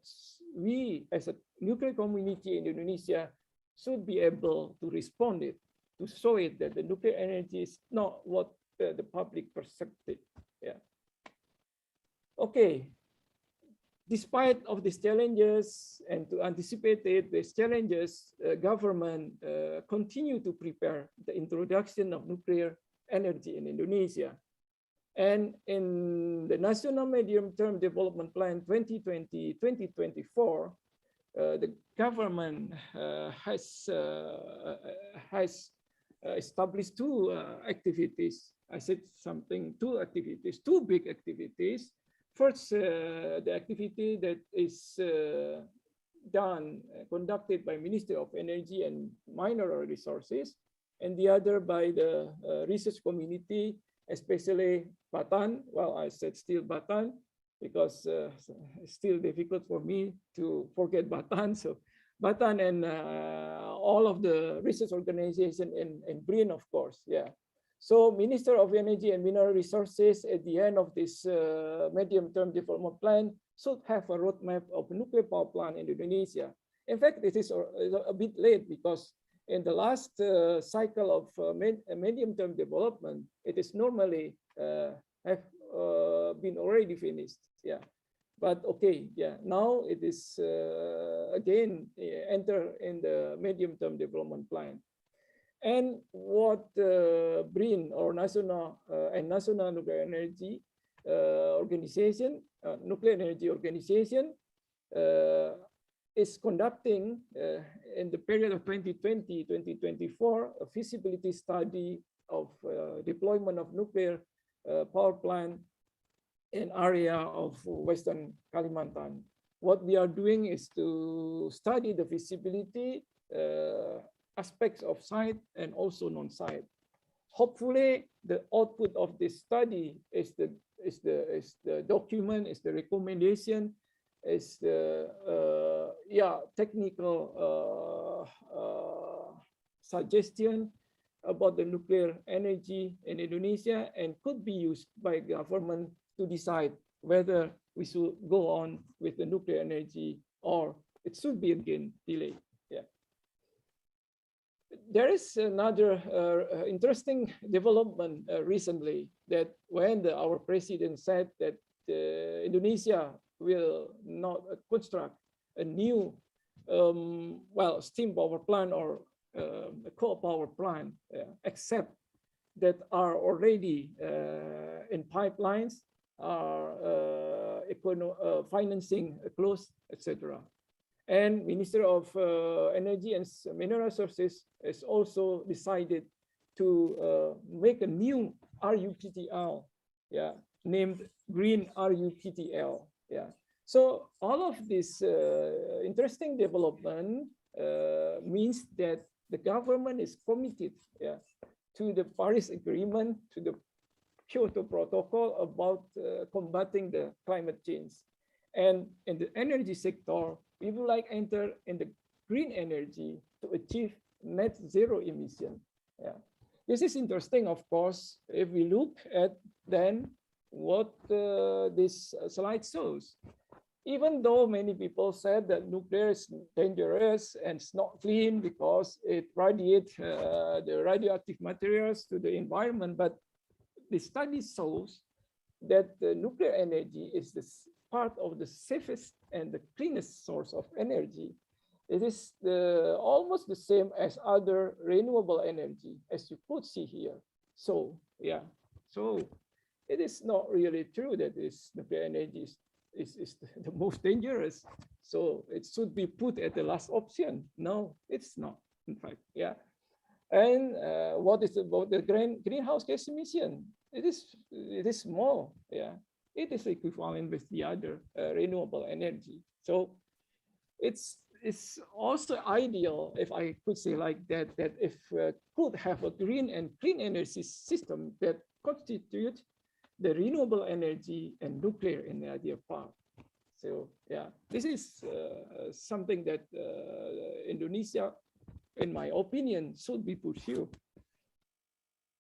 we as a nuclear community in Indonesia should be able to respond it, to show it that the nuclear energy is not what the public percepted. Yeah. Okay. Despite of these challenges, and to anticipate these challenges, government continue to prepare the introduction of nuclear energy in Indonesia. And in the National Medium-Term Development Plan 2020-2024, the government has established two activities. I said something, two activities, two big activities. First, the activity that is conducted by Ministry of Energy and Mineral Resources, and the other by the research community, especially Batan. Well, I said still Batan, because it's still difficult for me to forget Batan. So Batan and all of the research organization and BRIN, of course, yeah. So Minister of Energy and Mineral Resources at the end of this medium-term development plan should have a roadmap of nuclear power plant in Indonesia. In fact, it is a bit late, because in the last cycle of medium-term development, it is normally have been already finished. Yeah, but okay, yeah. Now it is again enter in the medium-term development plan. And what BRIN, or National Nuclear Energy Organization, Nuclear Energy Organization, is conducting in the period of 2020-2024 a feasibility study of deployment of nuclear power plant in area of Western Kalimantan. What we are doing is to study the feasibility aspects of site and also non-site. Hopefully, the output of this study is the document, is the recommendation, is the technical suggestion about the nuclear energy in Indonesia, and could be used by government to decide whether we should go on with the nuclear energy or it should be again delayed. Yeah. There is another interesting development recently, that when our president said that Indonesia will not construct a new steam power plant or a coal power plant, except that are already in pipelines, are financing closed, etc. And Minister of Energy and Mineral Resources has also decided to make a new RUPTL, yeah, named Green RUPTL. Yeah. So all of this interesting development means that the government is committed, yeah, to the Paris Agreement, to the Kyoto Protocol about combating the climate change. And in the energy sector, we would like enter in the green energy to achieve net zero emission. Yeah. This is interesting, of course, if we look at then what this slide shows. Even though many people said that nuclear is dangerous and it's not clean because it radiates the radioactive materials to the environment, but the study shows that the nuclear energy is the part of the safest and the cleanest source of energy. It is almost the same as other renewable energy, as you could see here. So yeah, so it is not really true that this nuclear energy is the most dangerous. So it should be put at the last option. No, it's not, in fact, yeah. And what is about the greenhouse gas emission? It is small, yeah. It is equivalent with the other renewable energy. So it's also ideal, if I could say like that, that if could have a green and clean energy system that constitute the renewable energy and nuclear energy part. So yeah, this is something that Indonesia, in my opinion, should be pursued.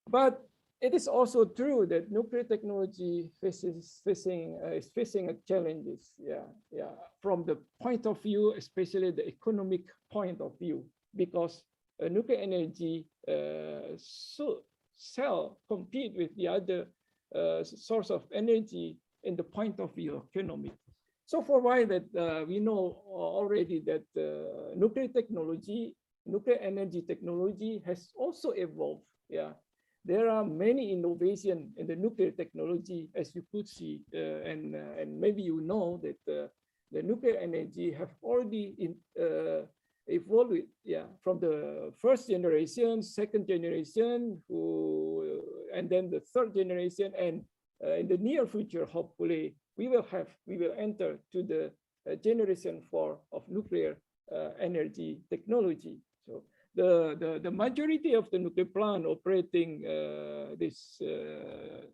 But it is also true that nuclear technology is facing challenges. Yeah, from the point of view, especially the economic point of view, because nuclear energy shall compete with the other source of energy in the point of view of economic. So for a while that we know already that nuclear energy technology has also evolved. Yeah, there are many innovations in the nuclear technology, as you could see, and maybe you know that the nuclear energy have already evolved, yeah, from the first generation, second generation, and then the third generation, and in the near future, hopefully, we will enter to the generation 4 of nuclear energy technology. So the majority of the nuclear plant operating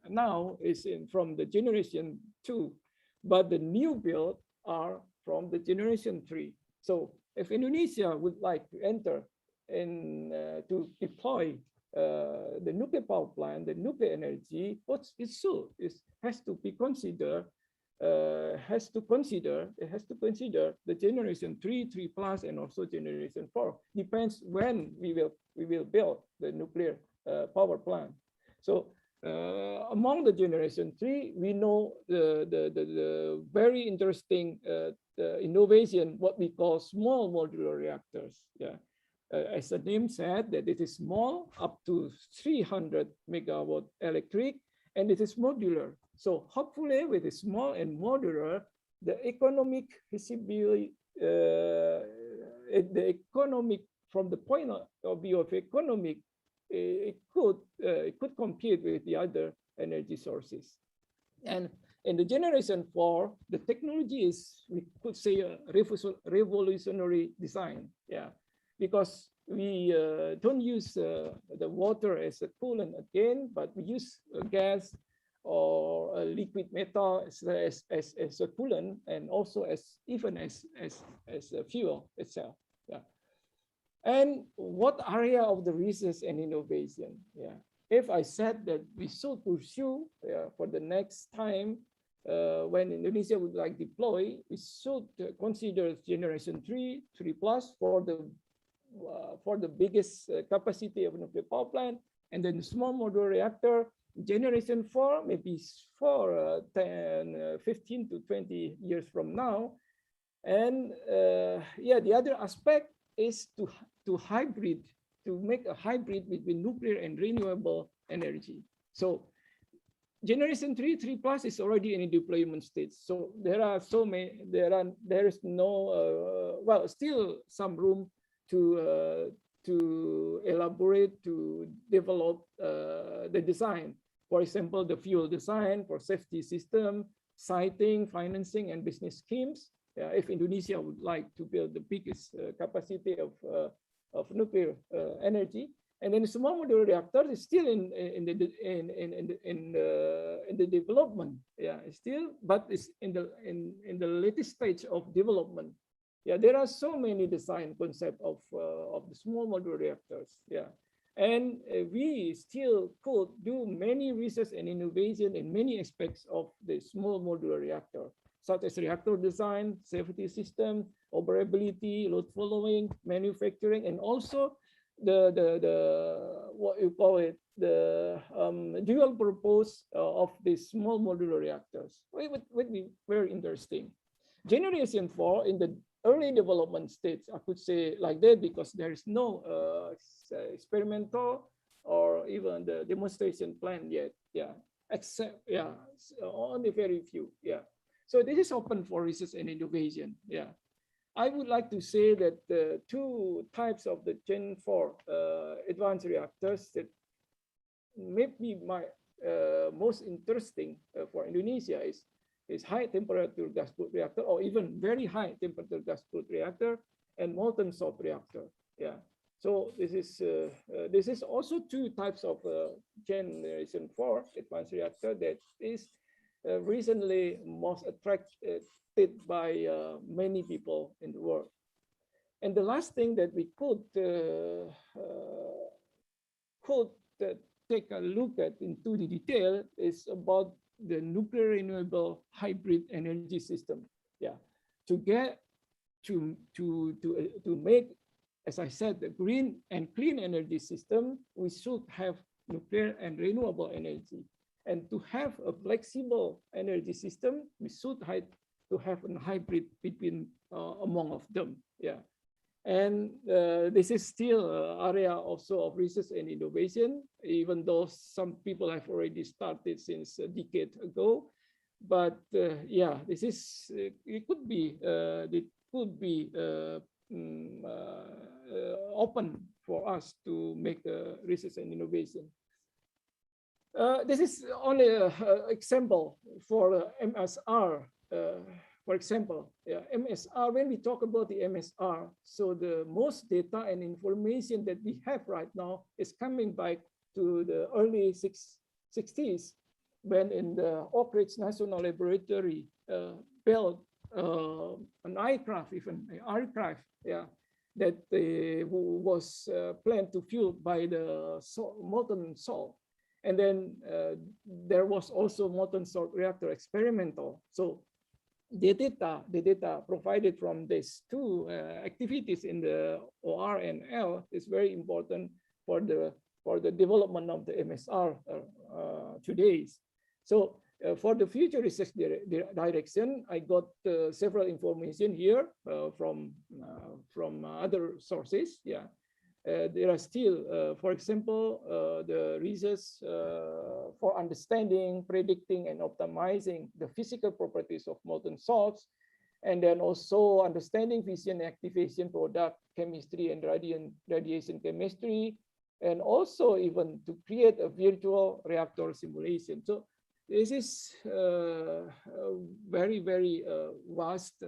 now is from the generation 2, but the new build are from the generation 3. So if Indonesia would like to enter and to deploy the nuclear power plant, the nuclear energy, what it should has to consider the generation 3, 3+, and also generation 4. Depends when we will build the nuclear power plant. So among the generation 3, we know the very interesting innovation, what we call small modular reactors. Yeah. As the name said, that it is small, up to 300 megawatt electric, and it is modular. So hopefully with the small and modular, the economic feasibility, from the point of view of economic, it could compete with the other energy sources. And in the generation 4, the technology is, we could say, a revolutionary design. Yeah, because we don't use the water as a coolant again, but we use gas or a liquid metal as a coolant, and also as a fuel itself. Yeah. And what area of the research and innovation? Yeah. If I said that we should pursue for the next time when Indonesia would like deploy, we should consider generation 3, 3+ for the biggest capacity of nuclear power plant, and then small modular reactor. Generation 4, maybe for 10, 15 to 20 years from now. And yeah, the other aspect is to make a hybrid between nuclear and renewable energy. So generation 3 plus is already in a deployment stage. So there are so many, there is no, well, still some room to elaborate, to develop the design. For example, the fuel design for safety system, siting, financing, and business schemes. If Indonesia would like to build the biggest capacity of nuclear energy, and then small modular reactor is still in the development, still, but it's in the latest stage of development. There are so many design concepts of the small modular reactors. And we still could do many research and innovation in many aspects of the small modular reactor, such as reactor design, safety system, operability, load following, manufacturing, and also the what you call it, the dual purpose of these small modular reactors. It would be very interesting. Generation 4 in the early development stage, I could say like that, because there is no experimental or even the demonstration plan yet. Except only very few. So this is open for research and innovation. I would like to say that the two types of the Gen 4 advanced reactors that maybe my most interesting for Indonesia is high temperature gas-cooled reactor, or even very high temperature gas-cooled reactor, and molten salt reactor. So this is also two types of generation 4 advanced reactor that is recently most attracted by many people in the world. And the last thing that we could take a look at into the detail is about the nuclear renewable hybrid energy system. To get to make, as I said, the green and clean energy system, we should have nuclear and renewable energy. And to have a flexible energy system, we should to have a hybrid between among of them. And this is still an area also of research and innovation, even though some people have already started since a decade ago. But this is, it could be open for us to make research and innovation. This is only an example for MSR. For example, MSR, when we talk about the MSR, so the most data and information that we have right now is coming back to the early 60s, when in the Oak Ridge National Laboratory built an aircraft, even an aircraft, that was planned to fuel by the molten salt. And then there was also molten salt reactor experimental. So the data provided from these two activities in the OR and L is very important for the development of the MSR today. So for the future research direction, I got several information here from other sources. There are still, for example, the research for understanding, predicting, and optimizing the physical properties of molten salts, and then also understanding fission activation product chemistry and radiation chemistry, and also even to create a virtual reactor simulation. So this is very, very vast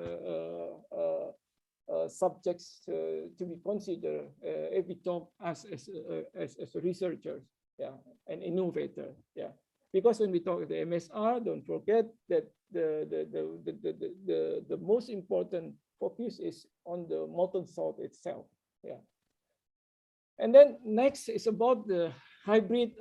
subjects to be considered if we talk as a researcher, and innovator, Because when we talk the MSR, don't forget that the most important focus is on the molten salt itself, And then next is about the hybrid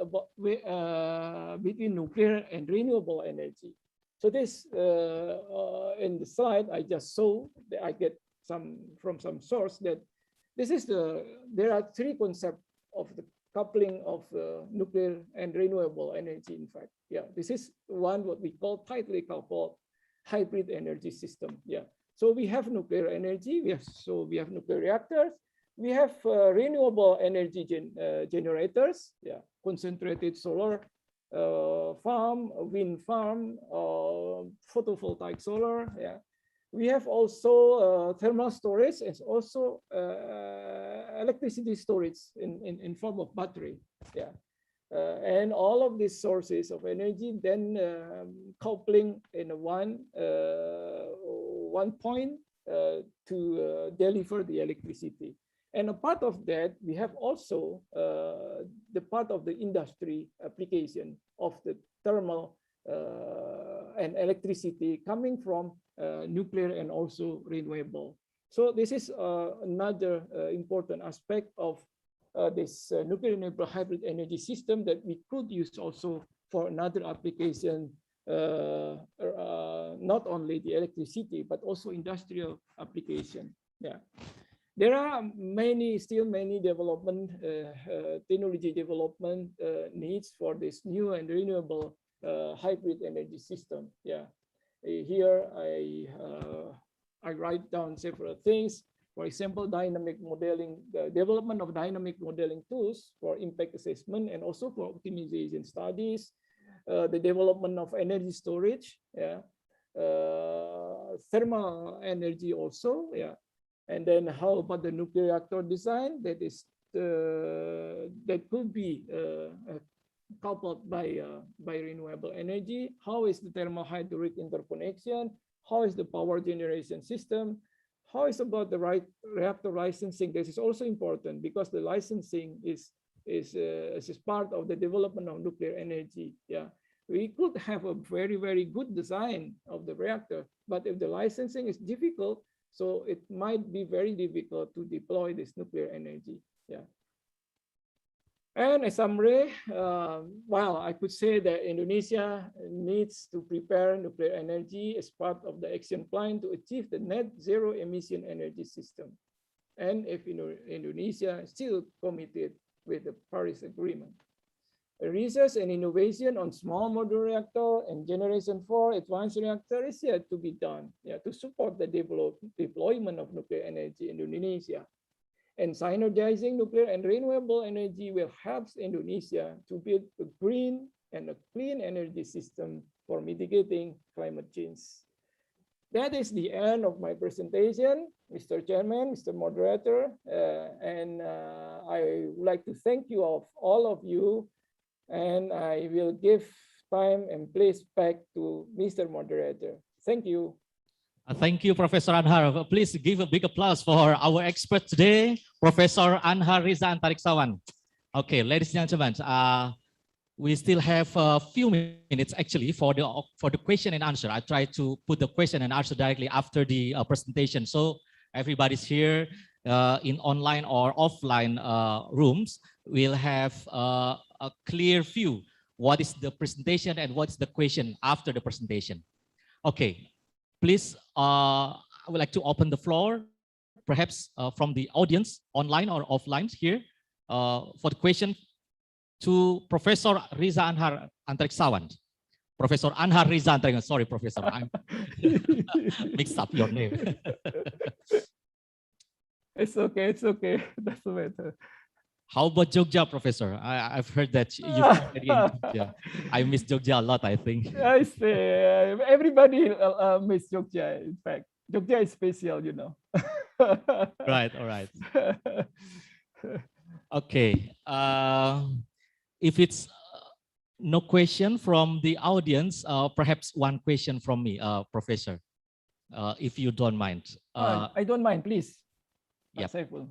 between nuclear and renewable energy. So this in the slide I just saw that I get from some source that this is there are three concepts of the coupling of nuclear and renewable energy. In fact, this is one what we call tightly coupled hybrid energy system. So we have nuclear energy. We have nuclear reactors. We have renewable energy generators. Concentrated solar farm, wind farm, photovoltaic solar. Yeah, we have also thermal storage and also electricity storage in form of battery. Yeah. And all of these sources of energy then coupling in one point to deliver the electricity. And a part of that, we have also the part of the industry application of the thermal and electricity coming from nuclear and also renewable. So this is another important aspect of this nuclear renewable hybrid energy system that we could use also for another application, not only the electricity, but also industrial application. Yeah. There are still many development, technology development needs for this new and renewable hybrid energy system. Yeah, here I write down several things. For example, dynamic modeling, the development of dynamic modeling tools for impact assessment and also for optimization studies, the development of energy storage, yeah, thermal energy also, yeah. And then how about the nuclear reactor design that could be coupled by renewable energy? How is the thermal hydraulic interconnection? How is the power generation system? How is about the reactor licensing? This is also important because the licensing is part of the development of nuclear energy. Yeah, we could have a very good design of the reactor, but if the licensing is difficult, so it might be very difficult to deploy this nuclear energy. Yeah. And a summary, well, I could say that Indonesia needs to prepare nuclear energy as part of the action plan to achieve the net zero emission energy system. And if Indonesia is still committed with the Paris Agreement. Research and innovation on small modular reactor and generation 4 advanced reactor is yet to be done, yeah, to support the deployment of nuclear energy in Indonesia. And synergizing nuclear and renewable energy will help Indonesia to build a green and a clean energy system for mitigating climate change. That is the end of my presentation, Mr. Chairman, Mr. Moderator, and I would like to thank you all of you. And I will give time and place back to Mr. Moderator. Thank you. Thank you, Professor Anhar. Please give a big applause for our expert today, Professor Anhar Riza Antariksawan. Okay, ladies and gentlemen, we still have a few minutes actually for the question and answer. I try to put the question and answer directly after the presentation, so everybody's here in online or offline rooms will have a clear view what is the presentation and what's the question after the presentation. Okay, please, I would like to open the floor, perhaps from the audience, online or offline here, for the question to Professor Riza Anhar Antariksawan. Professor Anhar Riza Antariksawan, sorry, Professor, I'm mixed up your name. It's okay, that's the matter. How about Jogja, Professor? I've heard that you're in Jogja. I miss Jogja a lot, I think. I say, everybody miss Jogja, in fact. Jogja is special, you know. Right, all right. Okay. If it's no question from the audience, perhaps one question from me, Professor, if you don't mind. I don't mind, please. Yep. Saiful.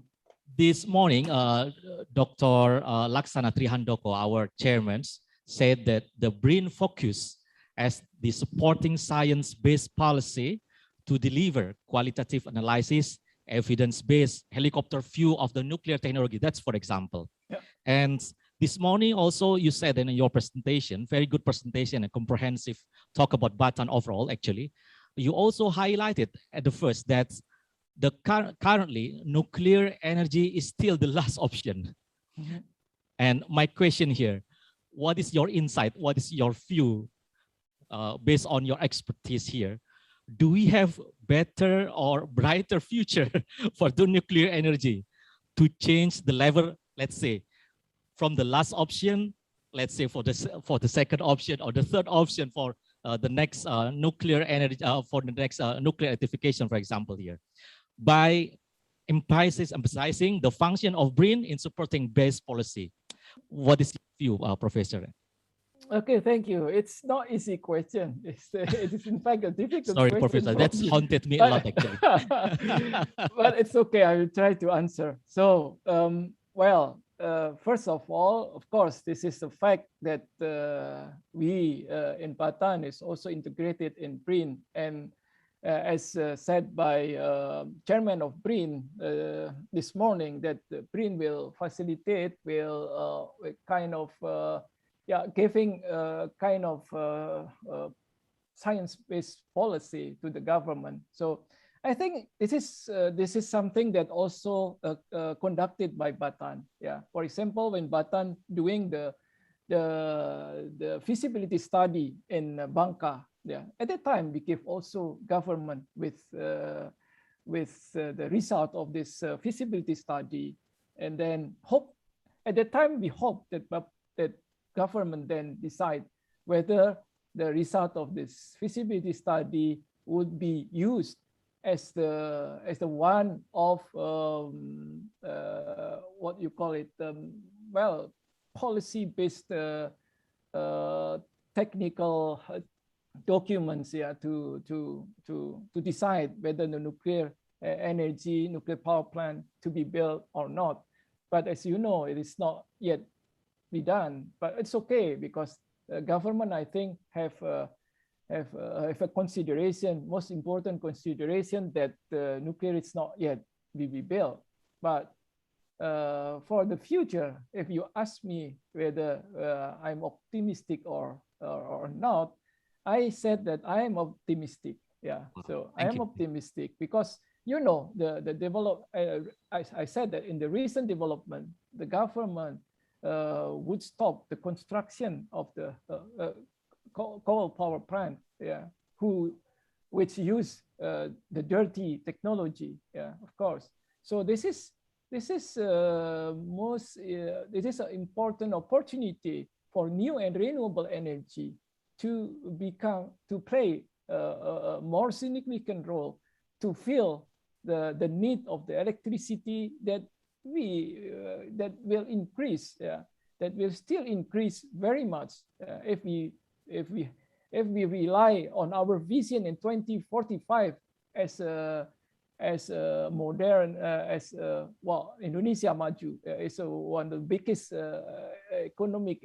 This morning, Dr. Laksana Trihandoko, our chairman, said that the BRIN focus as the supporting science-based policy to deliver qualitative analysis, evidence-based helicopter view of the nuclear technology. That's for example. Yeah. And this morning also you said in your presentation, very good presentation and comprehensive talk about Batam overall actually. You also highlighted at the first that currently nuclear energy is still the last option. Mm-hmm. And my question here, what is your insight? What is your view based on your expertise here? Do we have better or brighter future for the nuclear energy to change the level, let's say, from the last option, let's say for the second option or the third option for the next nuclear energy, for the next nuclear electrification, for example, here, by emphasizing the function of brain in supporting base policy. What is your view, Professor? Okay, thank you. It's not easy question. It is in fact a difficult Sorry, question. Professor, that's haunted me a lot actually. But it's okay. I will try to answer. So, well, first of all, of course, this is the fact that we in Batan is also integrated in BRIN, and as said by chairman of BRIN this morning, that BRIN will facilitate, will kind of giving kind of science-based policy to the government. So I think this is something that also conducted by Batan. Yeah, for example, when Batan doing the feasibility study in Bangka, yeah, at that time we give also government with the result of this feasibility study, and then hope at that time we hope that government then decide whether the result of this feasibility study would be used as the one of what you call it, well, policy-based technical documents, yeah, to decide whether the nuclear energy, nuclear power plant to be built or not. But as you know, it is not yet be done. But it's okay because government, I think, have a consideration, most important consideration, that nuclear is not yet be built. But for the future, if you ask me whether I'm optimistic or not, I said that I am optimistic. Yeah, so I am optimistic because, you know, the develop. I said that in the recent development, the government would stop the construction of the coal power plant, yeah, which use the dirty technology, yeah, of course. So this is an important opportunity for new and renewable energy to play a more significant role to fill the need of the electricity that will increase, that will still increase very much if we rely on our vision in 2045 as a modern, well, Indonesia maju is one of the biggest economic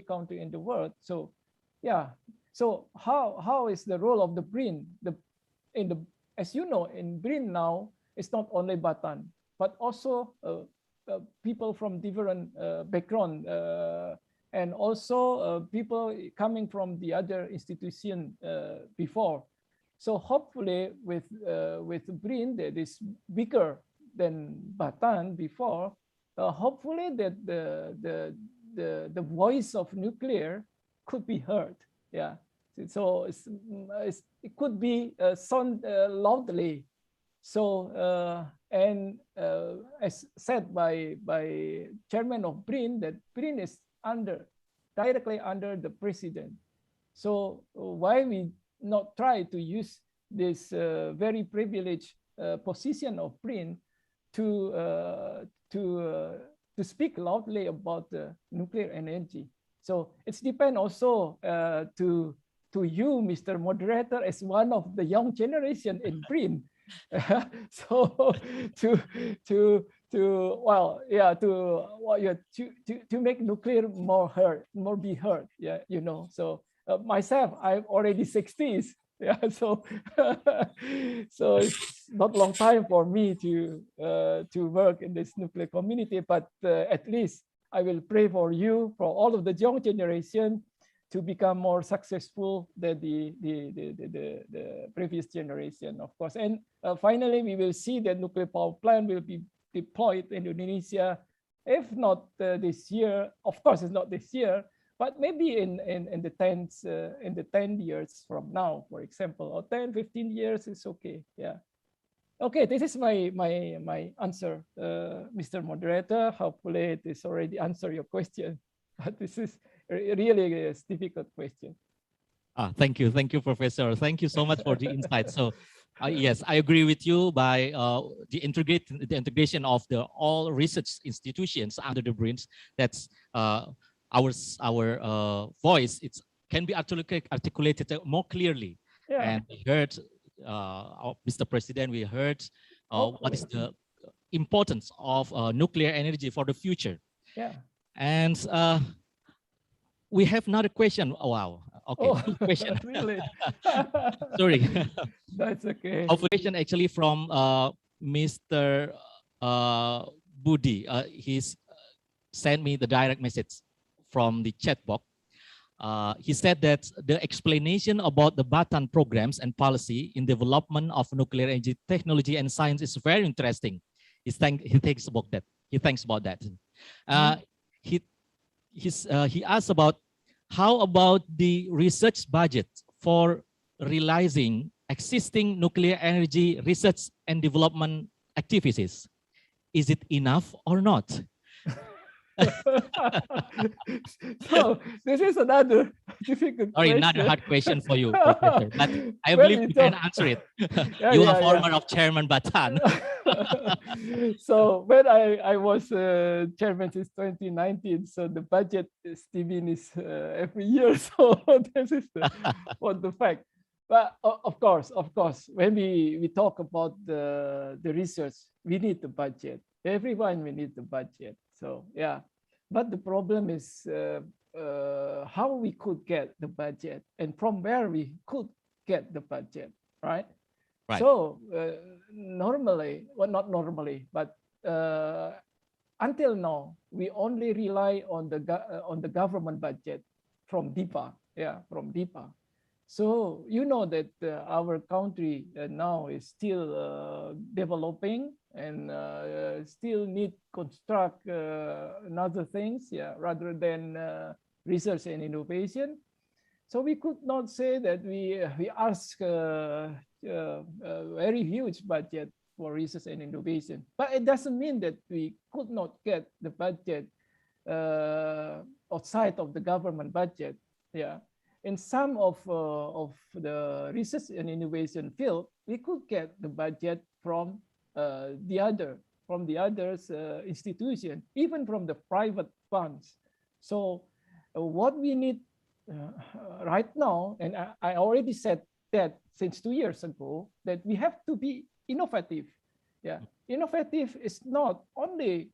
country in the world. So yeah, so how is the role of the BRIN? As you know, in BRIN now, it's not only Batan, but also people from different background, and also people coming from the other institution before. So hopefully with BRIN that is bigger than Batan before, hopefully that the voice of nuclear could be heard. Yeah, so it could be sound loudly. So and as said by chairman of BRIN, that BRIN is directly under the president. So why we not try to use this very privileged position of BRIN to speak loudly about nuclear energy? So it's depend also to you, Mr. Moderator, as one of the young generation in BRIN. So to make nuclear more be heard. Yeah, you know. So myself, I'm already 60s. Yeah, so so it's not long time for me to work in this nuclear community, but at least I will pray for you, for all of the young generation, to become more successful than the previous generation, of course. And finally, we will see that nuclear power plant will be deployed in Indonesia, if not this year. Of course, it's not this year, but maybe in the 10 years from now, for example, or 10, 15 years is okay. Yeah. Okay, this is my answer, Mr. Moderator. Hopefully, it is already answer your question. But this is really a difficult question. Thank you, Professor. Thank you so much for the insight. So, yes, I agree with you by the integration of all research institutions under the BRINs. That's our voice. Can be articulated more clearly. Yeah. And we heard, Mr. President, we heard what is the importance of nuclear energy for the future. Yeah. And we have another question. Oh, wow. Okay, two questions. Really? Sorry. That's okay. A question actually from Mr. Budi. He's sent me the direct message from the chat box. He said that the explanation about the Batan programs and policy in development of nuclear energy technology and science is very interesting. He thinks about that. He asked about how about the research budget for realizing existing nuclear energy research and development activities? Is it enough or not? So this is another difficult Sorry, question. another hard question for you, Professor. But I believe you can answer it. Yeah, You yeah, are former of Chairman Batan. So when I was chairman since 2019, so the budget is given every year. So this is the fact. But of course, when we talk about the research, we need the budget. Everyone, we need the budget. So yeah, but the problem is how we could get the budget and from where we could get the budget, right? Right. So normally, well, not normally, but until now, we only rely on the government budget from DIPA. Yeah, from DIPA. So you know that our country now is still developing and still need construct another things, yeah, rather than research and innovation. So we could not say that we ask a very huge budget for research and innovation, but it doesn't mean that we could not get the budget outside of the government budget. Yeah. In some of the research and innovation field, we could get the budget from the other institution, even from the private funds. So what we need right now, and I already said that since 2 years ago, that we have to be innovative. Yeah, innovative is not only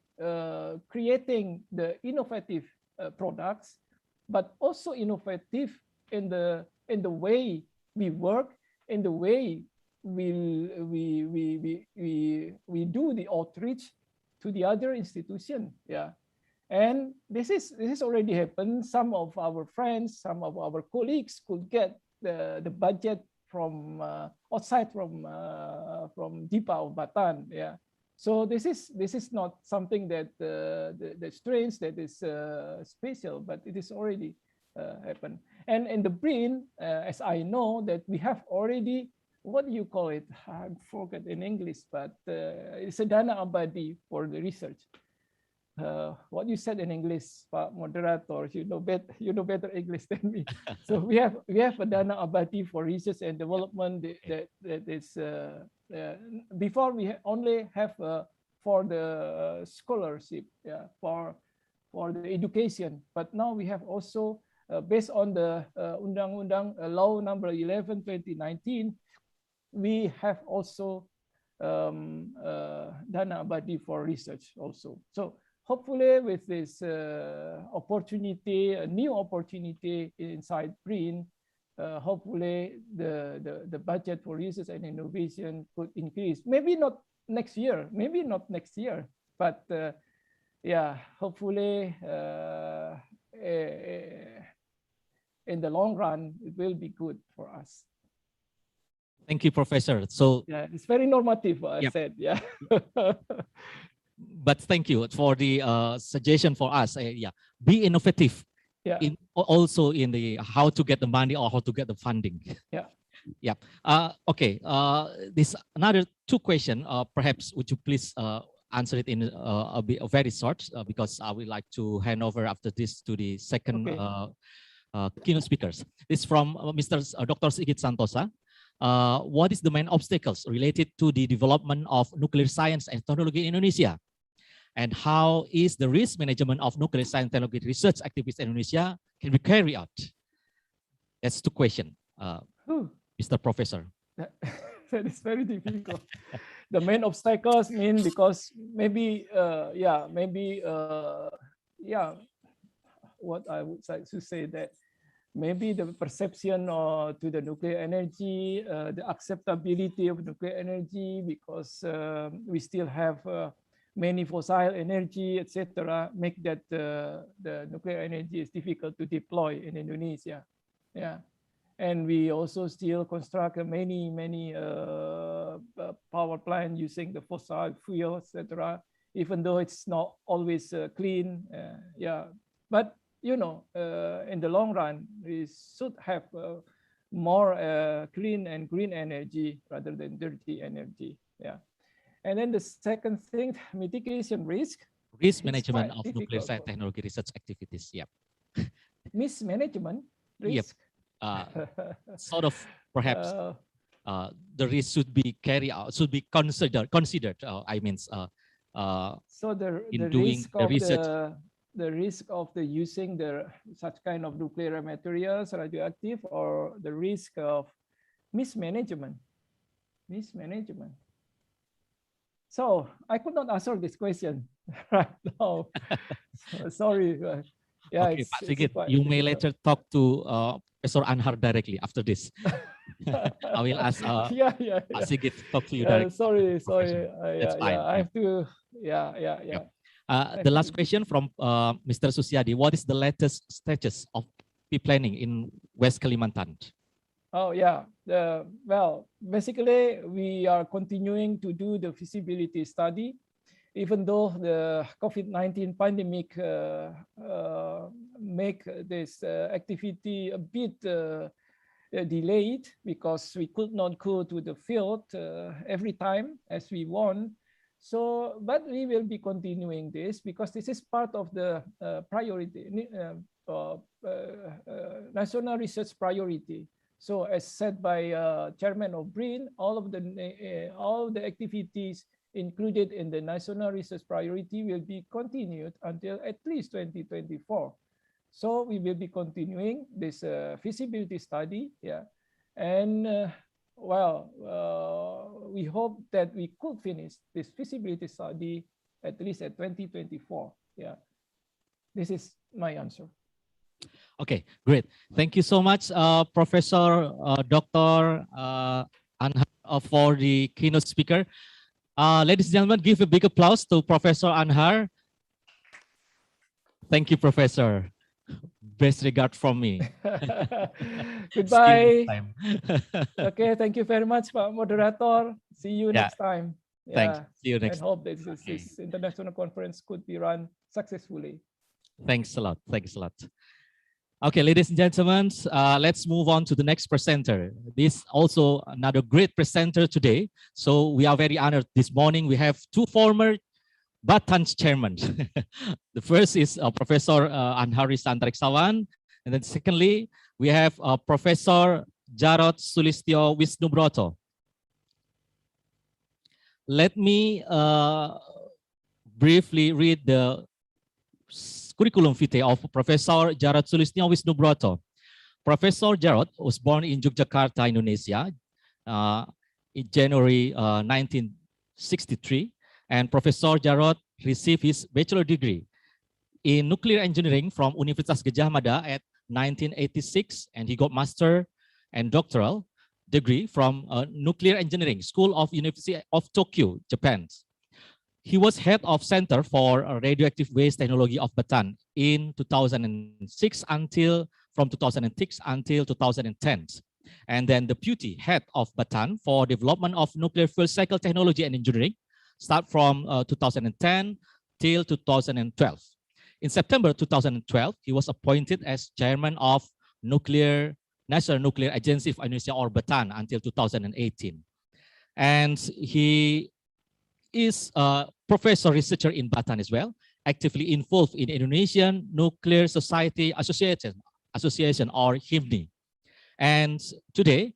creating the innovative products, but also innovative in the way we work, in the way we do the outreach to the other institution. Yeah, and this is already happened. Some of our friends, some of our colleagues could get the budget from outside from DIPA of Batan. Yeah, so this is not something that that's strange, that is special, but it is already happened. And in the BRIN, as I know, that we have already, what do you call it? I forget in English, but it's a dana abadi for the research. What you said in English, Pak Moderator, you know better English than me. So we have a dana abadi for research and development that is before we only have for the scholarship, yeah, for the education, but now we have also based on the Undang-Undang Law Number 11/2019, we have also dana abadi for research also. So hopefully with this opportunity, a new opportunity inside BRIN, hopefully the budget for research and innovation could increase. Maybe not next year, but yeah, hopefully in the long run, it will be good for us. Thank you, Professor. So yeah, it's very normative, what I said. Yeah. But thank you for the suggestion for us. Yeah, be innovative. Yeah. Also in the how to get the money or how to get the funding. Yeah. Yeah. Okay. This another two question. Perhaps would you please answer it in very short because I would like to hand over after this to the second keynote speakers. This is from Dr. Sigit Santosa. What is the main obstacles related to the development of nuclear science and technology in Indonesia? And how is the risk management of nuclear science and technology research activities in Indonesia can be carried out? That's the question, Mr. Professor. That is very difficult. The main obstacles mean because maybe, what I would like to say that maybe the perception to the nuclear energy, the acceptability of nuclear energy, because we still have many fossil energy, etc., make that the nuclear energy is difficult to deploy in Indonesia. Yeah, and we also still construct many power plant using the fossil fuel, etc. Even though it's not always clean. Yeah, but you know, in the long run, we should have more clean and green energy rather than dirty energy. Yeah. And then the second thing, mitigation risk. Risk management of nuclear science technology research activities. Yep. Mismanagement risk. Yep. Sort of perhaps the risk should be carried out, should be considered. I mean, so the doing risk the of research. The risk of the using such kind of nuclear materials, radioactive, or the risk of mismanagement. So I could not answer this question right now. Sorry. Yeah, Okay, Pak Sigit, you may later talk to Professor Anhar directly after this. I will ask Pak Sigit talk to you directly. Sorry. That's fine. I have to. Yeah. The last question from Mr. Susiadi. What is the latest status of planning in West Kalimantan? Oh yeah. Well, basically we are continuing to do the feasibility study, even though the COVID-19 pandemic make this activity a bit delayed because we could not go to the field every time as we want. So, but we will be continuing this because this is part of the priority, national research priority. So, as said by Chairman of BRIN, all the activities included in the national research priority will be continued until at least 2024. So, we will be continuing this feasibility study, and we hope that we could finish this feasibility study at least at 2024. Yeah, this is my answer. Okay, great. Thank you so much, Professor Dr. Anhar, for the keynote speaker. Ladies and gentlemen, give a big applause to Professor Anhar. Thank you, Professor. Best regard from me. Goodbye. Okay, thank you very much, Pak Moderator. See you next time. Thanks. See you next time. I hope that this international conference could be run successfully. Thanks a lot. Thanks a lot. Okay, ladies and gentlemen, let's move on to the next presenter. This also another great presenter today. So we are very honored this morning. We have two former Batan's chairman. The first is Professor Anhar Santariksawan, and then secondly, we have Professor Jarod Sulistyo Wisnubroto. Let me briefly read the curriculum vitae of Professor Jarod Sulistyo Wisnubroto. Professor Jarod was born in Yogyakarta, Indonesia, in January 1963. And Professor Jarod received his bachelor degree in nuclear engineering from Universitas Gadjah Mada at 1986, and he got master and doctoral degree from Nuclear Engineering School of University of Tokyo, Japan. He was head of Center for Radioactive Waste Technology of Batan in 2006 from 2006 until 2010. And then deputy head of Batan for development of nuclear fuel cycle technology and engineering, start from 2010 till 2012. In September 2012, he was appointed as chairman of National Nuclear Agency of Indonesia or Batan until 2018. And he is a professor researcher in Batam as well, actively involved in Indonesian Nuclear Society Association or HIMNI. And today,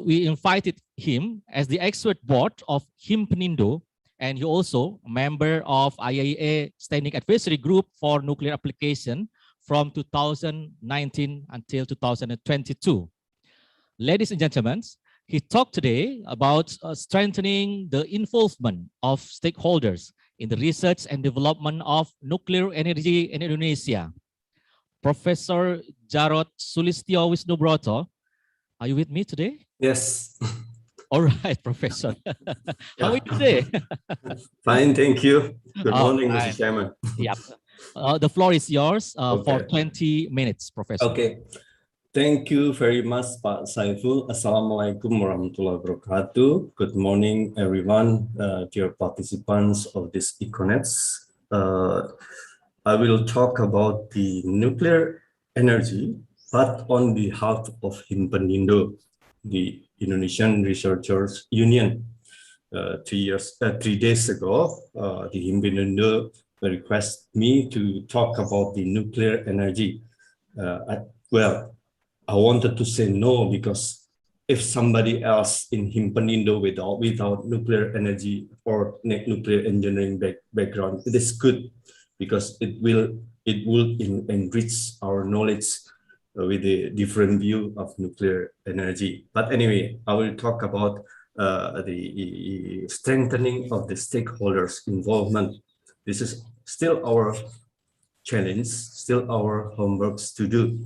we invited him as the expert board of Himpenindo, and he also a member of IAEA Standing Advisory Group for Nuclear Application from 2019 until 2022. Ladies and gentlemen, he talked today about strengthening the involvement of stakeholders in the research and development of nuclear energy in Indonesia. Professor Jarod Sulistyo Wisnubroto, are you with me today? Yes. All right, Professor. How are you today? Fine, thank you. Good morning, right. Mr. Chairman. Yep. The floor is yours for Okay. 20 minutes, Professor. Okay. Thank you very much, Pak Saiful. Assalamualaikum warahmatullahi wabarakatuh. Good morning, everyone, dear participants of this Econets. I will talk about the nuclear energy, but on behalf of Himpenindo, the Indonesian Researchers Union. 3 days ago, the Himpenindo requested me to talk about the nuclear energy. I wanted to say no, because if somebody else in Himpenindo without nuclear energy or nuclear engineering background, it is good, because it will enrich our knowledge with a different view of nuclear energy. But anyway, I will talk about the strengthening of the stakeholders' involvement. This is still our challenge, still our homeworks to do.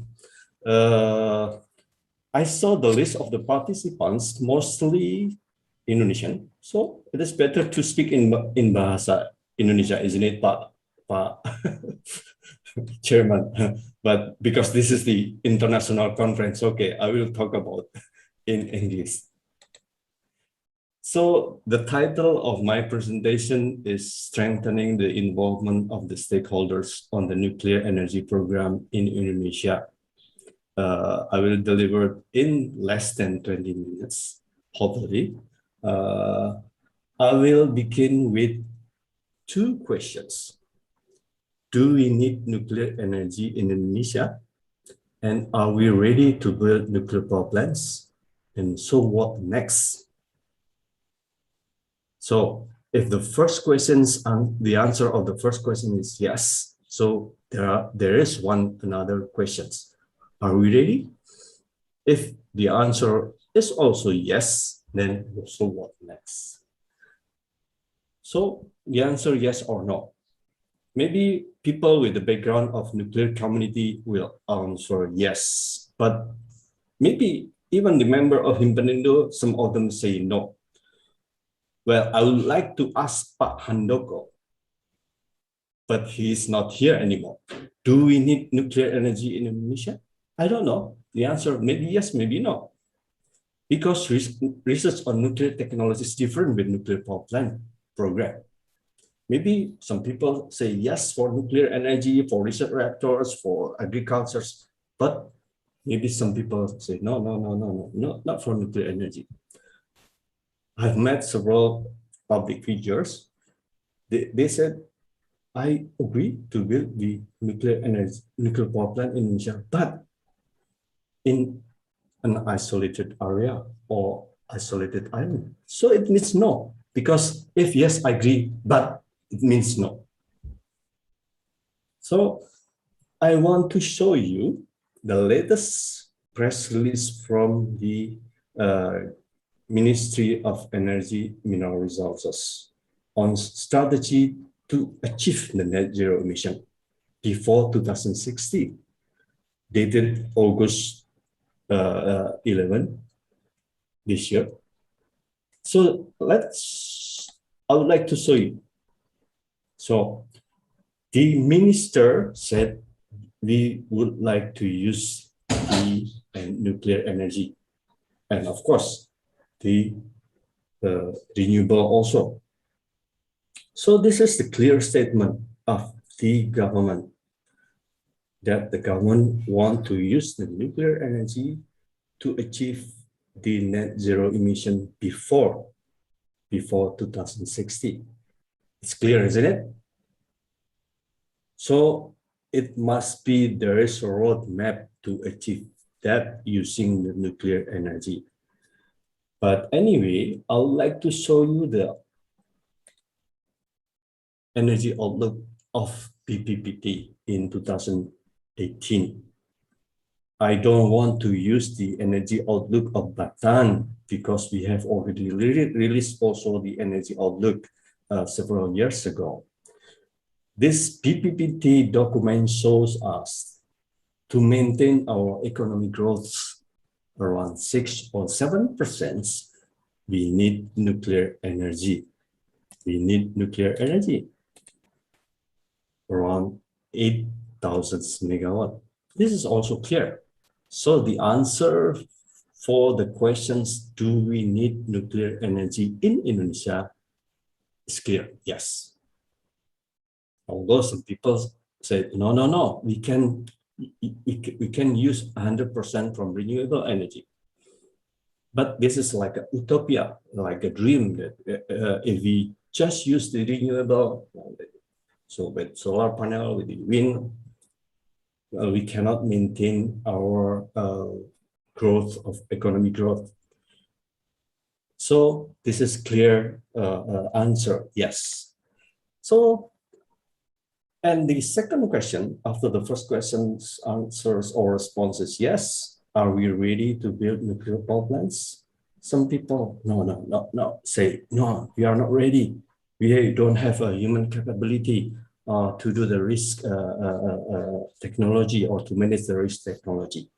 I saw the list of the participants, mostly Indonesian, so it is better to speak in Bahasa Indonesia, isn't it, Pak Chairman? But because this is the international conference, okay, I will talk about in English. So the title of my presentation is Strengthening the Involvement of the Stakeholders on the Nuclear Energy Program in Indonesia. I will deliver in less than 20 minutes, hopefully. I will begin with 2 questions. Do we need nuclear energy in Indonesia? And are we ready to build nuclear power plants? And so what next? So if the first questions and the answer of the first question is yes, so there is another questions. Are we ready? If the answer is also yes, then so what next? So the answer yes or no. Maybe people with the background of nuclear community will answer yes, but maybe even the member of Himpenindo, some of them say no. Well, I would like to ask Pak Handoko, but he is not here anymore. Do we need nuclear energy in Indonesia? I don't know. The answer maybe yes, maybe no. Because research on nuclear technology is different with nuclear power plant program. Maybe some people say yes for nuclear energy, for research reactors, for agriculture, but maybe some people say no, not for nuclear energy. I've met several public figures. They said, I agree to build the nuclear power plant in Indonesia, but in an isolated area or isolated island. So it means no, because if yes, I agree, but it means no. So I want to show you the latest press release from the Ministry of Energy Mineral Resources on strategy to achieve the net zero emission before 2060, dated August 11 this year. So I would like to show you. So the minister said we would like to use the nuclear energy, and of course the renewable also. So this is the clear statement of the government, that the government want to use the nuclear energy to achieve the net zero emission before before 2060. It's clear, isn't it? So it must be there is a roadmap to achieve that using the nuclear energy. But anyway, I would like to show you the energy outlook of PPPT in 2018. I don't want to use the energy outlook of Bataan because we have already released also the energy outlook several years ago. This PPPT document shows us to maintain our economic growth around 6 or 7%, we need nuclear energy. We need nuclear energy around 8,000 megawatt. This is also clear. So the answer for the questions, do we need nuclear energy in Indonesia, is clear, yes. Although some people say, no, we can use 100% from renewable energy. But this is like a utopia, like a dream that if we just use the renewable, so with solar panel, with the wind, we cannot maintain our growth of economic growth. So this is clear answer, yes. So, and the second question, after the first question's answers or responses, yes, are we ready to build nuclear power plants? Some people, no, say, no, we are not ready. We don't have a human capability to do the risk technology or to manage the risk technology.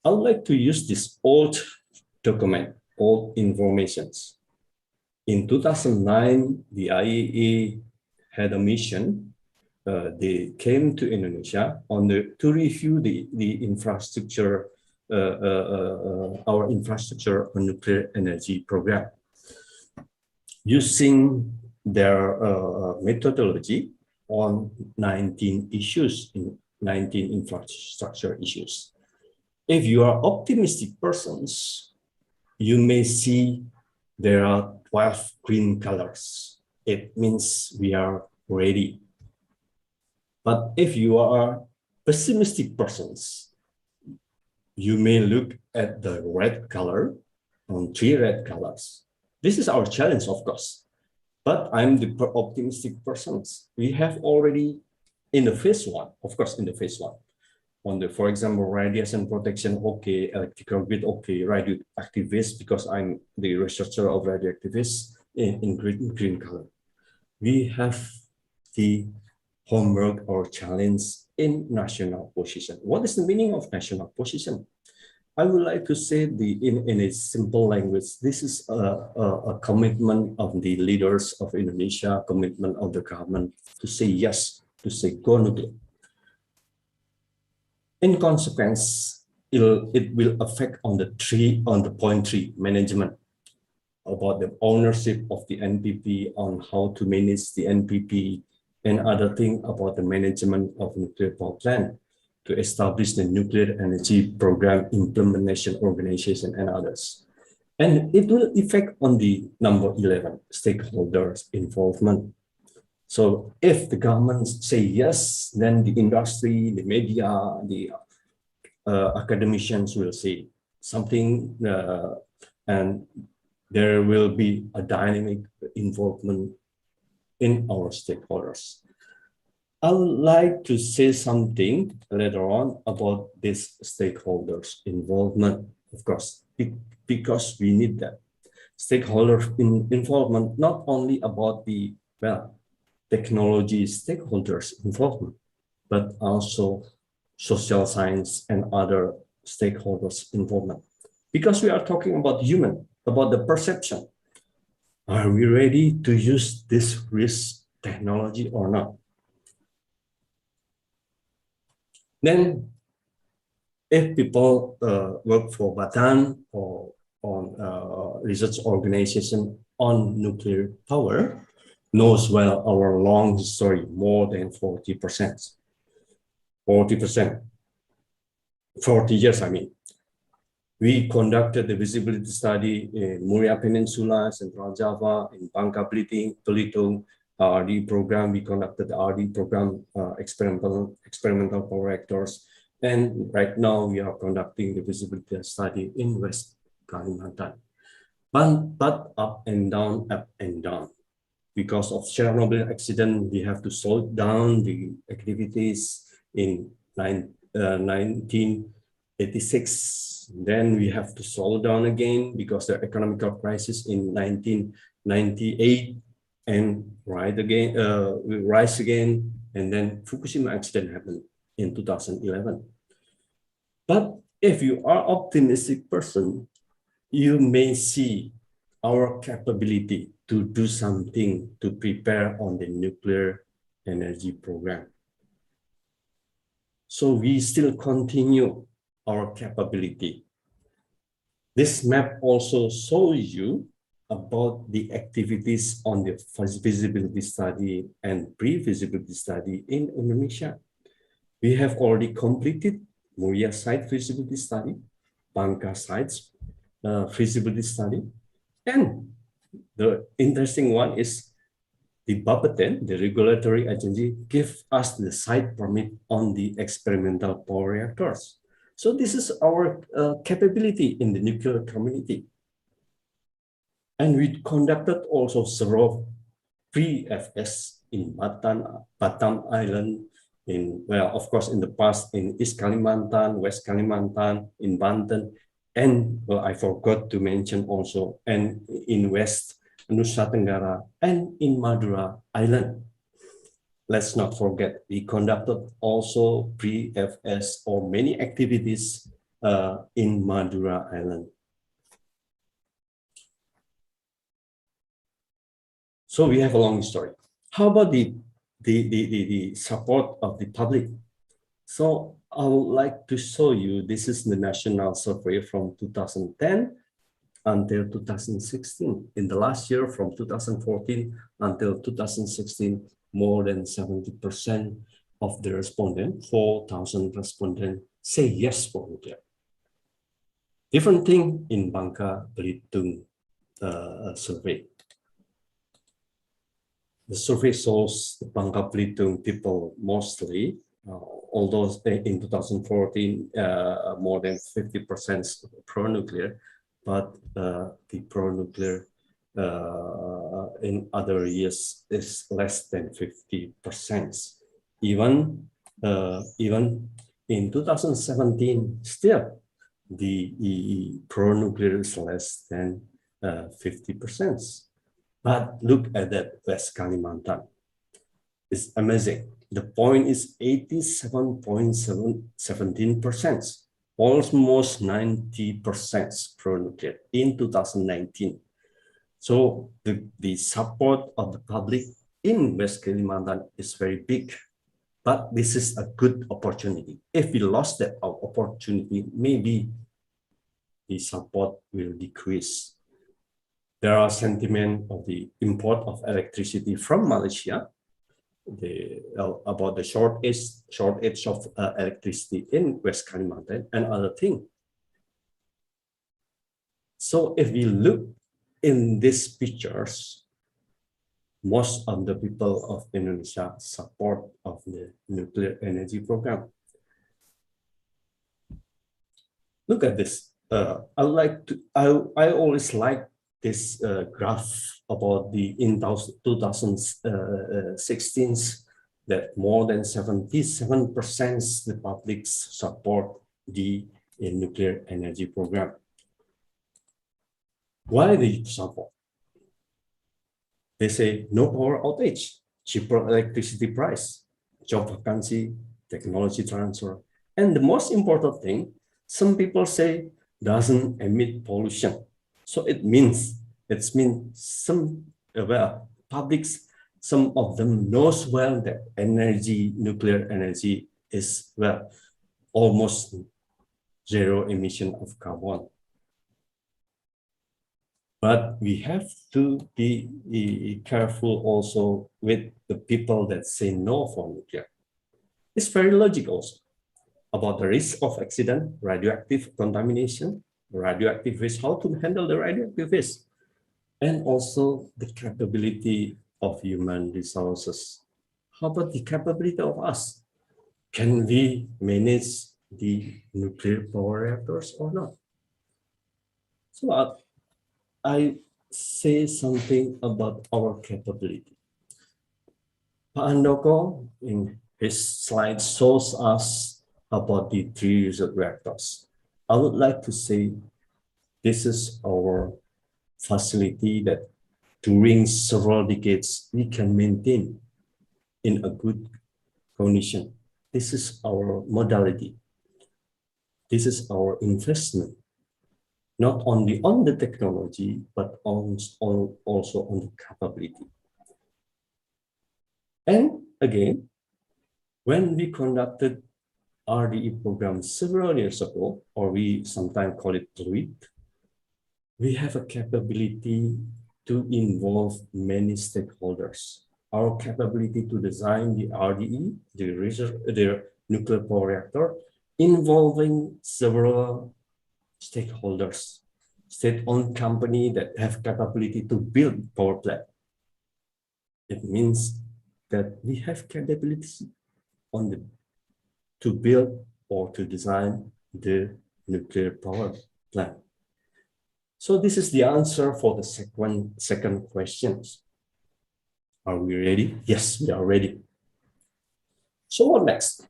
I would like to use this old document, old informations. In 2009, the IAEA had a mission. They came to Indonesia to review the infrastructure, our infrastructure on nuclear energy program. Using their methodology on 19 issues, 19 infrastructure issues. If you are optimistic persons, you may see there are 12 green colors. It means we are ready. But if you are pessimistic persons, you may look at the red color on 3 red colors. This is our challenge, of course. But I'm the optimistic persons. We have already in the phase 1, of course, in the phase 1. On the, for example, radiation protection, okay, electrical grid, okay, radioactivists, because I'm the researcher of radioactivists in green color. We have the homework or challenge in national position. What is the meaning of national position? I would like to say in a simple language, this is a commitment of the leaders of Indonesia, commitment of the government to say yes, to say go nuclear. In consequence, it will affect on the point 3, management, about the ownership of the NPP, on how to manage the NPP, and other thing about the management of nuclear power plant, to establish the nuclear energy program implementation organization and others. And it will affect on the number 11, stakeholders involvement. So if the government say yes, then the industry, the media, the academicians will say something, and there will be a dynamic involvement in our stakeholders. I would like to say something later on about this stakeholders involvement, of course, because we need that. Stakeholder involvement, not only about the, technology stakeholders involvement, but also social science and other stakeholders involvement. Because we are talking about human, about the perception. Are we ready to use this risk technology or not? Then, if people work for Bataan or on research organization on nuclear power, knows well our long history, more than 40%. 40%. 40 years, I mean. We conducted the visibility study in Muria Peninsula, Central Java, in Bangka Belitung, RD program. We conducted the RD program, experimental power reactors. And right now we are conducting the visibility study in West Kalimantan. But up and down, up and down. Because of Chernobyl accident, we have to slow down the activities in 1986. Then we have to slow down again because the economic crisis in 1998 and rise again. And then Fukushima accident happened in 2011. But if you are optimistic person, you may see our capability to do something to prepare on the nuclear energy program. So we still continue our capability. This map also shows you about the activities on the feasibility study and pre-feasibility study in Indonesia. We have already completed Muria site feasibility study, Bangka sites feasibility study, and the interesting one is the Bapeten, the regulatory agency, give us the site permit on the experimental power reactors. So this is our capability in the nuclear community. And we conducted also several pre-FS in Batam Island, of course, in the past in East Kalimantan, West Kalimantan, in Banten, and I forgot to mention also, and in West Nusa Tenggara, and in Madura Island. Let's not forget, we conducted also pre-FS or many activities in Madura Island. So we have a long story. How about the support of the public? So I would like to show you, this is the national survey from 2010 until 2016. In the last year, from 2014 until 2016, more than 70% of the respondents, 4,000 respondents, say yes for nuclear. Different thing in Bangka Belitung survey. The survey shows the Bangka Belitung people mostly, although in 2014, more than 50% pro-nuclear, but the pro-nuclear in other years is less than 50%. Even in 2017, still the pro-nuclear is less than 50%. But look at that West Kalimantan. It's amazing. The point is 87.17%, almost 90% pro-nuclear in 2019. So the support of the public in West Kalimantan is very big, but this is a good opportunity. If we lost that opportunity, maybe the support will decrease. There are sentiment of the import of electricity from Malaysia, about the shortage of electricity in West Kalimantan and other things. So if we look in these pictures, most of the people of Indonesia support of the nuclear energy program. Look at this. I always like this graph about the in 2016 that more than 77% the public support the nuclear energy program. Why they support? They say no power outage, cheaper electricity price, job vacancy, technology transfer, and the most important thing, some people say doesn't emit pollution. So it means some publics, some of them knows well that nuclear energy is almost zero emission of carbon. But we have to be careful also with the people that say no for nuclear. It's very logical also about the risk of accident, radioactive contamination, radioactive waste, how to handle the radioactive waste, and also the capability of human resources. How about the capability of us? Can we manage the nuclear power reactors or not? So I say something about our capability. Pak Handoko in his slide shows us about the 3 research reactors. I would like to say this is our facility that during several decades we can maintain in a good condition. This is our modality. This is our investment, not only on the technology, but also on the capability. And again, when we conducted RDE program several years ago, or we sometimes call it fluid, we have a capability to involve many stakeholders. Our capability to design the RDE, the nuclear power reactor, involving several stakeholders, state-owned company that have capability to build power plant. It means that we have capability to build or to design the nuclear power plant. So this is the answer for the second question. Are we ready? Yes, we are ready. So what next?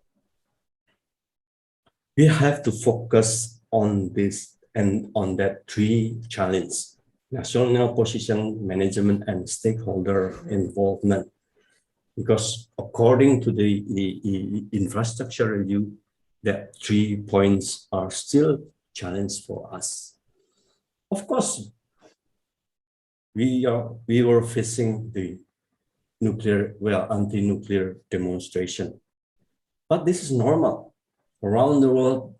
We have to focus on this and on that 3 challenges: national position, management, and stakeholder involvement. Because according to the infrastructure review, that 3 points are still challenge for us. Of course, we were facing the anti-nuclear demonstration, but this is normal around the world.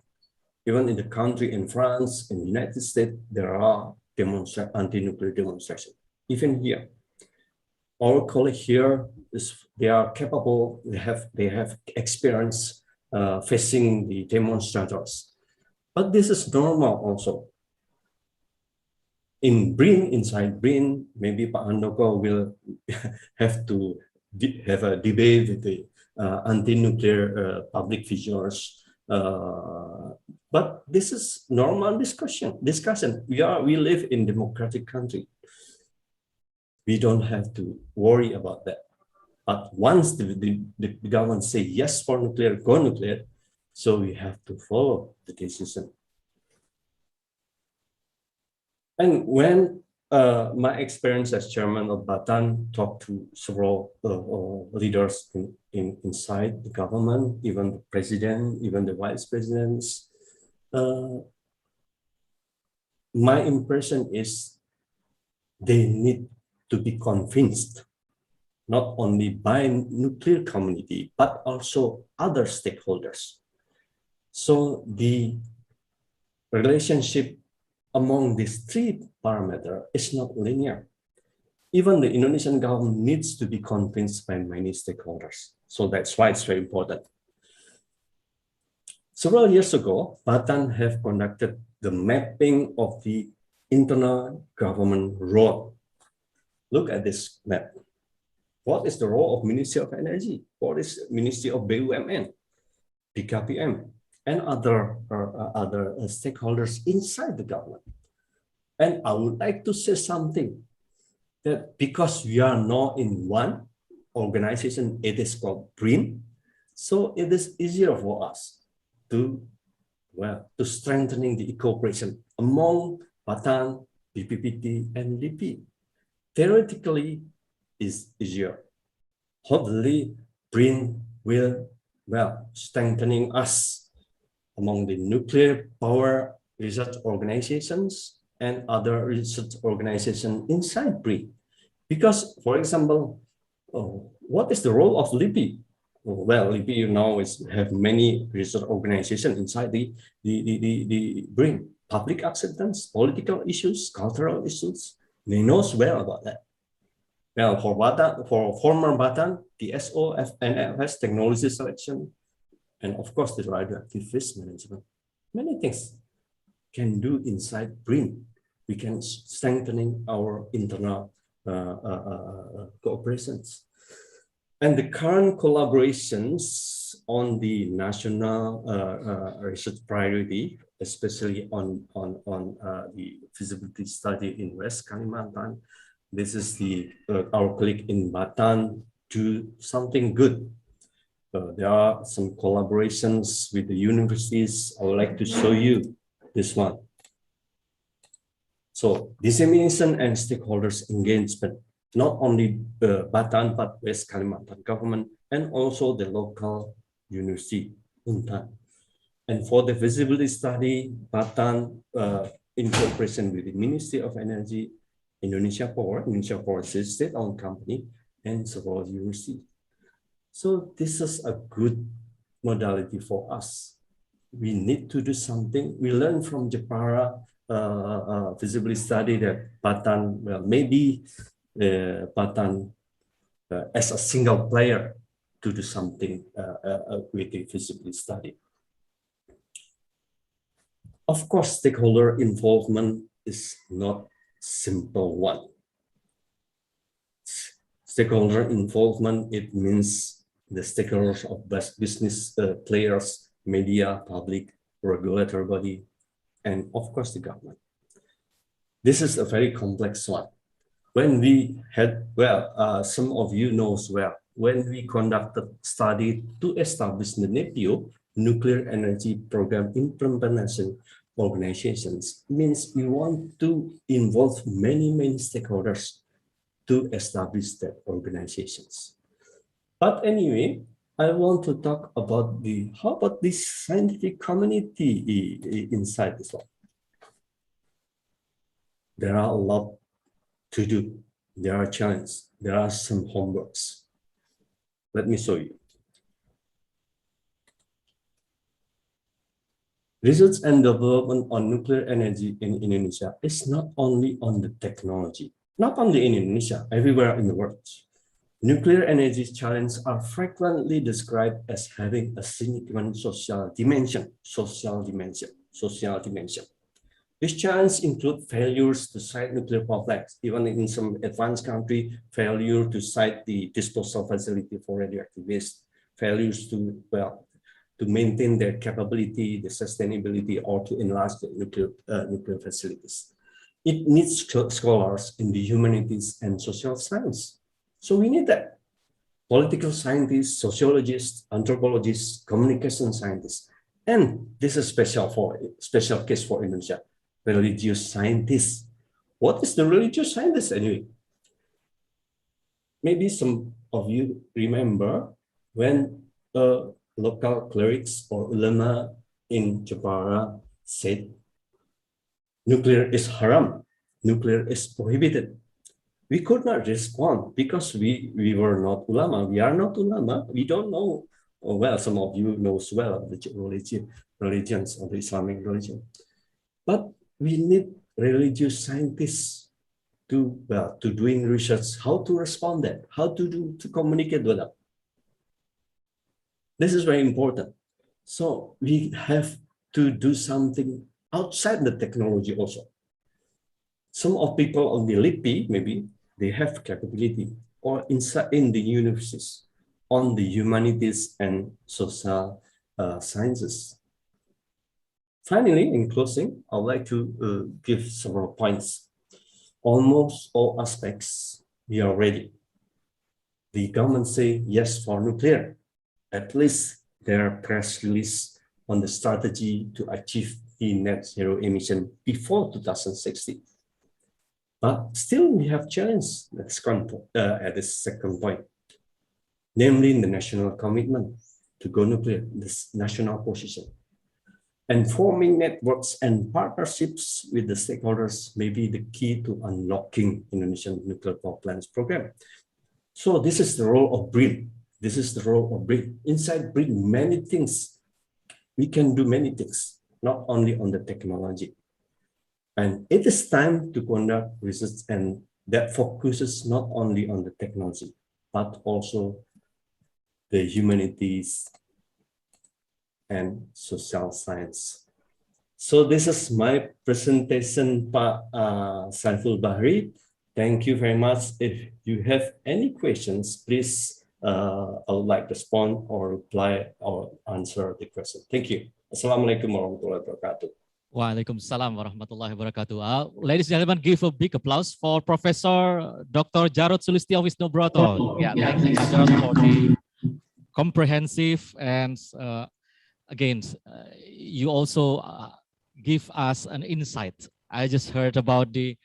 Even in the country, in France, in the United States, there are anti-nuclear demonstrations. Even here, our colleagues here they are capable. They have experience facing the demonstrators, but this is normal also. Inside BRIN, maybe Pak Handoko will have to have a debate with the anti-nuclear public figures. But this is normal discussion. We live in democratic country. We don't have to worry about that. But once the government say yes for nuclear, go nuclear, so we have to follow the decision. And when my experience as chairman of Batan talked to several leaders inside the government, even the president, even the vice presidents, my impression is they need to be convinced, not only by nuclear community, but also other stakeholders. So the relationship among these 3 parameters is not linear. Even the Indonesian government needs to be convinced by many stakeholders. So that's why it's very important. Several years ago, Batan have conducted the mapping of the internal government role. Look at this map. What is the role of Ministry of Energy? What is Ministry of BUMN, BKPM, and other stakeholders inside the government? And I would like to say something, that because we are now in one organization, it is called BRIN, so it is easier for us to strengthening the cooperation among Batan, BPPT, and LIPI. Theoretically, is easier. Hopefully, BRIN will strengthening us among the nuclear power research organizations and other research organizations inside BRIN. Because, for example, what is the role of LIPI? Well, LIPI now have many research organizations inside the BRIN. Public acceptance, political issues, cultural issues. They know well about that. Well, for former Batan, the SOFNLS, technology selection, and of course the radioactive waste management. Many things can do inside BRIN. We can strengthening our internal cooperations. And the current collaborations on the national research priority, especially on the feasibility study in West Kalimantan, this is the our colleague in Batam do something good. There are some collaborations with the universities. I would like to show you this one. So dissemination and stakeholders engagement, not only Batam, but West Kalimantan government, and also the local university, Untan. And for the feasibility study, Batam, in cooperation with the Ministry of Energy, Indonesia Power is a state-owned company, and several universities. So this is a good modality for us. We need to do something. We learn from Jepara feasibility study that Batam, well, maybe Batam as a single player to do something with the feasibility study. Of course, stakeholder involvement is not simple one. Stakeholder involvement, it means the stakeholders of business players, media, public, regulatory body, and of course the government. This is a very complex one. When we had, well, some of you knows well, when we conducted study to establish the NEPIO, Nuclear Energy Program Implementation Organizations, means we want to involve many stakeholders to establish that organizations. But anyway, I want to talk about how about this scientific community inside this one. There are a lot to do. There are challenges. There are some homeworks. Let me show you. Research and development on nuclear energy in Indonesia is not only on the technology, not only in Indonesia, everywhere in the world. Nuclear energy challenges are frequently described as having a significant social dimension. These challenges include failures to site nuclear power plants, even in some advanced countries, failure to site the disposal facility for radioactive waste, failures to, well, to maintain their capability, the sustainability, or to enlarge the nuclear facilities. It needs scholars in the humanities and social science. So we need that. Political scientists, sociologists, anthropologists, communication scientists. And this is special case for Indonesia, religious scientists. What is the religious scientist anyway? Maybe some of you remember when local clerics or ulama in Jepara said, nuclear is haram, nuclear is prohibited. We could not respond because we were not ulama. We are not ulama. We don't know. Well, some of you knows well of the religions of the Islamic religion. But we need religious scientists to doing research, how to respond that, how to communicate with them. This is very important. So we have to do something outside the technology also. Some of people on the LIPI, maybe they have capability, or inside in the universities on the humanities and social sciences. Finally, in closing, I would like to give several points. Almost all aspects, we are ready. The government say yes for nuclear. At least their press release on the strategy to achieve the net zero emission before 2060. But still we have challenge at the second point, namely the national commitment to go nuclear, this national position. And forming networks and partnerships with the stakeholders may be the key to unlocking Indonesian nuclear power plants program. So this is the role of BRIN. This is the role of BRIN. Inside BRIN, many things, we can do many things, not only on the technology. And it is time to conduct research and that focuses not only on the technology, but also the humanities and social science. So this is my presentation, Pak Saiful Bahri. Thank you very much. If you have any questions, please, I would like to respond or reply or answer the question. Thank you. Assalamualaikum warahmatullahi wabarakatuh. Waalaikumsalam warahmatullahi wabarakatuh. Ladies and gentlemen, give a big applause for Professor Dr. Jarod Sulistyo Wisnubroto. Yeah, thank you, Jarod, for the comprehensive and again, you also give us an insight. I just heard about the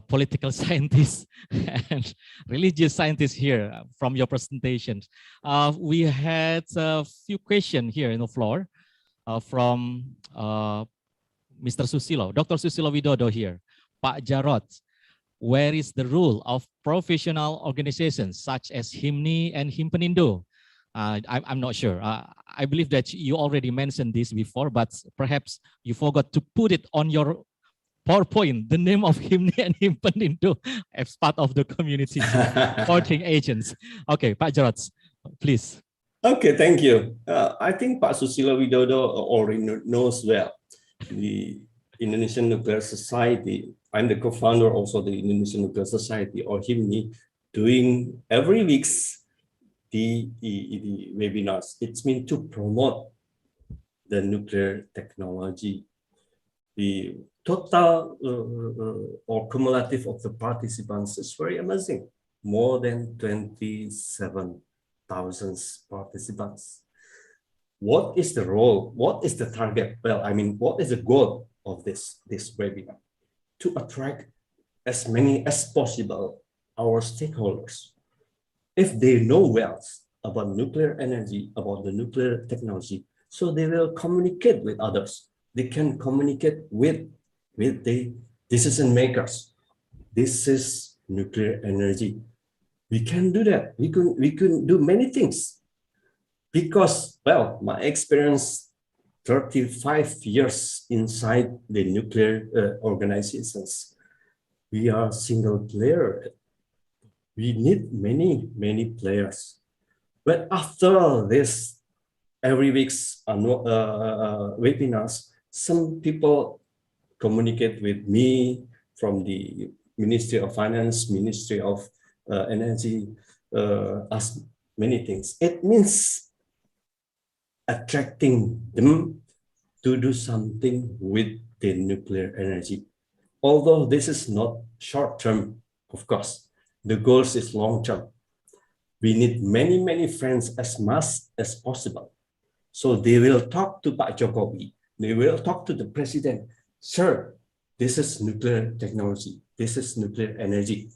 political scientists and religious scientists here from your presentation. We had a few questions here in the floor from Mr. Susilo, Dr. Susilo Widodo here. Pak Jarod, where is the role of professional organizations such as HIMNI and Himpenindo? I'm not sure. I believe that you already mentioned this before, but perhaps you forgot to put it on your PowerPoint, the name of HIMNI and Himpenindo as part of the community supporting agents. Okay, Pak Jarod, please. Okay, thank you. I think Pak Susilo Widodo already knows well the Indonesian Nuclear Society. I'm the co-founder also of the Indonesian Nuclear Society, or HIMNI, doing every week the webinars. It's meant to promote the nuclear technology. The total or cumulative of the participants is very amazing. More than 27,000 participants. What is the role? What is the target? Well, I mean, what is the goal of this webinar? To attract as many as possible our stakeholders. If they know well about nuclear energy, about the nuclear technology, so they will communicate with others. They can communicate with the decision makers. This is nuclear energy. We can do that. We can do many things. Because, well, my experience, 35 years inside the nuclear organizations, we are single player. We need many players. But after this, every week's webinars, some people communicate with me from the Ministry of Finance, Ministry of Energy, ask many things. It means attracting them to do something with the nuclear energy. Although this is not short term, of course, the goal is long term. We need many friends as much as possible. So they will talk to Pak Jokowi. They will talk to the president. Sir, this is nuclear technology. This is nuclear energy.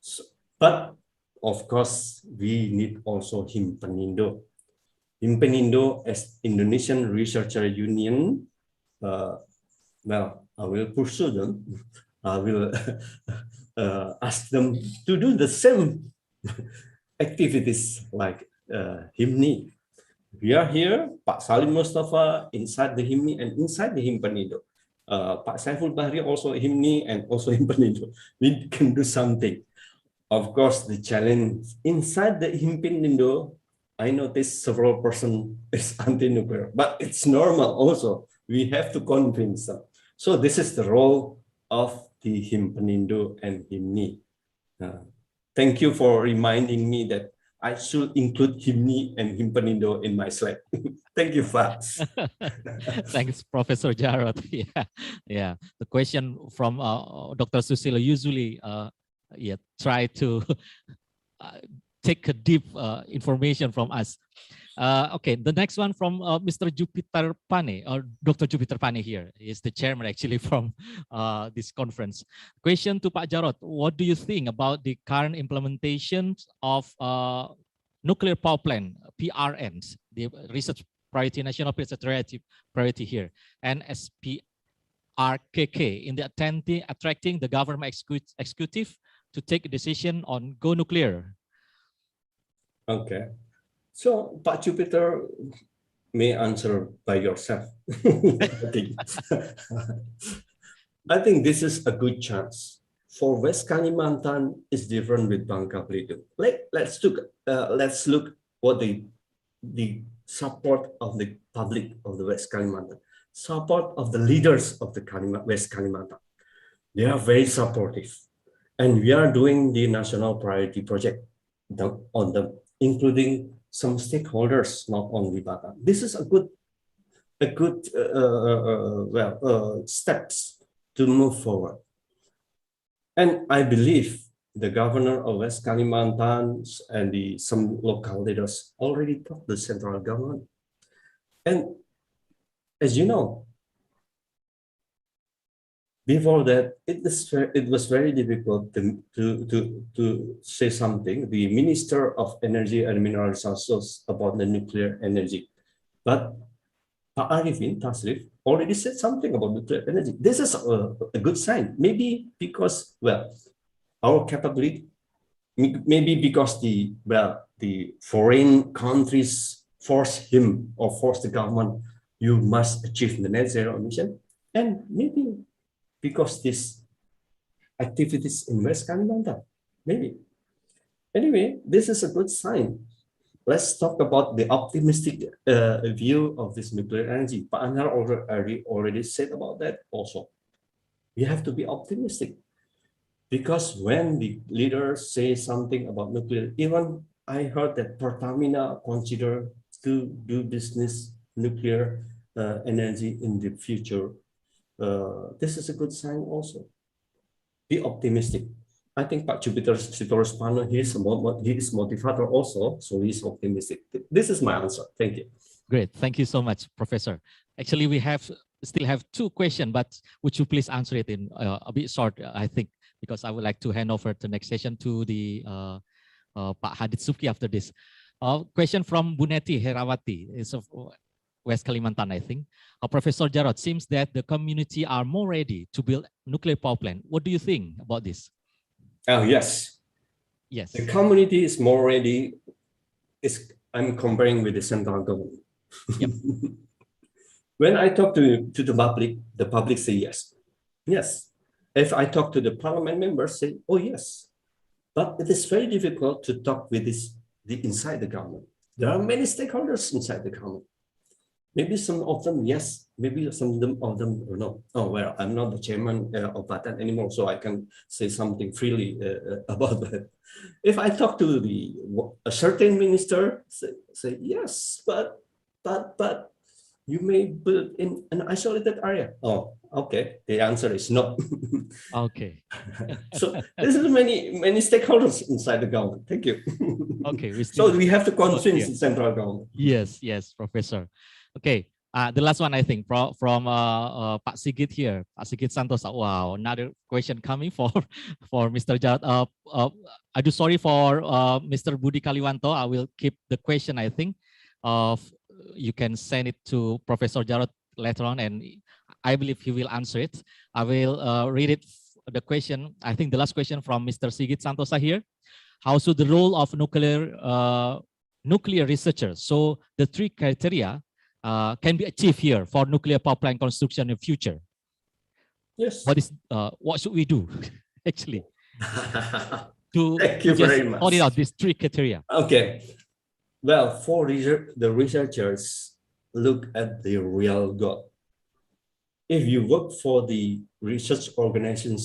So, but of course, we need also Himpenindo. Himpenindo as Indonesian Researcher Union. Well, I will pursue them. I will ask them to do the same activities like HIMNI. We are here, Pak Salim Mustafa inside the HIMNI and inside the Himpenindo. Pak Saiful Bahri also HIMNI and also Himpenindo. We can do something. Of course, the challenge inside the Himpenindo, I noticed several persons is anti-nuclear, but it's normal also. We have to convince them. So this is the role of the Himpenindo and HIMNI. Thank you for reminding me that I should include HIMNI and Himpenindo in my slide. Thank you, Fats. Thanks, Professor Jarod. Yeah. The question from Dr. Susilo usually try to take a deep information from us. Okay, the next one from Mr. Jupiter Pane, or Dr. Jupiter Pane here, is the chairman actually from this conference. Question to Pak Jarod, what do you think about the current implementation of nuclear power plant, PRNs, the research priority, national research priority here, and SPRKK in the attracting the government executive to take a decision on go nuclear? Okay. So, Pak Jupiter may answer by yourself. I think this is a good chance. For West Kalimantan is different with Bangka Belitung. Let's look what the support of the public of the West Kalimantan. support of the leaders of the West Kalimantan. They are very supportive. And we are doing the national priority project on them, including some stakeholders, not only Batam. This is a good steps to move forward. And I believe the governor of West Kalimantan and some local leaders already talked to the central government. And as you know, before that, it was very difficult to say something. The Minister of Energy and Mineral Resources about the nuclear energy, but Pak Arifin Tasrif already said something about nuclear energy. This is a good sign. Maybe because, well, our capability, maybe because the foreign countries force him or force the government, you must achieve the net zero emission, and maybe because this activities in West Kalimantan, maybe. Anyway, this is a good sign. Let's talk about the optimistic view of this nuclear energy. Pak Anhar already said about that also. We have to be optimistic, because when the leaders say something about nuclear, even I heard that Pertamina consider to do business nuclear energy in the future. This is a good sign also. Be optimistic. I think Pak Jupiter Sitorus Pano, he is motivator also, so he's optimistic. This is my answer. Thank you. Great. Thank you so much, Professor. Actually, we still have 2 questions, but would you please answer it in a bit short, I think, because I would like to hand over the next session to the Pak Hadid Subki after this. Question from Buneti Herawati, is of West Kalimantan, I think. Professor Jarod, seems that the community are more ready to build nuclear power plant. What do you think about this? Yes. Yes. The community is more ready. I'm comparing with the central government. Yep. When I talk to the public say yes. Yes. If I talk to the parliament members, say, oh yes. But it is very difficult to talk with inside the government. There are many stakeholders inside the government. Maybe some of them, yes. Maybe some of them, no. Oh, well, I'm not the chairman of Batam anymore, so I can say something freely about that. If I talk to a certain minister, say yes, but you may build in an isolated area. Oh, okay. The answer is no. Okay. So there's many stakeholders inside the government. Thank you. Okay. So we have to convince the central government. Yes, Professor. Okay. The last one, I think, from Pak Sigit here, Pak Sigit Santos. Wow, another question coming for Mr. Jarod. I do sorry for Mr. Budi Kaliwanto. I will keep the question, I think. You can send it to Professor Jarod later on, and I believe he will answer it. I will read it, the question. I think the last question from Mr. Sigit Santosa here. How should the role of nuclear researchers, so the 3 criteria, can be achieved here for nuclear power plant construction in the future? Yes. What should we do, actually, Thank you very much. Hold it out, these 3 criteria. Okay. Well, for the researchers, look at the real goal. If you work for the research organization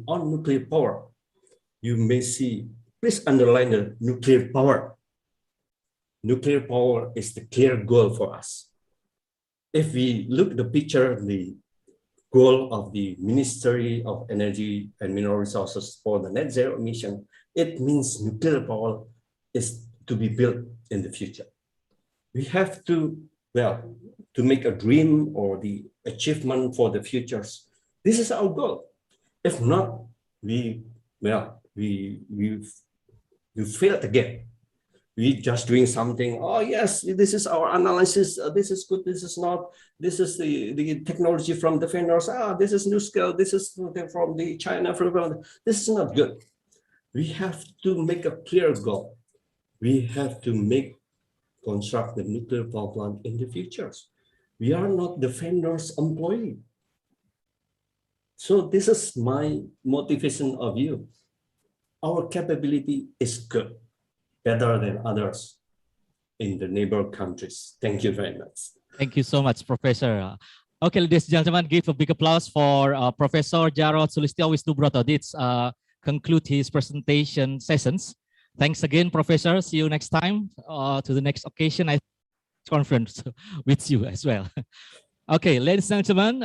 on nuclear power, you may see, please underline the nuclear power. Nuclear power is the clear goal for us. If we look at the picture, the goal of the Ministry of Energy and Mineral Resources for the net zero emission, it means nuclear power is to be built in the future. We have to make a dream or the achievement for the futures. This is our goal. If not, we failed again. We just doing something. Oh yes, this is our analysis. This is good. This is not. This is the technology from the vendors. This is new scale. This is from the China. This is not good. We have to make a clear goal. We have to construct the nuclear power plant in the futures. We are not the vendor's employee. So this is my motivation of you. Our capability is good, better than others in the neighbor countries. Thank you very much. Thank you so much, Professor. Okay, ladies and gentlemen, give a big applause for Professor Jarod Sulistyo Wisnubroto. This conclude his presentation sessions. Thanks again, Professor. See you next time. To the next occasion, I conference with you as well. Okay, ladies and gentlemen,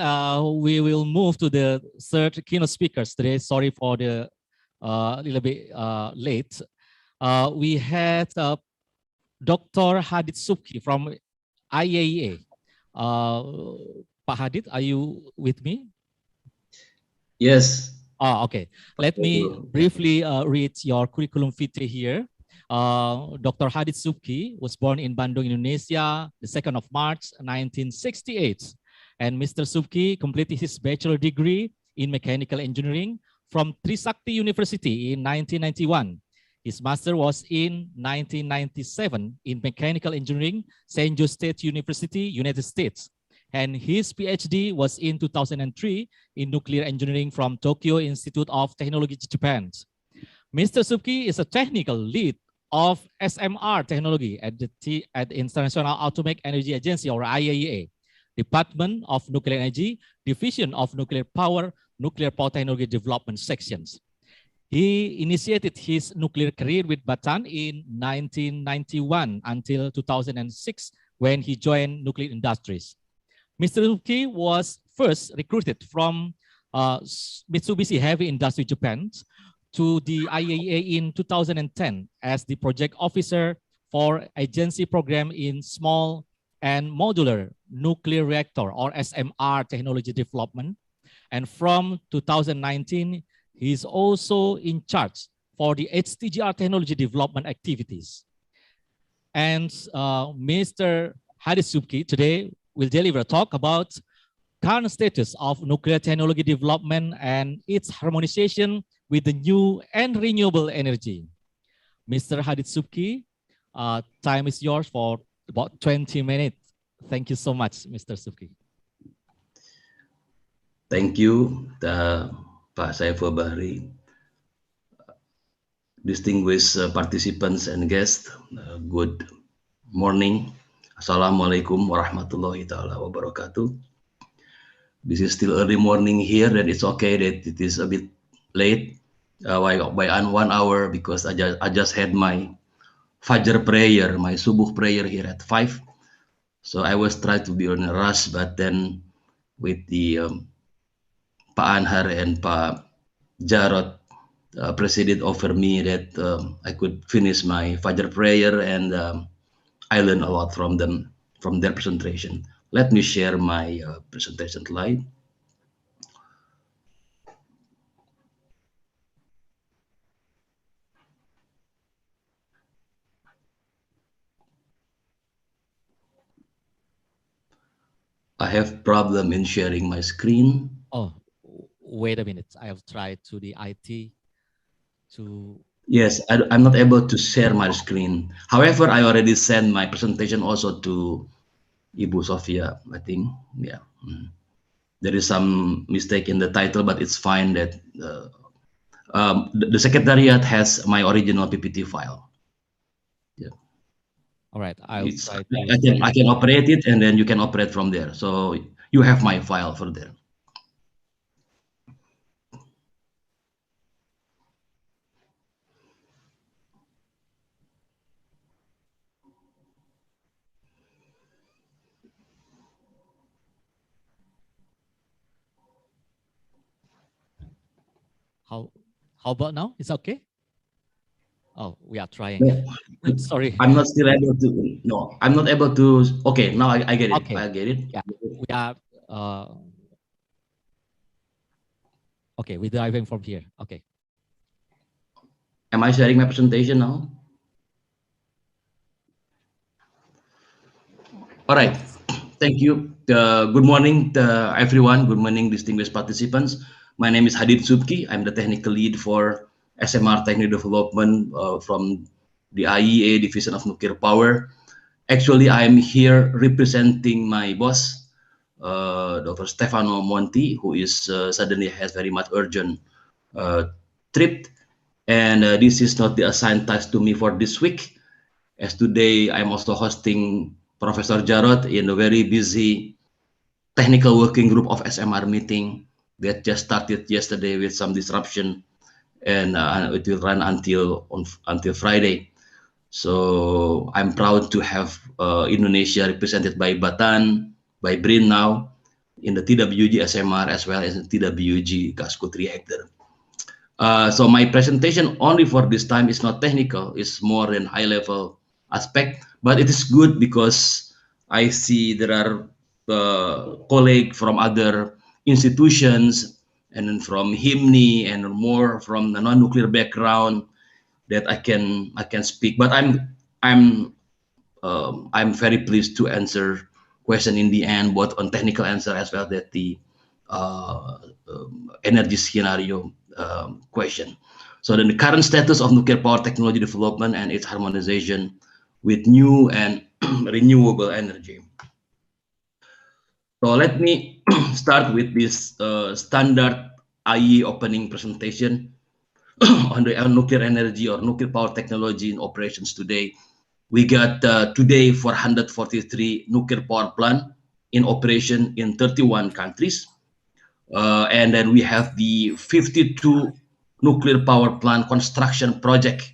we will move to the third keynote speakers today. Sorry for the little bit late. We had Dr. Hadid Subki from IAEA. Pak Hadid, are you with me? Yes. Okay. Let me briefly read your curriculum vitae here. Dr. Hadid Subki was born in Bandung, Indonesia, the 2nd of March, 1968. And Mr. Subki completed his bachelor degree in mechanical engineering from Trisakti University in 1991. His master was in 1997 in mechanical engineering, San Jose State University, United States. And his PhD was in 2003 in nuclear engineering from Tokyo Institute of Technology, Japan. Mr. Subki is a technical lead of SMR technology at the International Atomic Energy Agency, or IAEA, Department of Nuclear Energy, Division of Nuclear Power Technology Development Sections. He initiated his nuclear career with Batan in 1991 until 2006 when he joined nuclear industries. Mr. Subki was first recruited from Mitsubishi Heavy Industry Japan to the IAEA in 2010 as the project officer for agency program in small and modular nuclear reactor, or SMR technology development. And from 2019, he is also in charge for the HTGR technology development activities. And Mr. Hadid Subki today will deliver a talk about current status of nuclear technology development and its harmonization with the new and renewable energy. Mr. Hadid Subki, time is yours for about 20 minutes. Thank you so much, Mr. Subki. Thank you, Pak Saiful Bahri. Distinguished participants and guests, good morning. Assalamualaikum warahmatullahi ta'ala wabarakatuh. This is still early morning here, and it's okay that it is a bit late by 1 hour because I just had my Fajr prayer, my Subuh prayer here at 5. So I was trying to be on a rush, but then with the Pak Anhar and Pak Jarod, President offered me that I could finish my Fajr prayer, and I learned a lot from them, from their presentation. Let me share my presentation slide. I have problem in sharing my screen. Oh, wait a minute. I have tried to the IT to... Yes, I'm not able to share my screen. However, I already sent my presentation also to Ibu Sofia, I think. Yeah. There is some mistake in the title, but it's fine that the Secretariat has my original PPT file. Yeah. All right. I can operate it, and then you can operate from there. So you have my file for there. How about now? It's okay? Oh, we are trying. No, sorry. I'm not still able to. No, I'm not able to. Okay, now I get it. Okay. I get it. Yeah, we are. Okay, we're driving from here. Okay. Am I sharing my presentation now? All right. Thank you. Good morning, everyone. Good morning, distinguished participants. My name is Hadid Subki. I'm the technical lead for SMR Technical Development from the IAEA Division of Nuclear Power. Actually, I'm here representing my boss, Dr. Stefano Monti, who is suddenly has very much urgent trip. And this is not the assigned task to me for this week, as today I'm also hosting Professor Jarod in a very busy technical working group of SMR meeting that just started yesterday with some disruption, and it will run until Friday. So I'm proud to have Indonesia represented by Batan, by Brin now in the TWG SMR as well as the TWG Gaskut reactor. So my presentation only for this time is not technical, it's more than high level aspect, but it is good because I see there are colleagues from other institutions and then from HIMNI and more from the non-nuclear background that I can speak. But I'm very pleased to answer question in the end, both on technical answer as well as the energy scenario question. So then the current status of nuclear power technology development and its harmonization with new and renewable energy. So let me start with this standard IE opening presentation on the nuclear energy or nuclear power technology in operations today. We got today 443 nuclear power plant in operation in 31 countries. And then we have the 52 nuclear power plant construction project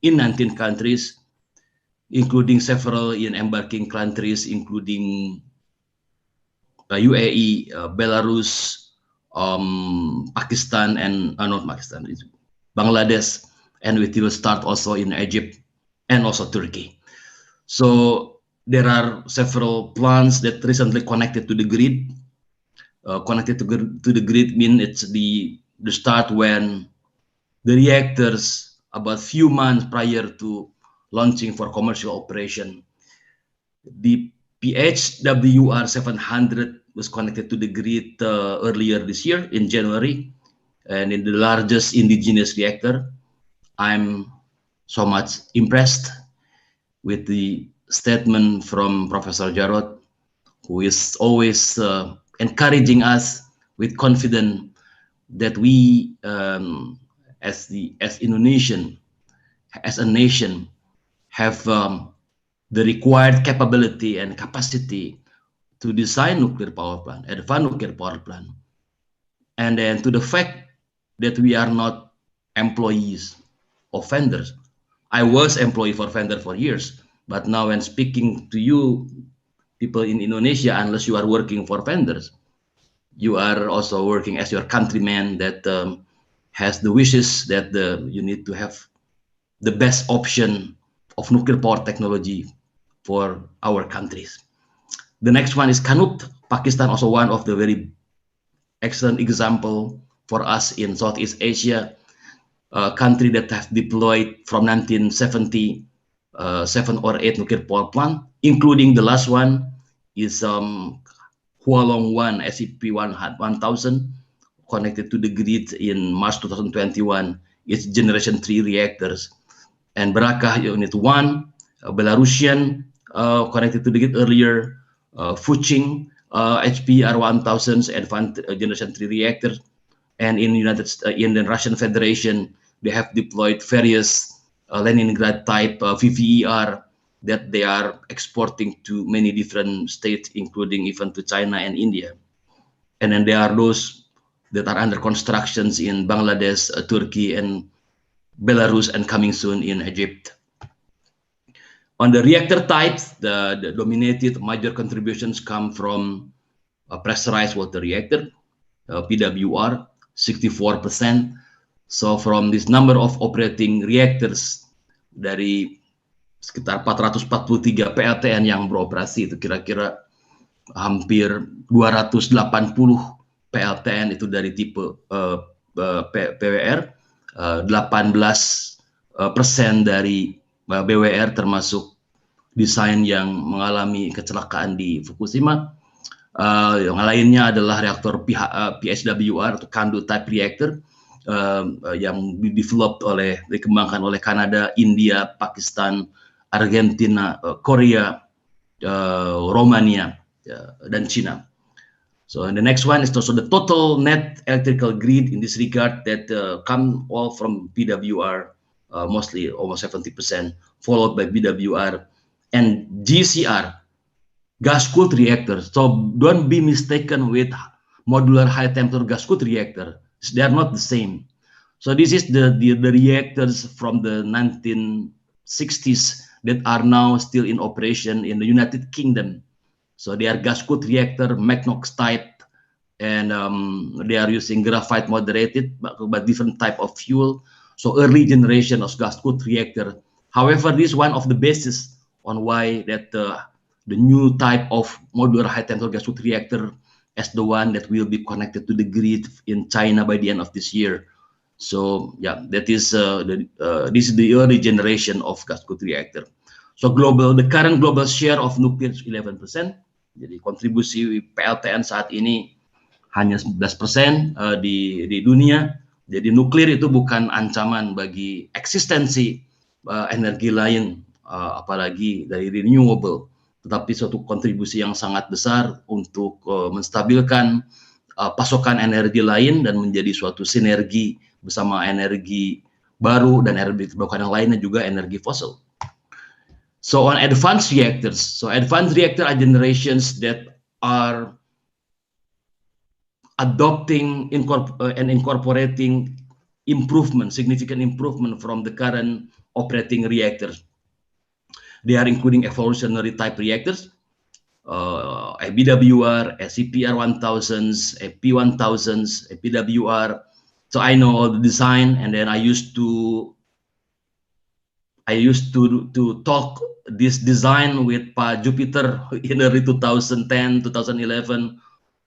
in 19 countries, including several in embarking countries, including UAE, Belarus, Pakistan, and not Pakistan, Bangladesh, and we will start also in Egypt and also Turkey. So there are several plants that recently connected to the grid. Connected to the grid means it's the start when the reactors about few months prior to launching for commercial operation. The PHWR 700 was connected to the grid earlier this year in January, and in the largest indigenous reactor. I'm so much impressed with the statement from Professor Jarod, who is always encouraging us with confidence that we, as Indonesian, as a nation, have the required capability and capacity to design nuclear power plant, advanced nuclear power plant, and then to the fact that we are not employees of vendors. I was employee for vendor for years, but now when speaking to you, people in Indonesia, unless you are working for vendors, you are also working as your countryman that has the wishes that you need to have the best option of nuclear power technology for our countries. The next one is Kanut, Pakistan, also one of the very excellent example for us in Southeast Asia, a country that have deployed from 1970 7 or 8 nuclear power plant, including the last one is Hualong 1 SCP-1000 connected to the grid in March 2021. It's generation 3 reactors. And Barakah Unit 1, Belarusian, connected to the grid earlier. Fuching, HPR-1000 advanced generation 3 reactors. And in the Russian Federation, they have deployed various Leningrad type VVER that they are exporting to many different states, including even to China and India. And then there are those that are under constructions in Bangladesh, Turkey, and Belarus, and coming soon in Egypt. On the reactor types, the dominated major contributions come from a pressurized water reactor, PWR, 64%. So from this number of operating reactors, dari sekitar 443 PLTN yang beroperasi, itu kira-kira hampir 280 PLTN itu dari tipe PWR, 18% dari BWR termasuk desain yang mengalami kecelakaan di Fukushima. Yang lainnya adalah reaktor PHWR atau conduit type reactor yang dikembangkan oleh Kanada, India, Pakistan, Argentina, Korea, Romania, dan China. So and the next one is also the total net electrical grid in this regard that come all from PWR, mostly almost 70%, followed by BWR and GCR gas-cooled reactors. So don't be mistaken with modular high-temperature gas-cooled reactor. They are not the same. So this is the reactors from the 1960s that are now still in operation in the United Kingdom. So they are gas-cooled reactor, Magnox type, and they are using graphite moderated, but different type of fuel. So early generation of gas-cooled reactor. However, this is one of the basis on why that the new type of modular high-temperature gas-cooled reactor as the one that will be connected to the grid in China by the end of this year. So yeah, that is this is the early generation of gas-cooled reactor. So the current global share of nuclear is 11%. Jadi kontribusi PLTN saat ini hanya 11% di dunia. Jadi nuklir itu bukan ancaman bagi eksistensi energi lain, apalagi dari renewable, tetapi suatu kontribusi yang sangat besar untuk menstabilkan pasokan energi lain dan menjadi suatu sinergi bersama energi baru dan energi terbarukan yang lainnya juga energi fosil. So on advanced reactors, so advanced reactor are generations that are adopting and incorporating significant improvement from the current operating reactors. They are including evolutionary type reactors, BWR, CPR 1000s, P1000s, PWR. So I know all the design, and then I used to talk this design with Pa Jupiter in early 2010, 2011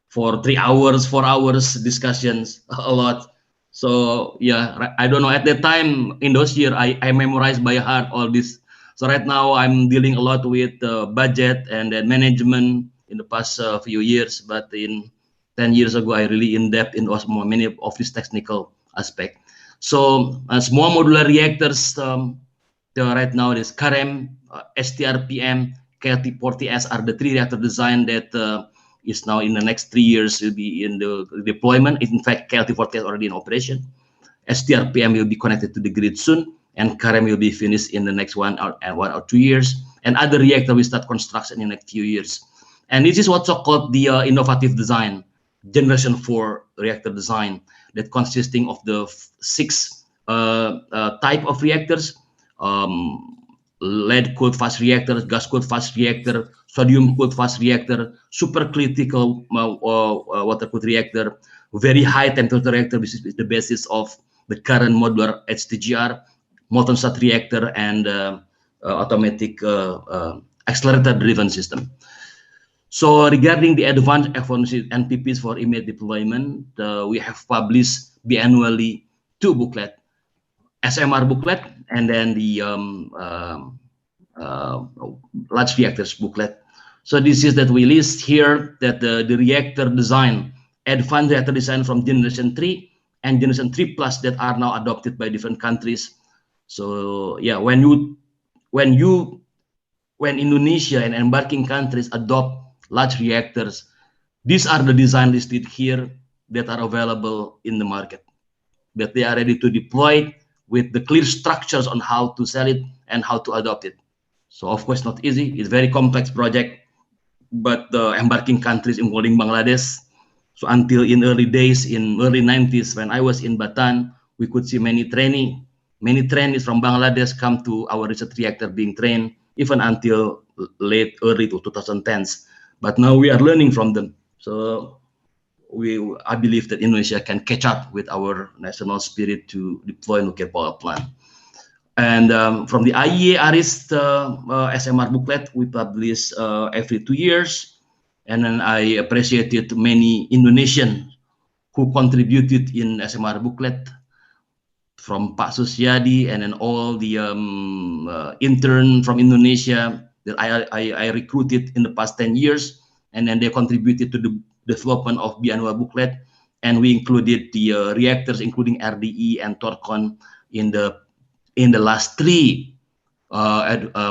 for 3 hours, 4 hours discussions, a lot. So yeah, I don't know, at that time in those years, I memorized by heart all this. So right now I'm dealing a lot with budget and then management in the past few years, but in 10 years ago, I really in depth in many of these technical aspects. So small modular reactors, right now is KAREM, STRPM, KLT40S are the 3 reactor design that is now in the next 3 years will be in the deployment. In fact, KLT40S already in operation. STRPM will be connected to the grid soon, and KAREM will be finished in the next 1 or 2 years. And other reactor will start construction in the next few years. And this is what's called the innovative design, generation 4 reactor design, that consisting of the 6 type of reactors, lead-cooled fast reactor, gas-cooled fast reactor, sodium-cooled fast reactor, supercritical water-cooled reactor, very high temperature reactor, which is the basis of the current modular HTGR, molten salt reactor, and automatic accelerator-driven system. So regarding the advanced efficiency NPPs for immediate deployment, we have published biannually 2 booklets, SMR booklet and then the large reactors booklet. So this is that we list here that the reactor design, advanced reactor design from generation 3 and generation 3 plus that are now adopted by different countries. So yeah, when Indonesia and embarking countries adopt large reactors, these are the design listed here that are available in the market, that they are ready to deploy with the clear structures on how to sell it and how to adopt it. So of course not easy, it's a very complex project, but the embarking countries including Bangladesh. So until in early days, in early 90s, when I was in Batam, we could see many trainees from Bangladesh come to our research reactor being trained, even until early to 2010s. But now we are learning from them. So I believe that Indonesia can catch up with our national spirit to deploy nuclear power plant. And from the IEA ARIST SMR booklet, we publish every 2 years. And then I appreciated many Indonesians who contributed in SMR booklet, from Pak Susyadi and then all the intern from Indonesia that I recruited in the past 10 years. And then they contributed to the development of biannual booklet. And we included the reactors, including RDE and Torcon in the last 3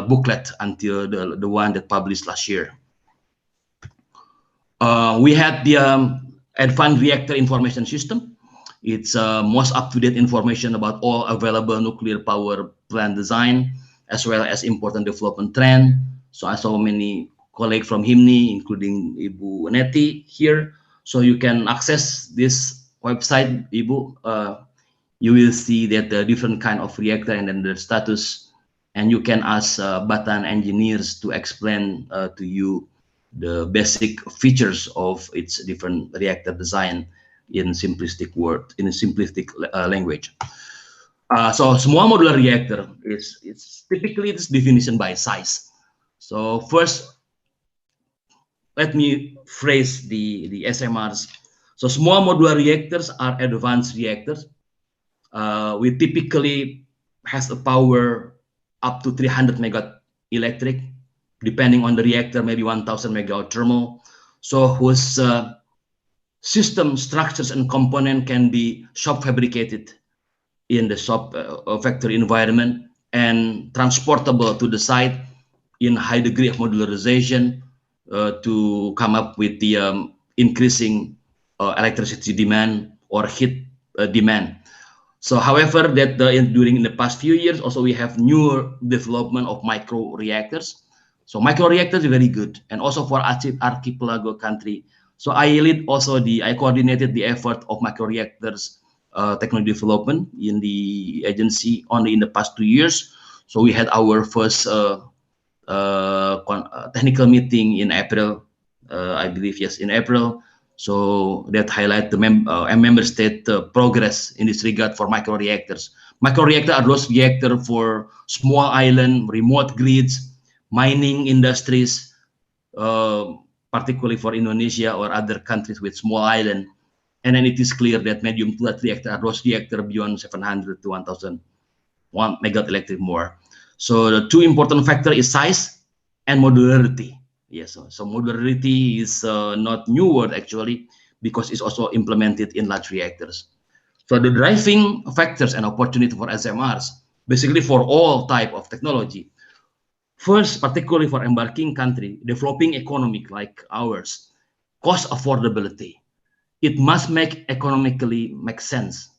booklet until the one that published last year. We had the advanced reactor information system. It's most up-to-date information about all available nuclear power plant design, as well as important development trend. So I saw many colleague from HIMNI, including Ibu Neti here. So you can access this website, Ibu. You will see that the different kind of reactor and then the status, and you can ask Batan engineers to explain to you the basic features of its different reactor design in simplistic word, in a simplistic language. So small modular reactor it's typically this definition by size. So first, let me phrase the SMRs. So small modular reactors are advanced reactors. We typically has a power up to 300 megawatt electric, depending on the reactor, maybe 1,000 megawatt thermal. So whose system structures and component can be shop fabricated in the shop factory environment and transportable to the site in high degree of modularization to come up with the increasing electricity demand or heat demand. So, however, that during the past few years, also we have newer development of micro reactors. So, micro reactors are very good, and also for archipelago country. So, I coordinated the effort of micro reactors technology development in the agency only in the past 2 years. So, we had our first technical meeting in April, I believe, yes, in April. So that highlight the member state progress in this regard for micro reactors. Micro reactor are those reactor for small island, remote grids, mining industries, particularly for Indonesia or other countries with small island. And then it is clear that medium to large reactor are those reactor beyond 700 to 1,000 megawatt electric more. So the two important factor is size and modularity. Yes, so modularity is not new word actually, because it's also implemented in large reactors. So the driving factors and opportunity for SMRs, basically for all type of technology. First, particularly for embarking country, developing economic like ours, cost affordability. It must economically make sense.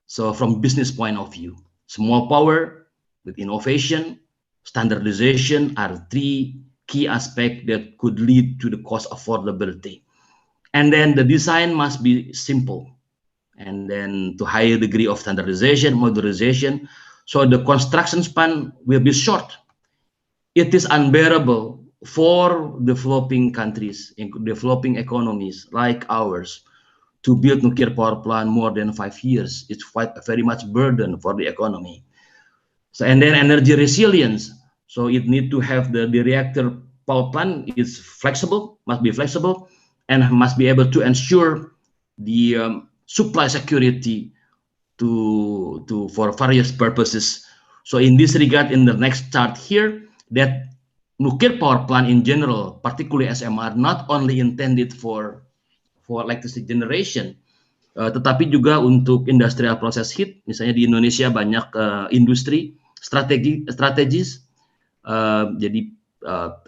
So from business point of view, small power with innovation, standardization are three key aspects that could lead to the cost affordability. And then the design must be simple, and then to higher degree of standardization, modularization, so the construction span will be short. It is unbearable for developing countries, developing economies like ours, to build nuclear power plant more than 5 years. It's quite very much burden for the economy. So, and then energy resilience. So it need to have the reactor power plant is flexible, must be flexible, and must be able to ensure the supply security for various purposes. So in this regard, in the next chart here, that nuclear power plant in general, particularly SMR, not only intended for electricity generation, tetapi juga untuk industrial process heat. Misalnya di Indonesia banyak industri strategis, jadi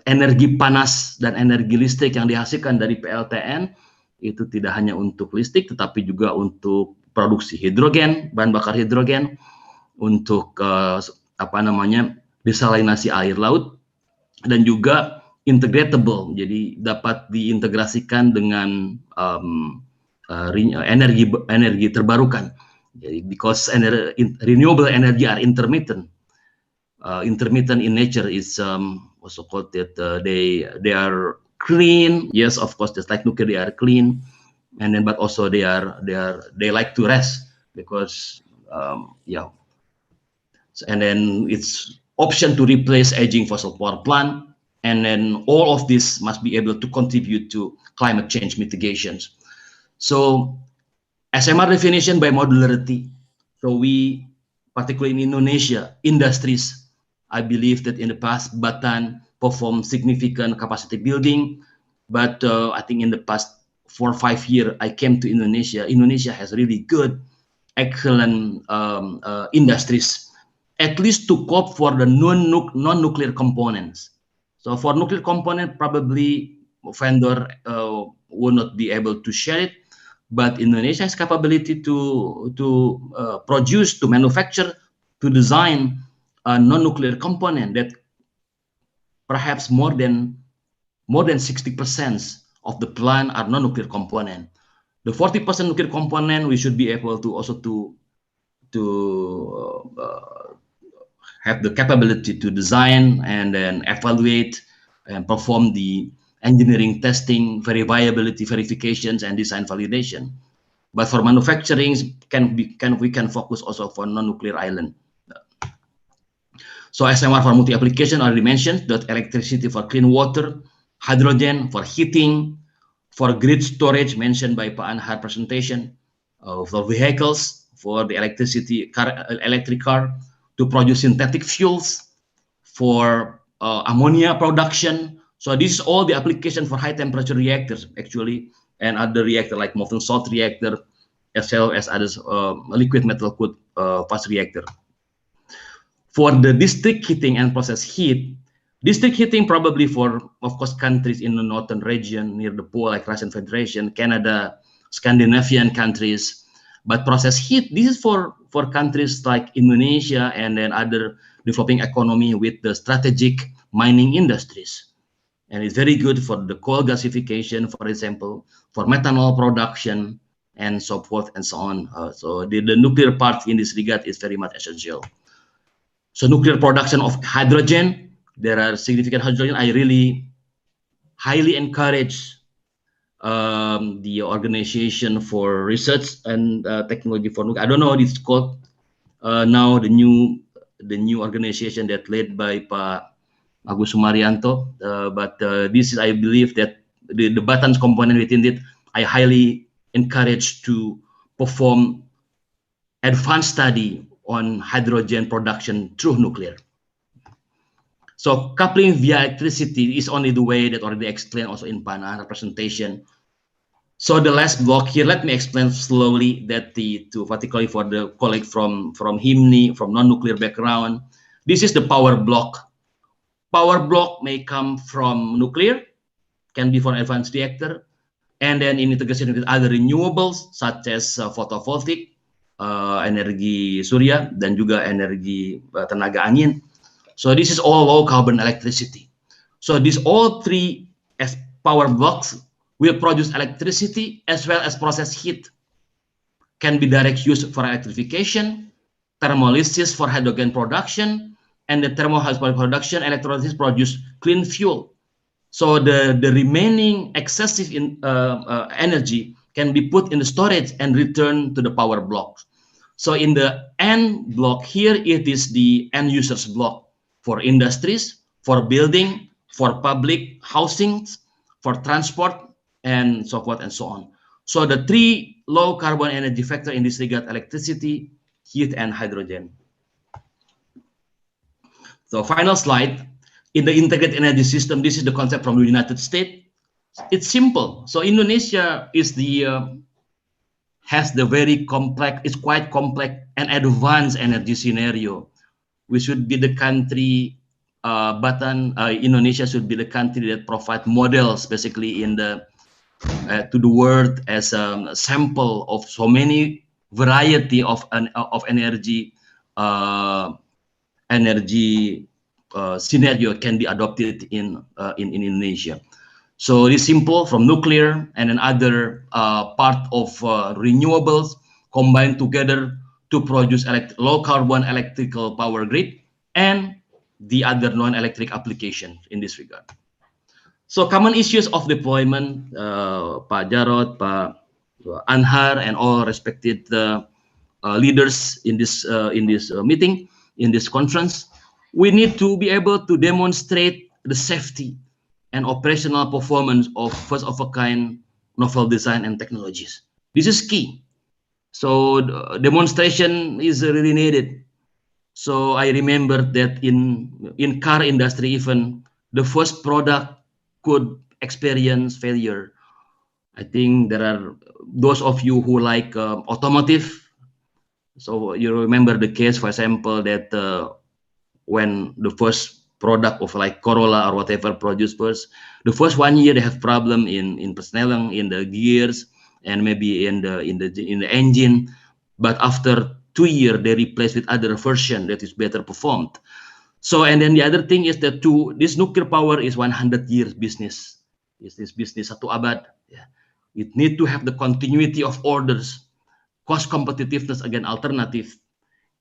energi panas dan energi listrik yang dihasilkan dari PLTN itu tidak hanya untuk listrik, tetapi juga untuk produksi hidrogen, bahan bakar hidrogen, untuk desalinasi air laut, dan juga integratable, jadi dapat diintegrasikan dengan energi terbarukan. Jadi, because renewable energy are intermittent. Intermittent in nature is also called that they are clean. Yes, of course, just like nuclear, they are clean, and then but also they like to rest because and then it's option to replace aging fossil power plant, and then all of this must be able to contribute to climate change mitigations. So SMR definition by modularity. So we, particularly in Indonesia, industries, I believe that in the past, Batan performed significant capacity building, but I think in the past 4 or 5 years, I came to Indonesia. Indonesia has really good, excellent industries, at least to cope for the non-nuclear components. So for nuclear component, probably vendor will not be able to share it, but Indonesia has capability to produce, to manufacture, to design a non-nuclear component that perhaps more than more than 60% of the plant are non-nuclear component. The 40% nuclear component, we should be able to also to have the capability to design and then evaluate and perform the engineering testing, viability verifications, and design validation. But for manufacturing, we can focus also for non-nuclear island. So SMR for multi-application already mentioned, that electricity for clean water, hydrogen for heating, for grid storage mentioned by Pak Anhar presentation, for vehicles, for the electric car, to produce synthetic fuels, for ammonia production. So this is all the application for high temperature reactors actually, and other reactor like molten salt reactor, as well as others liquid metal cooled fast reactor. For the district heating and process heat, district heating probably for, of course, countries in the northern region near the pole like Russian Federation, Canada, Scandinavian countries. But process heat, this is for countries like Indonesia and then other developing economy with the strategic mining industries. And it's very good for the coal gasification, for example, for methanol production, and so forth and so on. So the nuclear part in this regard is very much essential. So nuclear production of hydrogen, there are significant hydrogen. I really highly encourage the Organization for Research and Technology for Nuclear. I don't know what it's called now, the new organization that led by Pak Agus Sumarianto. But this is, I believe that the buttons component within it, I highly encourage to perform advanced study on hydrogen production through nuclear. So coupling via electricity is only the way that already explained also in Pana presentation. So the last block here, let me explain slowly that particularly for the colleague from HIMNI, from non-nuclear background, this is the power block. Power block may come from nuclear, can be for advanced reactor, and then in integration with other renewables such as photovoltaic, energi surya, dan juga energi tenaga angin. So this is all low carbon electricity. So these all three as power blocks will produce electricity as well as process heat. Can be direct use for electrification, thermolysis for hydrogen production, and the thermal production, electrolysis produce clean fuel. So the remaining excessive energy can be put in the storage and returned to the power block. So in the N block here, it is the end users block for industries, for building, for public housing, for transport, and so forth and so on. So the three low carbon energy factor in this regard: electricity, heat, and hydrogen. So final slide. In the integrated energy system, this is the concept from the United States. It's simple. So Indonesia is has the very complex, it's quite complex and advanced energy scenario. We should be the country, Indonesia should be the country that provide models basically in the to the world as a sample of so many variety of energy scenario can be adopted in Indonesia. So it's simple, from nuclear and then other part of renewables combined together to produce low carbon electrical power grid and the other non-electric application in this regard. So common issues of deployment, Pak Jarod, Pak Anhar, and all respected leaders in this meeting, in this conference, we need to be able to demonstrate the safety and operational performance of first-of-a-kind novel design and technologies. This is key. So demonstration is really needed. So I remember that in car industry, even the first product could experience failure. I think there are those of you who like automotive. So you remember the case, for example, that when the first product of like Corolla or whatever produced first, the first 1 year they have problem in personnel, in the gears, and maybe in the engine, but after 2 years they replace with other version that is better performed. So and then the other thing is that this nuclear power is 100 years business. is this business satu abad. Yeah. It need to have the continuity of orders, cost competitiveness against alternative,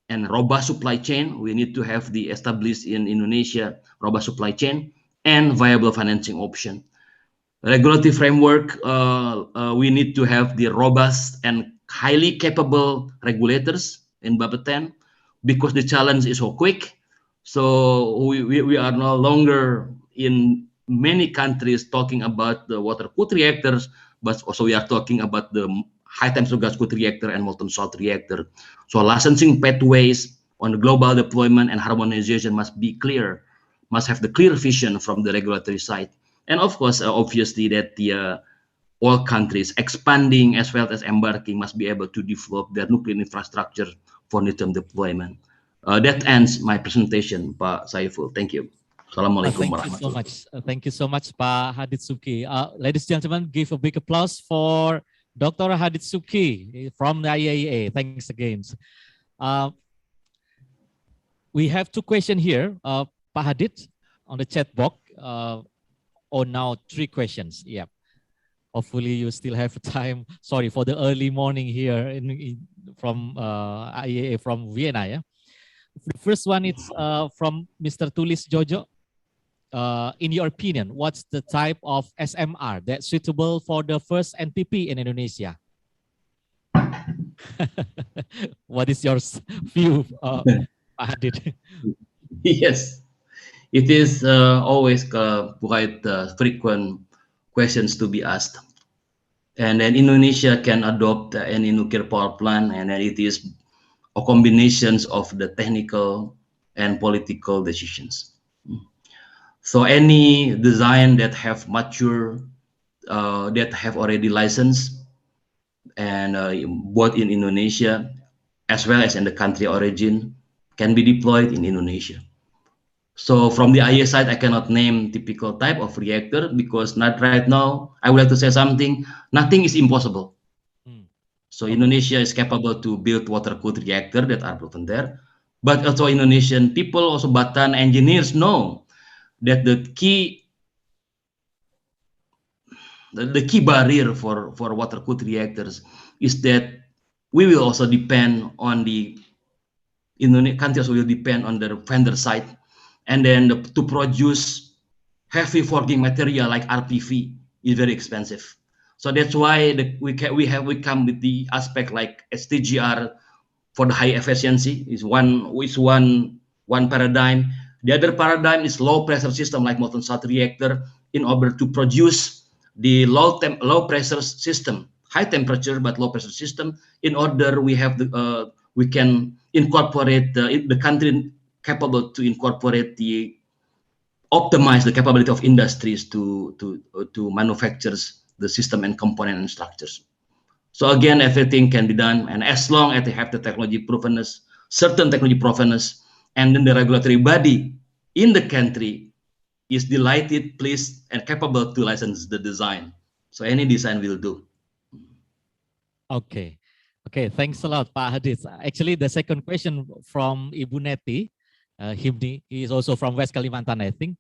and robust supply chain. We need to have the established in Indonesia robust supply chain and viable financing option. Regulatory framework, we need to have the robust and highly capable regulators in Bapeten because the challenge is so quick. So we are no longer in many countries talking about the water-cooled reactors, but also we are talking about the high temperature gas-cooled reactor and molten salt reactor. So licensing pathways on the global deployment and harmonization must be clear, must have the clear vision from the regulatory side. And of course, obviously that the all countries expanding as well as embarking must be able to develop their nuclear infrastructure for near-term deployment. That ends my presentation, Pak Saiful. Thank you. Assalamualaikum warahmatullahi wabarakatuh. Thank you so much, Pak Haditsuki. Ladies and gentlemen, give a big applause for Dr. Haditsuki from the IAEA. Thanks again. We have two questions here, Pak Hadit, on the chat box. Now 3 questions. Yeah. Hopefully you still have time. Sorry for the early morning here from IAEA from Vienna. Yeah. The first one is from Mr. Tulis Jojo. In your opinion, what's the type of SMR that's suitable for the first NPP in Indonesia? What is your view, Pak Hadit? Yes, it is always quite frequent questions to be asked. And then Indonesia can adopt any nuclear power plant, and then it is a combinations of the technical and political decisions. So any design that have mature, that have already licensed, and both in Indonesia as well as in the country origin, can be deployed in Indonesia. So from the IAEA side, I cannot name typical type of reactor because not right now. I would like to say something. Nothing is impossible. So Indonesia is capable to build water-cooled reactor that are proven there. But also Indonesian people, also Batan engineers know that the key barrier for water-cooled reactors is that we will also depend on the Indonesian countries will depend on the vendor side, and then to produce heavy forging material like RPV is very expensive. So that's why we come with the aspect like STGR for the high efficiency is one paradigm. The other paradigm is low pressure system like molten salt reactor in order to produce the low pressure system, high temperature but low pressure system. In order we can incorporate the country capable to incorporate optimize the capability of industries to manufacture the system and component and structures. So again, everything can be done, and as long as they have the technology provenness, certain technology provenness, and then the regulatory body in the country is delighted, pleased, and capable to license the design. So any design will do. Okay. Okay, thanks a lot, Pak Hadis. Actually, the second question from Ibu Neti, Himni, he is also from West Kalimantan, I think.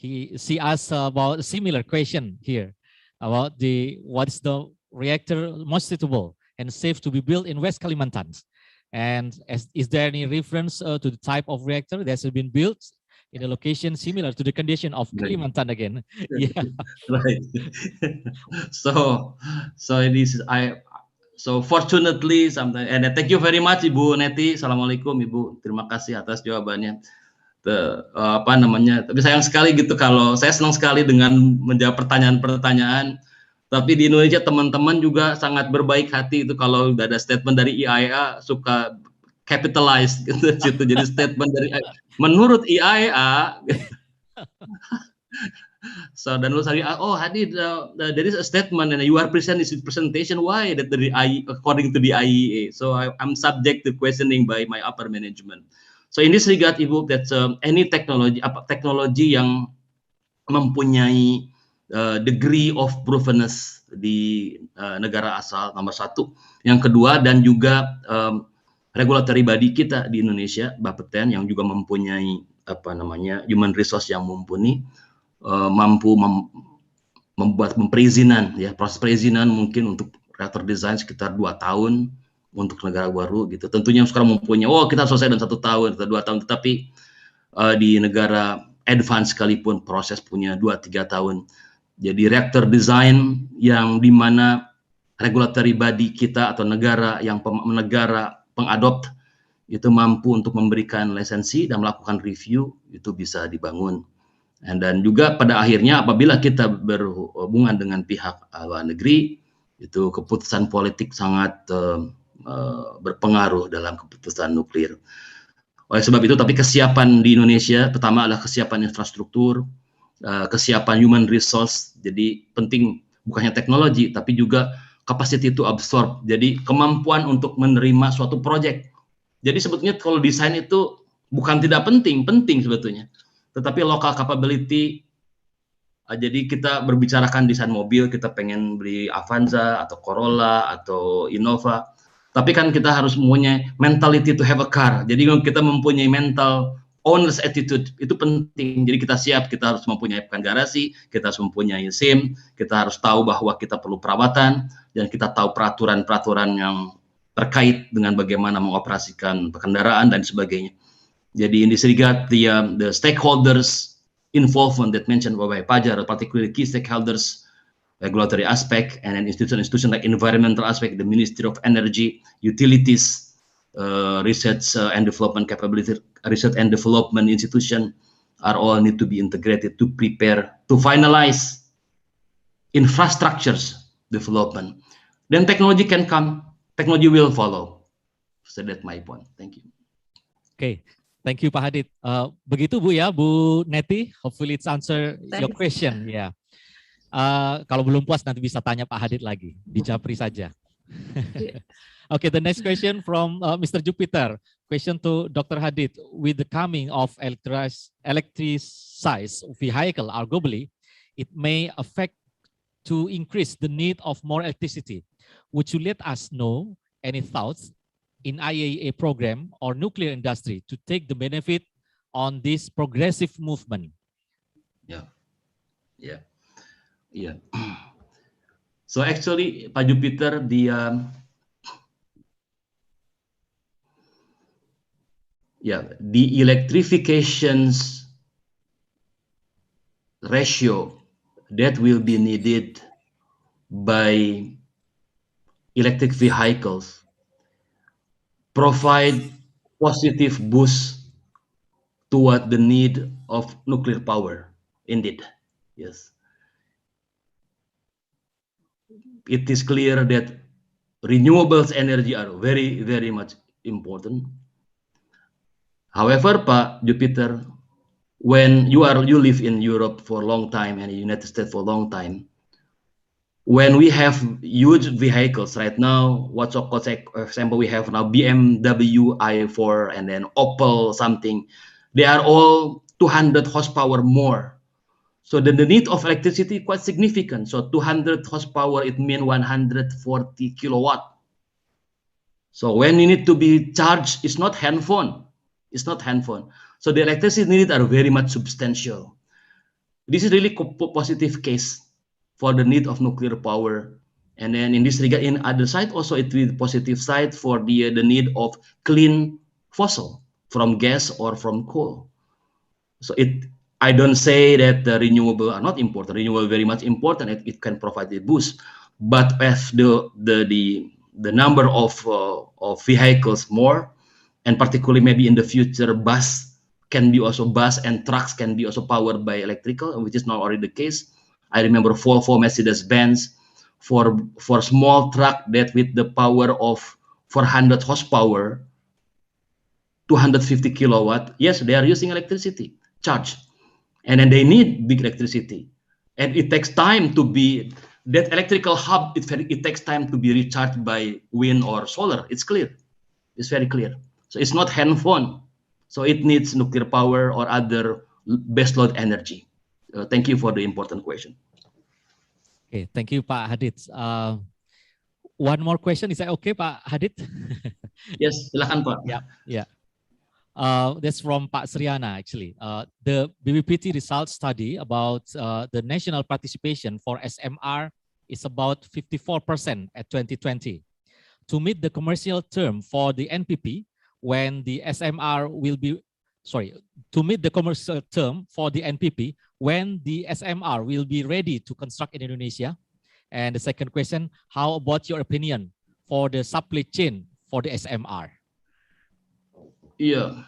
She asked about a similar question here about what's the reactor most suitable and safe to be built in West Kalimantan, and is there any reference to the type of reactor that has been built in a location similar to the condition of Kalimantan again? Yeah, right. So this so fortunately sometimes, and thank you very much Ibu Neti. Assalamualaikum Ibu, terima kasih atas jawabannya. Tapi sayang sekali gitu kalau saya senang sekali dengan menjawab pertanyaan-pertanyaan, tapi di Indonesia teman-teman juga sangat berbaik hati itu kalau udah ada statement dari IAEA suka capitalize gitu. Jadi statement dari menurut IAEA. So dan lu tadi, oh Hadi, there is a statement and you are present this presentation. Why that according to the IAEA? So I'm subject to questioning by my upper management. So in this regard, Ibu, that any teknologi yang mempunyai degree of provenness di negara asal nomor satu, yang kedua dan juga regulatory body kita di Indonesia, Bapeten yang juga mempunyai human resource yang mumpuni, mampu membuat perizinan, ya proses perizinan mungkin untuk reaktor desain sekitar 2 tahun untuk negara baru gitu. Tentunya sekarang mempunyai, kita selesai dalam 1 tahun atau 2 tahun, tetapi di negara advance sekalipun proses punya 2-3 tahun. Jadi reaktor desain yang dimana regulatory body kita atau negara yang negara pengadopt itu mampu untuk memberikan lisensi dan melakukan review, itu bisa dibangun. Dan juga pada akhirnya apabila kita berhubungan dengan pihak luar negeri, itu keputusan politik sangat berpengaruh dalam keputusan nuklir. Oleh sebab itu, tapi kesiapan di Indonesia pertama adalah kesiapan infrastruktur, kesiapan human resource. Jadi penting bukannya teknologi, tapi juga capacity to absorb. Jadi kemampuan untuk menerima suatu proyek. Jadi sebetulnya kalau desain itu bukan tidak penting, penting sebetulnya. Tetapi local capability, jadi kita berbicarakan desain mobil, kita pengen beli Avanza atau Corolla atau Innova, tapi kan kita harus mempunyai mentality to have a car. Jadi kalau kita mempunyai mental owner's attitude, itu penting. Jadi kita siap, kita harus mempunyai garasi, kita harus mempunyai SIM, kita harus tahu bahwa kita perlu perawatan, dan kita tahu peraturan-peraturan yang terkait dengan bagaimana mengoperasikan kendaraan dan sebagainya. Jadi in this regard, the stakeholders involvement that mentioned by Pajar, particularly key stakeholders, regulatory aspect, and an institution like environmental aspect, the Ministry of Energy, utilities, research and development capability, research and development institution are all need to be integrated to prepare, to finalize infrastructures development. Then technology can come, technology will follow. So that's my point. Thank you. Okay. Thank you, Pak Hadid. Begitu Bu ya, Bu Neti. Hopefully it's answer your question. Ya. Kalau belum puas nanti bisa tanya Pak Hadid lagi. Di Japri saja. Okay, the next question from Mr. Jupiter. Question to Dr. Hadid. With the coming of electricized vehicle globally, it may affect to increase the need of more electricity. Would you let us know any thoughts in IAEA program or nuclear industry to take the benefit on this progressive movement? Yeah. So actually, Pak Jupiter, the electrifications ratio that will be needed by electric vehicles provide positive boost toward the need of nuclear power. Indeed, yes. It is clear that renewables energy are very, very much important. However, Pak Jupiter, when you live in Europe for a long time and the United States for a long time, when we have huge vehicles right now, for example, we have now BMW i4 and then Opel something, they are all 200 horsepower more. So the need of electricity quite significant. So 200 horsepower, it means 140 kilowatt. So when you need to be charged, it's not handphone. It's not handphone. So the electricity needs are very much substantial. This is really a positive case for the need of nuclear power. And then in this regard, in other side also it will positive side for the need of clean fossil from gas or from coal. So I don't say that the renewable are not important. Renewable very much important. It can provide a boost. But as the number of vehicles more, and particularly maybe in the future bus and trucks can be also powered by electrical, which is not already the case. I remember Volvo, Mercedes-Benz for small truck that with the power of 400 horsepower, 250 kilowatt. Yes, they are using electricity charge, and then they need big electricity, and it takes time to be that electrical hub. It takes time to be recharged by wind or solar. It's clear. It's very clear. So it's not handphone. So it needs nuclear power or other baseload energy. Thank you for the important question. Okay, thank you, Pak Hadid. One more question, is that okay, Pak Hadid? Yes, silakan Pak. Yeah. That's from Pak Sriana, actually. The BPPT results study about the national participation for SMR is about 54% at 2020. To meet the commercial term for the NPP, when the SMR will be, to meet the commercial term for the NPP, when the SMR will be ready to construct in Indonesia. And the second question, how about your opinion for the supply chain for the SMR? Yeah,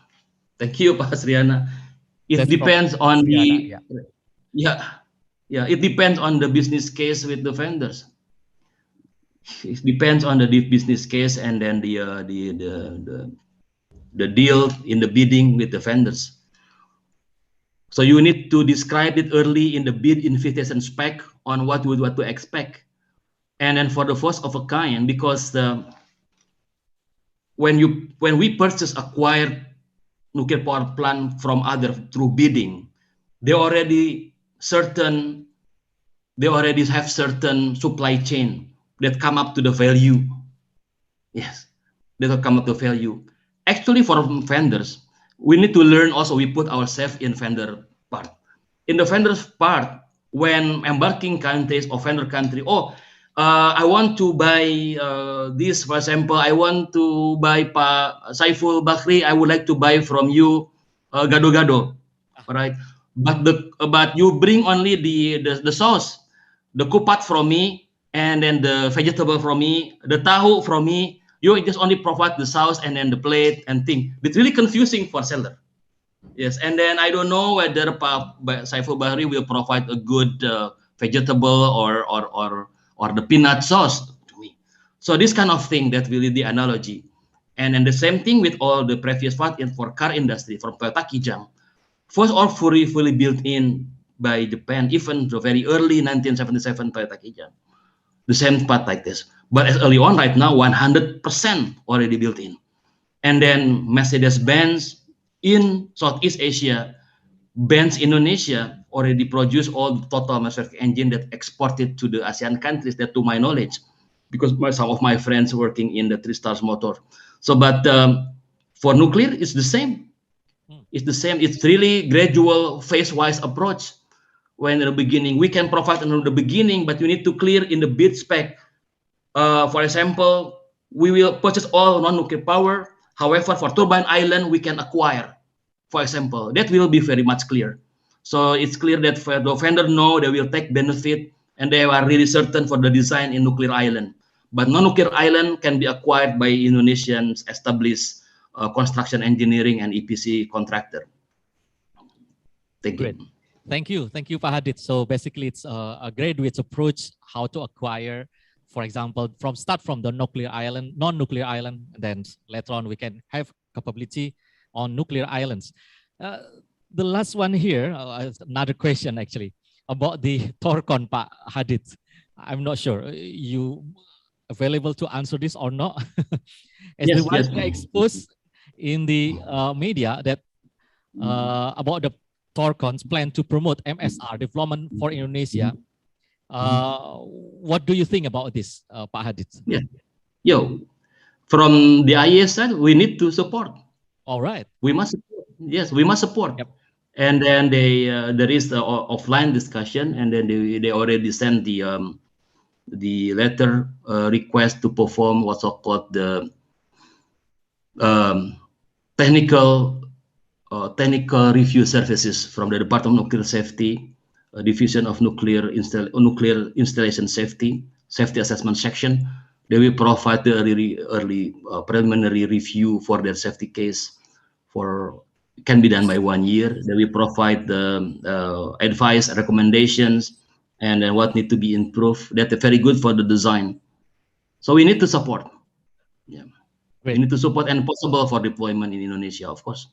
thank you, Pak Sriana. It That's depends from on Sriana, it depends on the business case with the vendors. It depends on the business case and then the deal in the bidding with the vendors. So you need to describe it early in the bid invitation spec on what to expect. And then for the first of a kind, because when we acquire nuclear power plant from other through bidding, they already have certain supply chain that come up to the value. Yes, that will come up to value. Actually, for vendors, we need to learn also, we put ourselves in vendor part. In the vendor's part, when embarking countries or vendor country, I want to buy this, for example, I want to buy Pak Saiful Bakri, I would like to buy from you gado-gado, right? But you bring only the sauce, the kupat from me, and then the vegetable from me, the tahu from me. You just only provide the sauce and then the plate and thing. It's really confusing for seller. Yes, and then I don't know whether Pak Saiful Bahri will provide a good vegetable or the peanut sauce to me. So this kind of thing, that will be the analogy. And then the same thing with all the previous part for car industry, from Toyota Kijang. First all fully built in by Japan, even the very early 1977 Toyota Kijang. The same part like this. But as early on, right now, 100% already built in. And then Mercedes-Benz in Southeast Asia, Benz Indonesia already produce all the total Mercedes engine that exported to the ASEAN countries, that to my knowledge, because some of my friends working in the 3-Stars Motor. So, but for nuclear, it's the same. It's the same. It's really gradual, phase-wise approach. When in the beginning, we can provide in the beginning, but you need to clear in the bid spec. For example, we will purchase all non-nuclear power. However, for turbine island, we can acquire, for example. That will be very much clear. So it's clear that for the vendor know they will take benefit and they are really certain for the design in nuclear island. But non-nuclear island can be acquired by Indonesians established construction engineering and EPC contractor. Thank you. Thank you, Pak Hadid. So basically, it's a graduate approach how to acquire, for example, start from the nuclear island, non-nuclear island, then later on we can have capability on nuclear islands. The last one here, another question actually about the Torcon, Pak Hadid. I'm not sure you available to answer this or not. As Yes, the widely exposed in the media that about the Torcon's plan to promote MSR development for Indonesia. What do you think about this, Pak Hadid? Yeah, from the IAS side, we need to support. All right. We must support. Yes, we must support. Yep. And then there is the offline discussion, and then they already sent the letter request to perform what's called the technical review services from the Department of Nuclear Safety, Division of Nuclear Installation Safety Assessment Section. They will provide the early preliminary review for their safety case. Can be done by 1 year. They will provide the advice, recommendations, and then what need to be improved. That's very good for the design. So we need to support. Yeah, we need to support and possible for deployment in Indonesia, of course.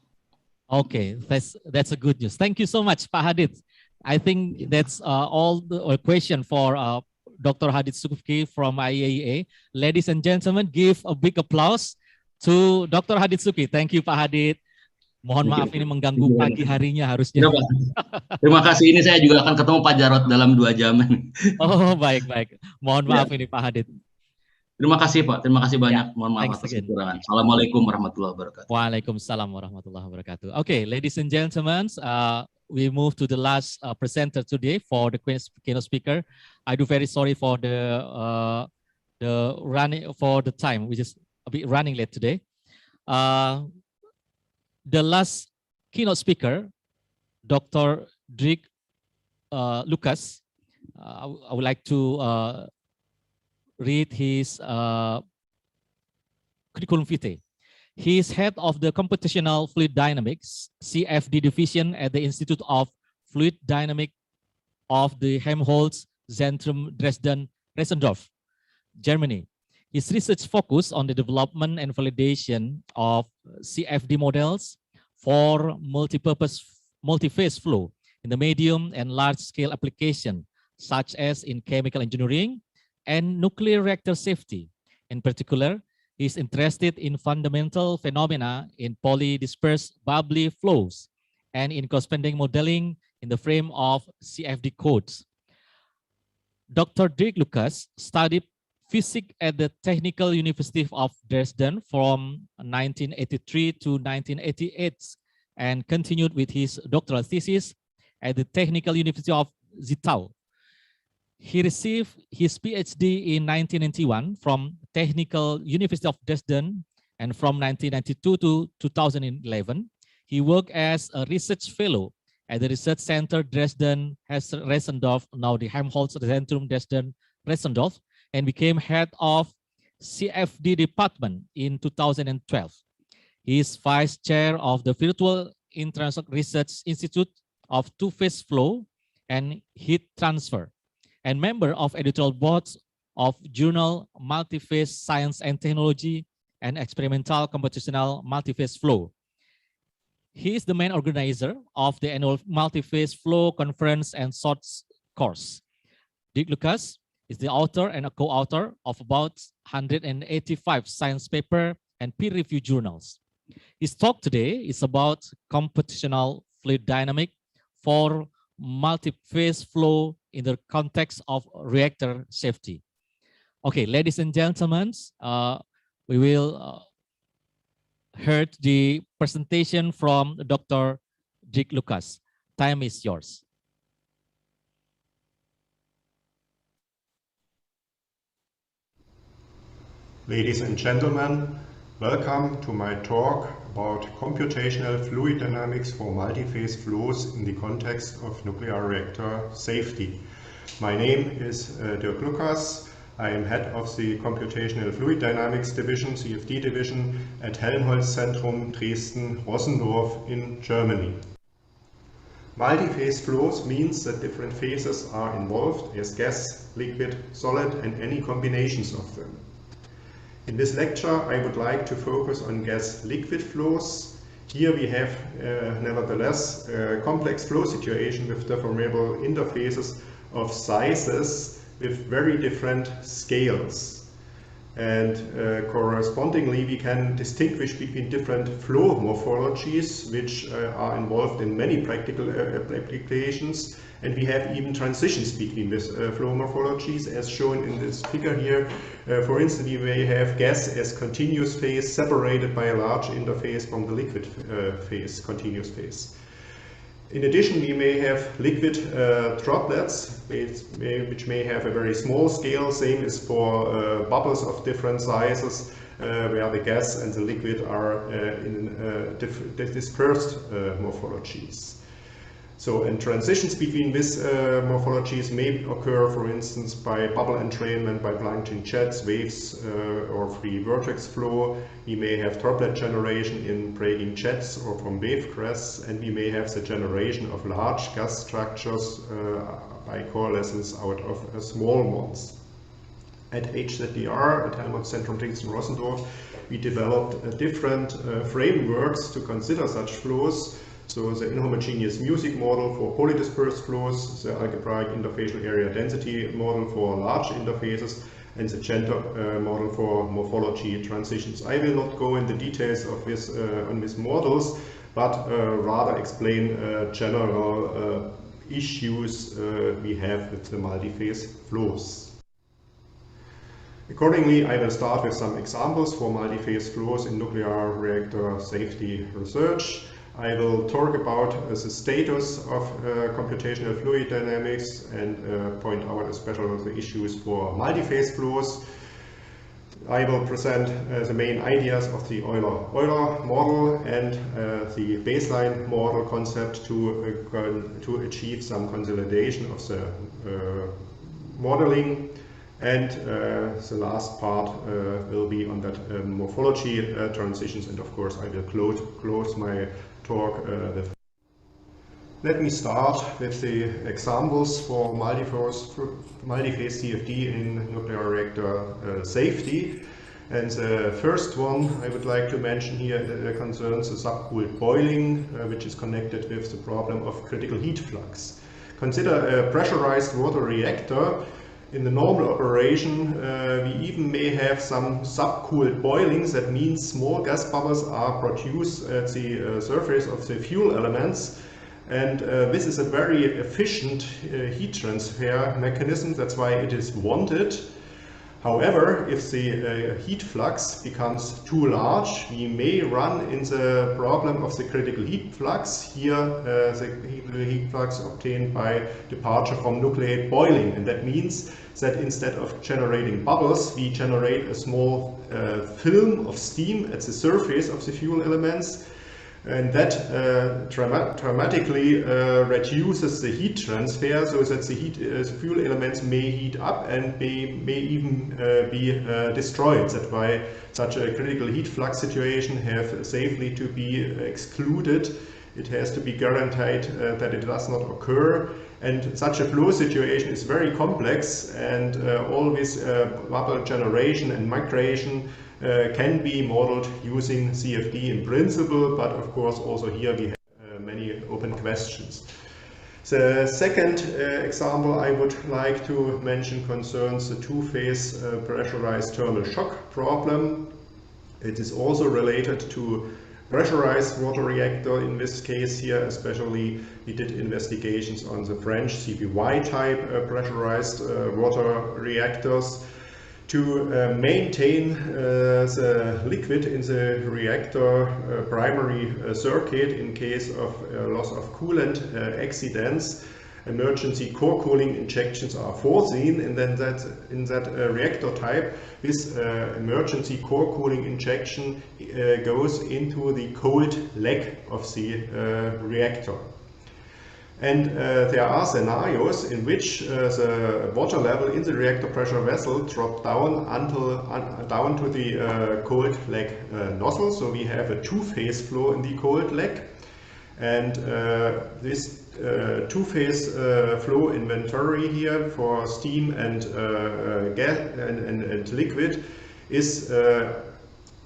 Okay, that's a good news. Thank you so much, Pak Hadid. I think that's all the question for Dr. Hadid Sukufki from IAEA. Ladies and gentlemen, give a big applause to Dr. Hadid Sukufki. Thank you, Pak Hadid. Mohon maaf ini mengganggu pagi harinya harusnya. Terima kasih, ini saya juga akan ketemu Pak Jarot dalam 2 jam. Oh, baik. Mohon maaf ini Pak Hadid. Terima kasih Pak, terima kasih banyak. Mohon maaf thanks atas again. kekurangan. Assalamualaikum warahmatullahi wabarakatuh. Waalaikumsalam warahmatullahi wabarakatuh. Okay, ladies and gentlemen, we move to the last presenter today for the keynote speaker. I do very sorry for the running for the time, which is a bit running late today. The last keynote speaker, Dr. Dick Lucas. I would like to read his curriculum vitae. He is head of the Computational Fluid Dynamics, CFD division at the Institute of Fluid Dynamics of the Helmholtz-Zentrum Dresden-Reisendorf, Germany. His research focus on the development and validation of CFD models for multi-phase flow in the medium and large-scale application, such as in chemical engineering and nuclear reactor safety. In particular, he is interested in fundamental phenomena in polydispersed bubbly flows and in corresponding modeling in the frame of CFD codes. Dr. Dick Lucas studied physics at the Technical University of Dresden from 1983 to 1988 and continued with his doctoral thesis at the Technical University of Zittau. He received his PhD in 1991 from Technical University of Dresden, and from 1992 to 2011, he worked as a research fellow at the Research Center Dresden-Reisendorf, now the Helmholtz-Zentrum Dresden-Reisendorf, and became head of CFD department in 2012. He is vice chair of the Virtual International Research Institute of Two-Phase Flow and Heat Transfer, and member of editorial boards of journal Multiphase Science and Technology and Experimental Computational Multiphase Flow. He is the main organizer of the annual Multiphase Flow Conference and Short Course. Dick Lucas is the author and a co-author of about 185 science papers and peer-reviewed journals. His talk today is about computational fluid dynamics for multi-phase flow in the context of reactor safety. Okay, ladies and gentlemen, we will hear the presentation from Dr. Dick Lucas. Time is yours. Ladies and gentlemen, welcome to my talk about computational fluid dynamics for multi-phase flows in the context of nuclear reactor safety. My name is Dirk Lucas. I am head of the Computational Fluid Dynamics Division, CFD Division, at Helmholtz-Zentrum Dresden-Rossendorf in Germany. Multi-phase flows means that different phases are involved as gas, liquid, solid, and any combinations of them. In this lecture, I would like to focus on gas-liquid flows. Here we have, nevertheless, a complex flow situation with deformable interfaces of sizes with very different scales. And correspondingly, we can distinguish between different flow morphologies, which are involved in many practical applications. And we have even transitions between these flow morphologies, as shown in this figure here. For instance, we may have gas as continuous phase separated by a large interface from the liquid phase, continuous phase. In addition, we may have liquid droplets, which may have a very small scale. Same is for bubbles of different sizes, where the gas and the liquid are in dispersed morphologies. So, and transitions between these morphologies may occur, for instance, by bubble entrainment, by plunging jets, waves, or free vortex flow. We may have droplet generation in breaking jets or from wave crests, and we may have the generation of large gas structures by coalescence out of small ones. At HZDR, at Helmholtz-Zentrum Dresden-Rossendorf, we developed different frameworks to consider such flows. So the inhomogeneous music model for polydispersed flows, the algebraic interfacial area density model for large interfaces, and the gender model for morphology transitions. I will not go into details of this on these models, but rather explain general issues we have with the multi-phase flows. Accordingly, I will start with some examples for multi-phase flows in nuclear reactor safety research. I will talk about the status of computational fluid dynamics and point out especially the issues for multi-phase flows. I will present the main ideas of the Euler model and the baseline model concept to achieve some consolidation of the modeling. And the last part will be on that morphology transitions, and of course I will close my talk with. Let me start with the examples for multi-phase CFD in nuclear reactor safety. And the first one I would like to mention here concerns the subcooled boiling, which is connected with the problem of critical heat flux. Consider a pressurized water reactor. In the normal operation, we even may have some subcooled boilings. That means small gas bubbles are produced at the surface of the fuel elements. And this is a very efficient heat transfer mechanism. That's why it is wanted. However, if the heat flux becomes too large, we may run in the problem of the critical heat flux. Here, the heat flux obtained by departure from nucleate boiling. And that means that instead of generating bubbles, we generate a small film of steam at the surface of the fuel elements. And that dramatically reduces the heat transfer, so that the fuel elements may heat up and may even be destroyed. That's why such a critical heat flux situation has safely to be excluded. It has to be guaranteed that it does not occur. And such a flow situation is very complex, and always bubble generation and migration can be modeled using CFD in principle, but of course also here we have many open questions. The second example I would like to mention concerns the two-phase pressurized thermal shock problem. It is also related to pressurized water reactor. In this case here especially we did investigations on the French CPY type pressurized water reactors. To maintain the liquid in the reactor primary circuit in case of loss of coolant accidents, emergency core cooling injections are foreseen, and then in that reactor type, this emergency core cooling injection goes into the cold leg of the reactor. And there are scenarios in which the water level in the reactor pressure vessel drop down down to the cold leg nozzle. So we have a two-phase flow in the cold leg, and this two-phase flow inventory here for steam and gas and liquid is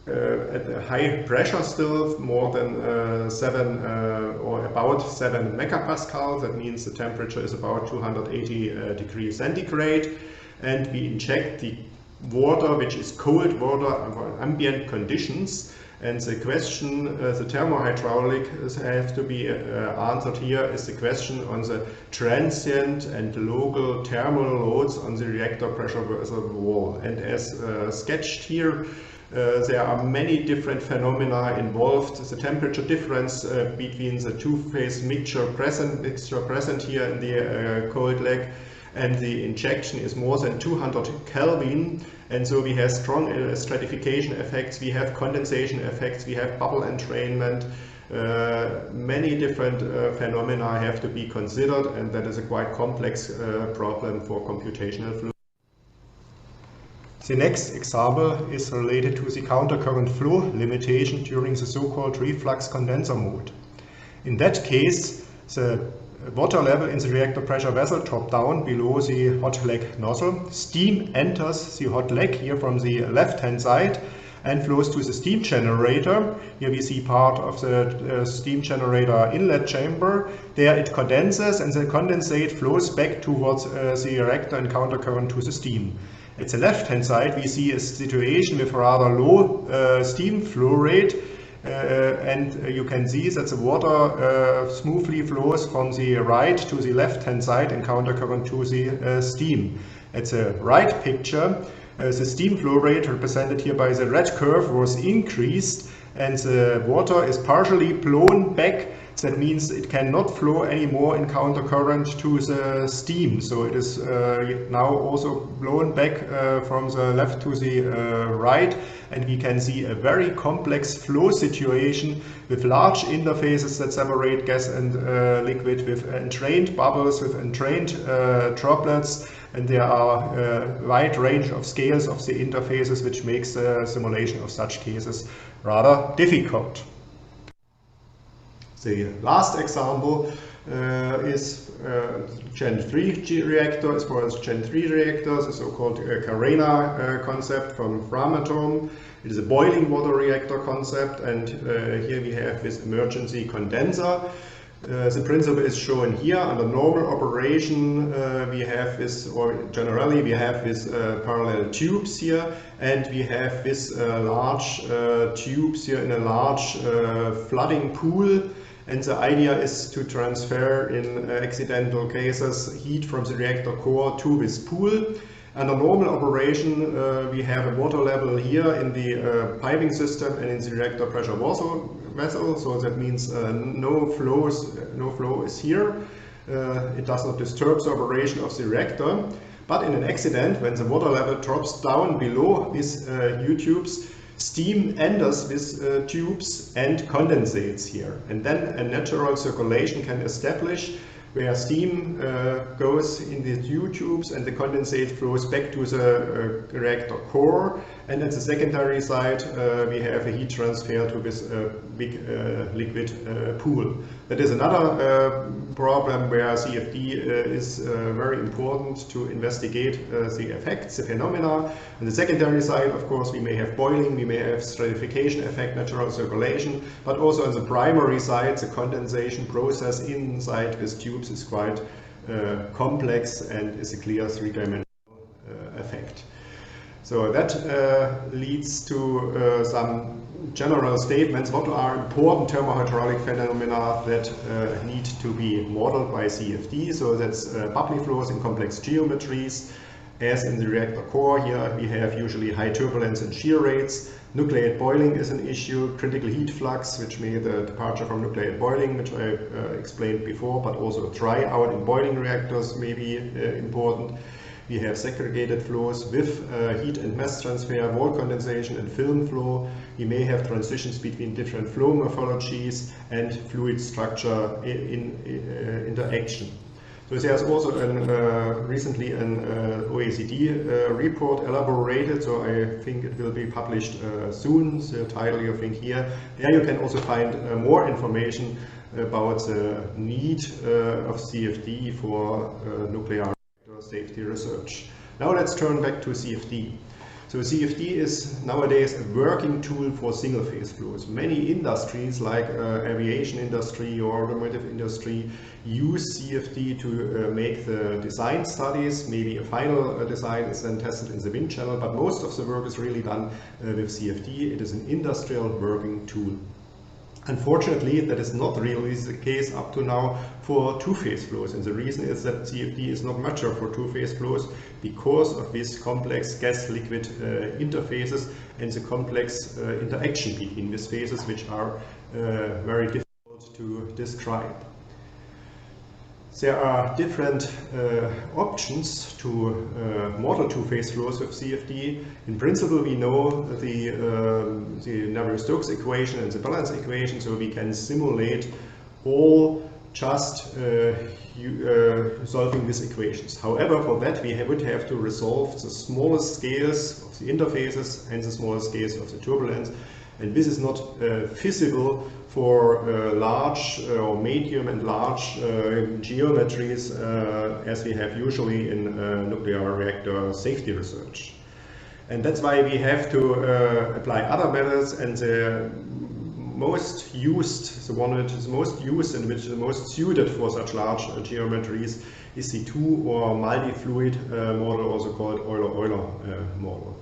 at a high pressure still, more than 7 or about 7 megapascal. That means the temperature is about 280 degrees centigrade, and we inject the water, which is cold water under ambient conditions. And the question, the thermohydraulic has to be answered here, is the question on the transient and local thermal loads on the reactor pressure vessel wall. And as sketched here, there are many different phenomena involved. The temperature difference between the two-phase mixture present here in the cold leg and the injection is more than 200 Kelvin. And so we have strong stratification effects, we have condensation effects, we have bubble entrainment. Many different phenomena have to be considered, and that is a quite complex problem for computational fluid. The next example is related to the countercurrent flow limitation during the so-called reflux condenser mode. In that case, the water level in the reactor pressure vessel drops down below the hot leg nozzle. Steam enters the hot leg here from the left-hand side and flows to the steam generator. Here we see part of the steam generator inlet chamber. There it condenses, and the condensate flows back towards the reactor and countercurrent to the steam. At the left-hand side, we see a situation with rather low steam flow rate, and you can see that the water smoothly flows from the right to the left-hand side and countercurrent to the steam. At the right picture, The steam flow rate, represented here by the red curve, was increased, and the water is partially blown back. That means it cannot flow anymore in countercurrent to the steam. So it is now also blown back from the left to the right, and we can see a very complex flow situation with large interfaces that separate gas and liquid, with entrained bubbles, with entrained droplets, and there are a wide range of scales of the interfaces, which makes the simulation of such cases rather difficult. The last example is Gen 3 reactor, as far as Gen 3 reactors, the so-called Carena concept from Framatome. It is a boiling water reactor concept, and here we have this emergency condenser. The principle is shown here. Under normal operation, we have this, or generally we have this parallel tubes here, and we have this large tubes here in a large flooding pool. And the idea is to transfer, in accidental cases, heat from the reactor core to this pool. Under normal operation, we have a water level here in the piping system and in the reactor pressure vessel. So that means no flow is here. It does not disturb the operation of the reactor. But in an accident, when the water level drops down below these U-tubes, steam enters these tubes and condensates here. And then a natural circulation can establish where steam goes in the U-tubes and the condensate flows back to the reactor core. And at the secondary side, we have a heat transfer to this big liquid pool. That is another problem where CFD is very important to investigate the effects, the phenomena. On the secondary side, of course, we may have boiling, we may have stratification effect, natural circulation, but also on the primary side, the condensation process inside these tubes is quite complex and is a clear three-dimensional effect. So that leads to some general statements. What are important thermohydraulic phenomena that need to be modeled by CFD? So that's bubbly flows in complex geometries. As in the reactor core, here we have usually high turbulence and shear rates. Nucleate boiling is an issue, critical heat flux, which made the departure from nucleate boiling, which I explained before, but also dry out in boiling reactors may be important. We have segregated flows with heat and mass transfer, wall condensation and film flow. We may have transitions between different flow morphologies and fluid structure in interaction. So there's also recently an OECD report elaborated, so I think it will be published soon. The title you think here. There you can also find more information about the need of CFD for nuclear safety research. Now let's turn back to CFD. So CFD is nowadays a working tool for single phase flows. Many industries like aviation industry or automotive industry use CFD to make the design studies. Maybe a final design is then tested in the wind channel, but most of the work is really done with CFD. It is an industrial working tool. Unfortunately, that is not really the case up to now for two-phase flows, and the reason is that CFD is not mature for two-phase flows because of these complex gas-liquid interfaces and the complex interaction between these phases, which are very difficult to describe. There are different options to model two-phase flows of CFD. In principle, we know the Navier-Stokes equation and the balance equation, so we can simulate all just solving these equations. However, for that we would have to resolve the smallest scales of the interfaces and the smallest scales of the turbulence, and this is not feasible for large or medium and large geometries as we have usually in nuclear reactor safety research. And that's why we have to apply other methods, and the most used, the one which is most used and which is the most suited for such large geometries is the two or multi-fluid model, also called Euler-Euler model.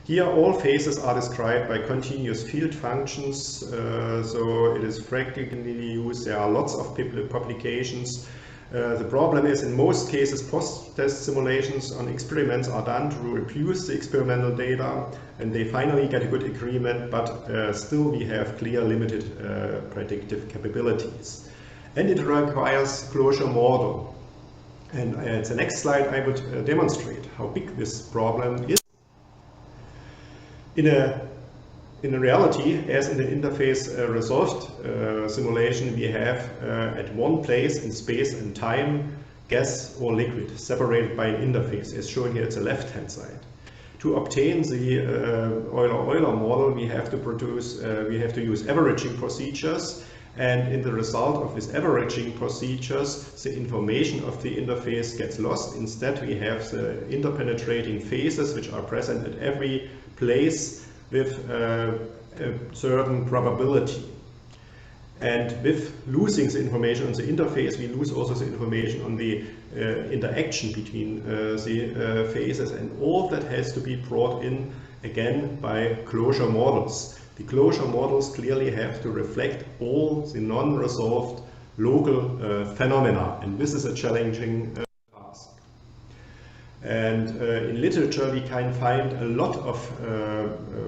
Here all phases are described by continuous field functions, so it is practically used. There are lots of publications The problem is, in most cases, post-test simulations on experiments are done to reproduce the experimental data, and they finally get a good agreement, but still we have clear limited predictive capabilities. And it requires closure model. And the next slide I would demonstrate how big this problem is. In reality, as in the interface resolved simulation, we have at one place in space and time gas or liquid separated by an interface, as shown here at the left-hand side. To obtain the Euler model, we have to use averaging procedures, and in the result of these averaging procedures, the information of the interface gets lost. Instead, we have the interpenetrating phases which are present at every place with a certain probability. And with losing the information on the interface, we lose also the information on the interaction between the phases, and all that has to be brought in again by closure models. The closure models clearly have to reflect all the non-resolved local phenomena, and this is a challenging task. And in literature we can find a lot of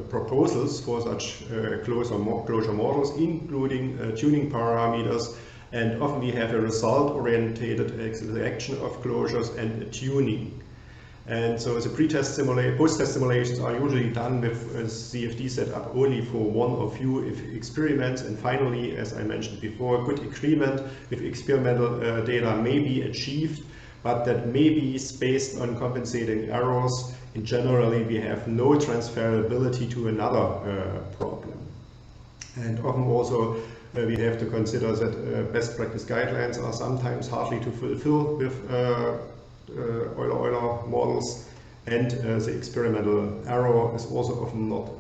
proposals for such closure models, including tuning parameters, and often we have a result-oriented extraction of closures and a tuning. And so the post-test simulations are usually done with a CFD setup only for one or few experiments, and finally, as I mentioned before, good agreement with experimental data may be achieved, but that may be based on compensating errors. In generally, we have no transferability to another problem. And often also we have to consider that best practice guidelines are sometimes hardly to fulfill with Euler models, and the experimental error is also often not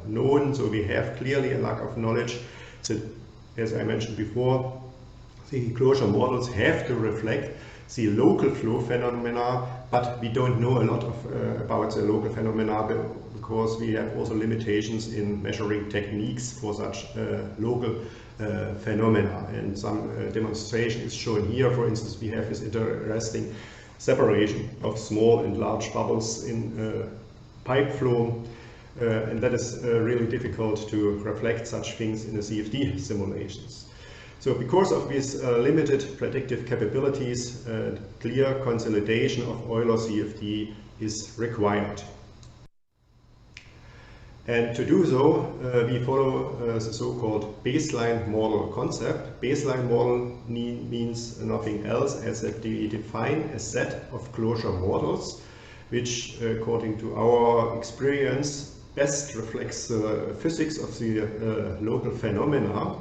known, so we have clearly a lack of knowledge. So, as I mentioned before, the closure models have to reflect the local flow phenomena, but we don't know a lot about the local phenomena because we have also limitations in measuring techniques for such local phenomena. And some demonstration is shown here. For instance, we have this interesting separation of small and large bubbles in pipe flow, and that is really difficult to reflect such things in the CFD simulations. So because of these limited predictive capabilities, clear consolidation of Euler CFD is required. And to do so, we follow the so-called baseline model concept. Baseline model means nothing else as that we define a set of closure models, which, according to our experience, best reflects the physics of the local phenomena.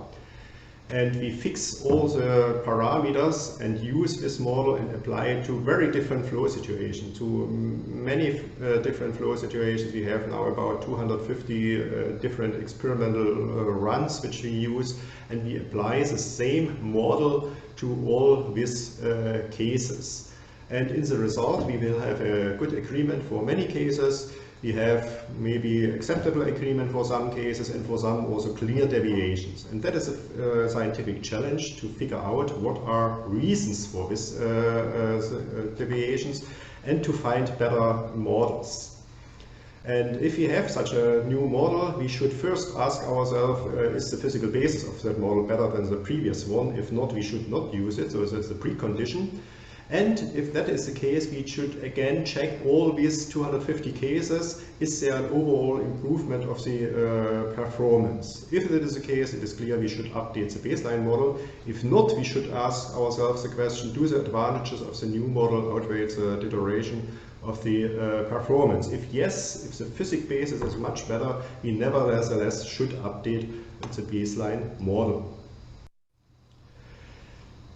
And we fix all the parameters and use this model and apply it to very different flow situations, to many different flow situations. We have now about 250 different experimental runs which we use, and we apply the same model to all these cases. And in the result, we will have a good agreement for many cases. We have maybe acceptable agreement for some cases, and for some also clear deviations. And that is a scientific challenge to figure out what are reasons for these deviations and to find better models. And if we have such a new model, we should first ask ourselves, is the physical basis of that model better than the previous one? If not, we should not use it, so that's the precondition. And if that is the case, we should again check all these 250 cases. Is there an overall improvement of the performance? If that is the case, it is clear we should update the baseline model. If not, we should ask ourselves the question, do the advantages of the new model outweigh the deterioration of the performance? If yes, if the physics basis is much better, we nevertheless should update the baseline model.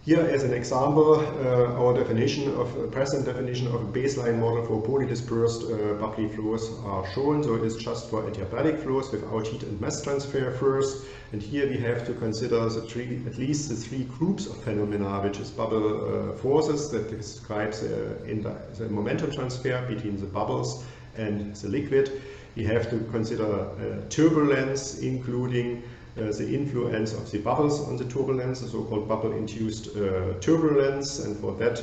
Here, as an example, our present definition of a baseline model for polydispersed bubbly flows are shown. So it is just for adiabatic flows without heat and mass transfer first. And here we have to consider at least the three groups of phenomena, which is bubble forces that describes the momentum transfer between the bubbles and the liquid. We have to consider turbulence, including the influence of the bubbles on the turbulence, the so-called bubble-induced turbulence, and for that,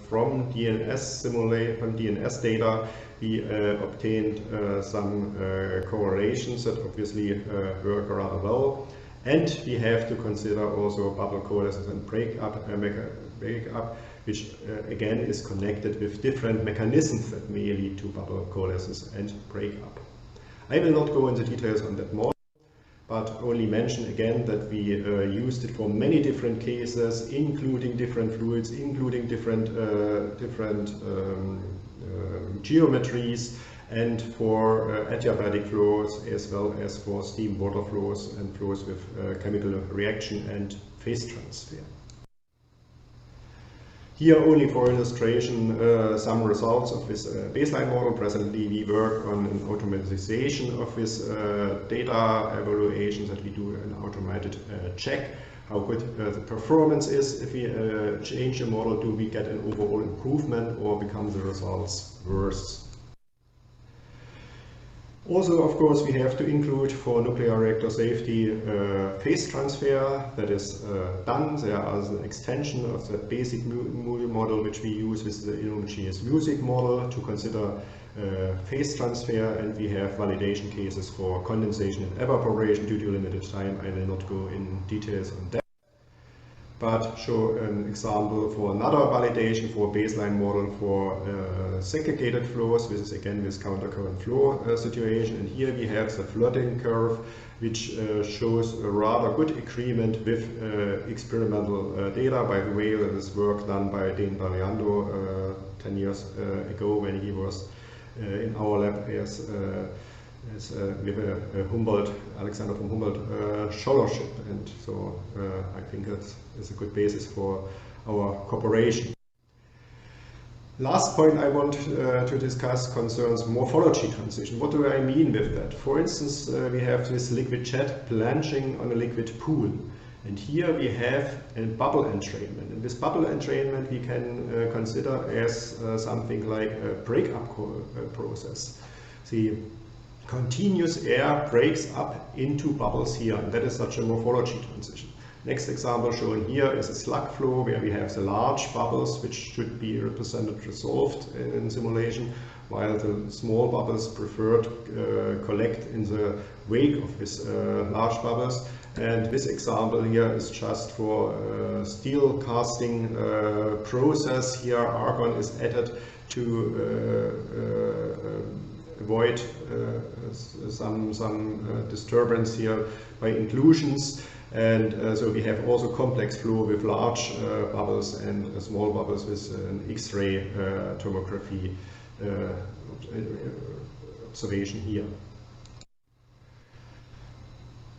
from DNS data, we obtained some correlations that obviously work rather well. And we have to consider also bubble coalescence and breakup, which again is connected with different mechanisms that may lead to bubble coalescence and breakup. I will not go into details on that more, but only mention again that we used it for many different cases, including different fluids, including different geometries, and for adiabatic flows, as well as for steam water flows and flows with chemical reaction and phase transfer. Here, only for illustration, some results of this baseline model. Presently, we work on an automatization of this data evaluations, that we do an automated check how good the performance is. If we change the model, do we get an overall improvement or become the results worse? Also, of course, we have to include for nuclear reactor safety phase transfer that is done. There is an extension of the basic model which we use with the inhomogeneous music model to consider phase transfer, and we have validation cases for condensation and evaporation. Due to limited time, I will not go in details on that, but show an example for another validation for baseline model for segregated flows. This is again this countercurrent flow situation, and here we have the flooding curve, which shows a rather good agreement with experimental data. By the way, that is work done by Dean Baliando 10 years ago when he was in our lab as with a Humboldt, Alexander von Humboldt scholarship, and so I think that is a good basis for our cooperation. Last point I want to discuss concerns morphology transition. What do I mean with that? For instance, we have this liquid jet blanching on a liquid pool, and here we have a bubble entrainment. And this bubble entrainment we can consider as something like a breakup process. The continuous air breaks up into bubbles here, and that is such a morphology transition. Next example shown here is a slug flow where we have the large bubbles which should be represented resolved in simulation, while the small bubbles preferred collect in the wake of this large bubbles. And this example here is just for steel casting process. Here argon is added to avoid some disturbance here by inclusions, and so we have also complex flow with large bubbles and small bubbles with an X-ray tomography observation here.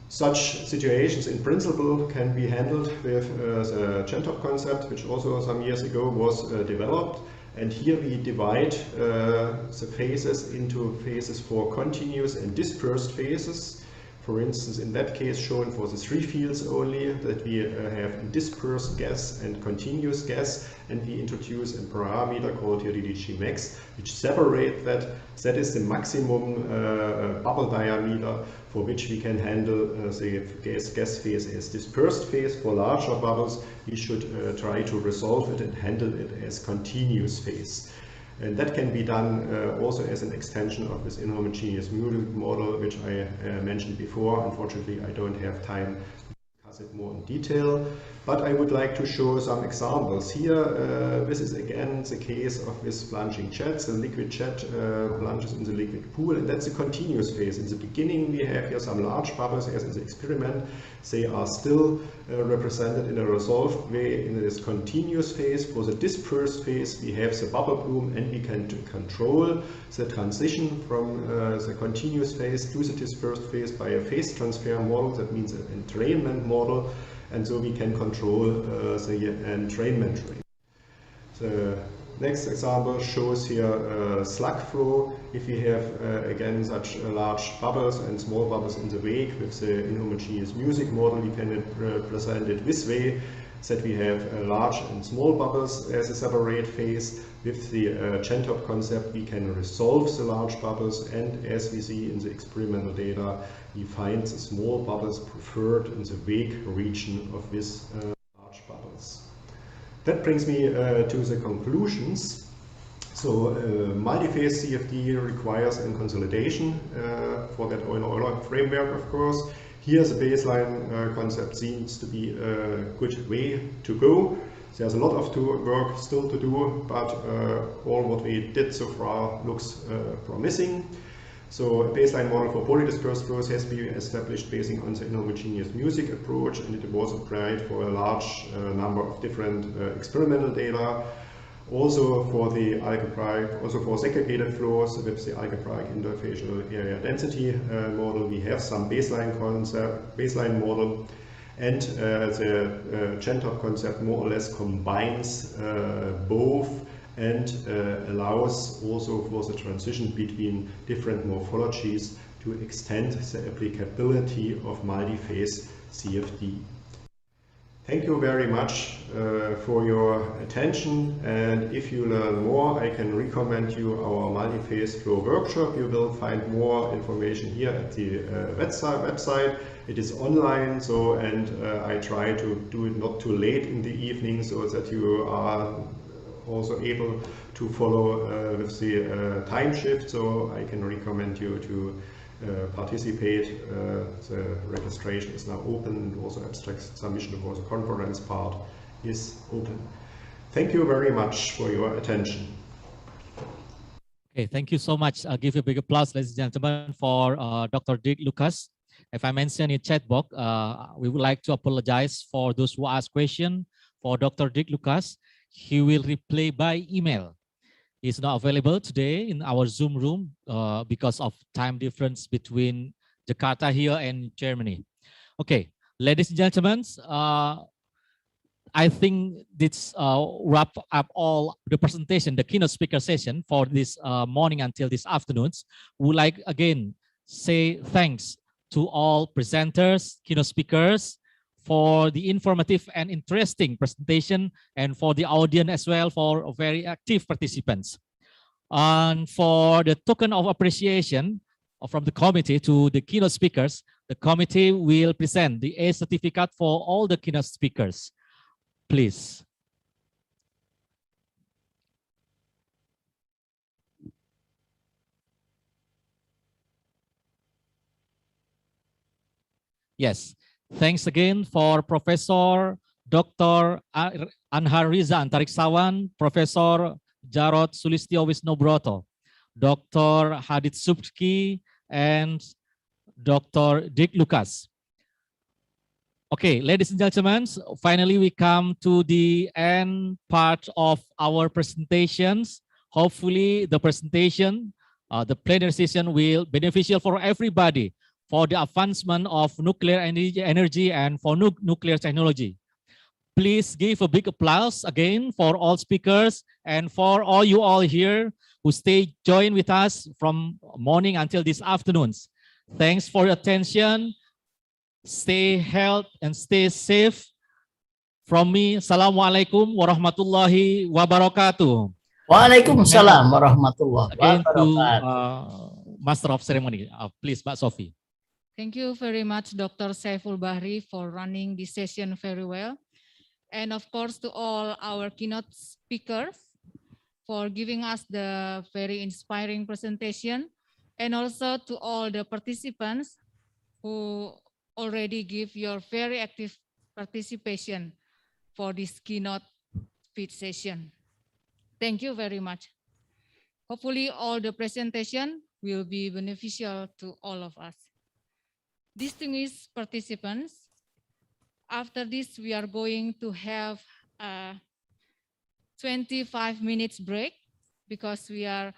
Such situations in principle can be handled with the Gentop concept, which also some years ago was developed. And here we divide the phases into phases for continuous and dispersed phases. For instance, in that case shown for the 3 fields only, that we have dispersed gas and continuous gas, and we introduce a parameter called here DDG max, which separate that. That is the maximum bubble diameter for which we can handle the gas phase as dispersed phase. For larger bubbles, we should try to resolve it and handle it as continuous phase. And that can be done also as an extension of this inhomogeneous music model, which I mentioned before. Unfortunately, I don't have time to discuss it more in detail, but I would like to show some examples. Here, this is again the case of this blanching jet. The liquid jet plunges in the liquid pool, and that's a continuous phase. In the beginning, we have here some large bubbles, as in the experiment. They are still represented in a resolved way in this continuous phase. For the dispersed phase, we have the bubble bloom, and we can control the transition from the continuous phase to the dispersed phase by a phase transfer model. That means an entrainment model, and so we can control the entrainment rate. The Next example shows here slug flow. If we have again such large bubbles and small bubbles in the wake with the inhomogeneous music model, we can represent it this way, that we have large and small bubbles as a separate phase. With the Gentop concept, we can resolve the large bubbles, and as we see in the experimental data, we find the small bubbles preferred in the wake region of these large bubbles. That brings me to the conclusions. So multi-phase CFD requires a consolidation for that Euler framework, of course. Here the baseline concept seems to be a good way to go. There's a lot of work still to do, but all what we did so far looks promising. So a baseline model for polydispersed flows has been established based on the inhomogeneous music approach, and it was applied for a large number of different experimental data. Also for the algebraic, also for segregated flows with the algebraic interfacial area density model, we have some baseline model, and the Gentop concept more or less combines both and allows also for the transition between different morphologies to extend the applicability of multi-phase CFD. Thank you very much for your attention, and if you learn more, I can recommend you our multi-phase flow workshop. You will find more information here at the website. It is online, so and I try to do it not too late in the evening so that you are also able to follow with the time shift, so I can recommend you to participate. The registration is now open, and also abstract submission for the conference part is open. Thank you very much for your attention. Okay, thank you so much. I'll give you a big applause, ladies and gentlemen, for Dr. Dick Lucas. If I mention in chat box, we would like to apologize for those who ask questions for Dr. Dick Lucas. He will reply by email. He's not available today in our Zoom room because of time difference between Jakarta here and Germany. Okay, ladies and gentlemen, I think this wrap up all the presentation, the keynote speaker session for this morning until this afternoon. Would like again say thanks to all presenters, keynote speakers, for the informative and interesting presentation, and for the audience as well for very active participants. And for the token of appreciation from the committee to the keynote speakers, the committee will present the A certificate for all the keynote speakers. Please. Yes. Thanks again for Professor Dr. Anhar Riza Antariksawan, Professor Jarod Sulistyo Wisnobroto, Dr. Hadid Subki, and Dr. Dick Lucas. Okay, ladies and gentlemen, finally we come to the end part of our presentations. Hopefully the presentation, the plenary session will be beneficial for everybody, for the advancement of nuclear energy and for nuclear technology. Please give a big applause again for all speakers and for all you all here who join with us from morning until this afternoon. Thanks for your attention. Stay healthy and stay safe. From me, Assalamualaikum warahmatullahi wabarakatuh. Waalaikumsalam warahmatullahi again wabarakatuh. To Master of Ceremony, please, Mbak Sophie. Thank you very much, Dr. Saiful Bahri, for running this session very well. And of course, to all our keynote speakers for giving us the very inspiring presentation. And also to all the participants who already give your very active participation for this keynote speech session. Thank you very much. Hopefully all the presentation will be beneficial to all of us. Distinguished participants, after this we are going to have a 25 minutes break because we are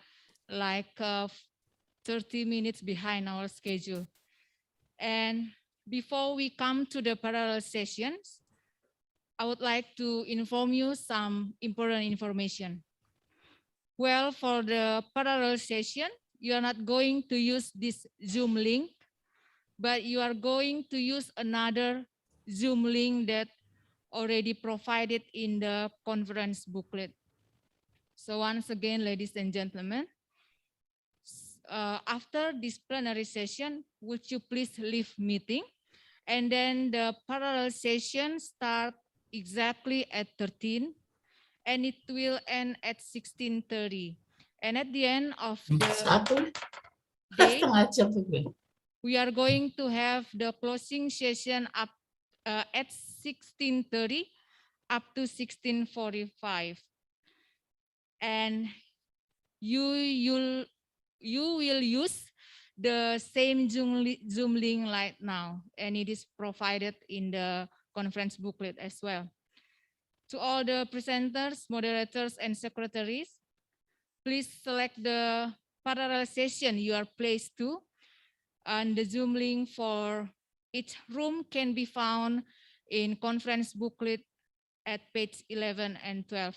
like 30 minutes behind our schedule. And before we come to the parallel sessions, I would like to inform you some important information. Well, for the parallel session, you are not going to use this Zoom link, but you are going to use another Zoom link that already provided in the conference booklet. So once again, ladies and gentlemen, after this plenary session, would you please leave meeting? And then the parallel session start exactly at 13, and it will end at 16:30. And at the end of the day, we are going to have the closing session up at 16:30 up to 16:45. And you will use the same Zoom link right now, and it is provided in the conference booklet as well. To all the presenters, moderators, and secretaries, please select the parallel session you are placed to, and the Zoom link for each room can be found in conference booklet at page 11 and 12.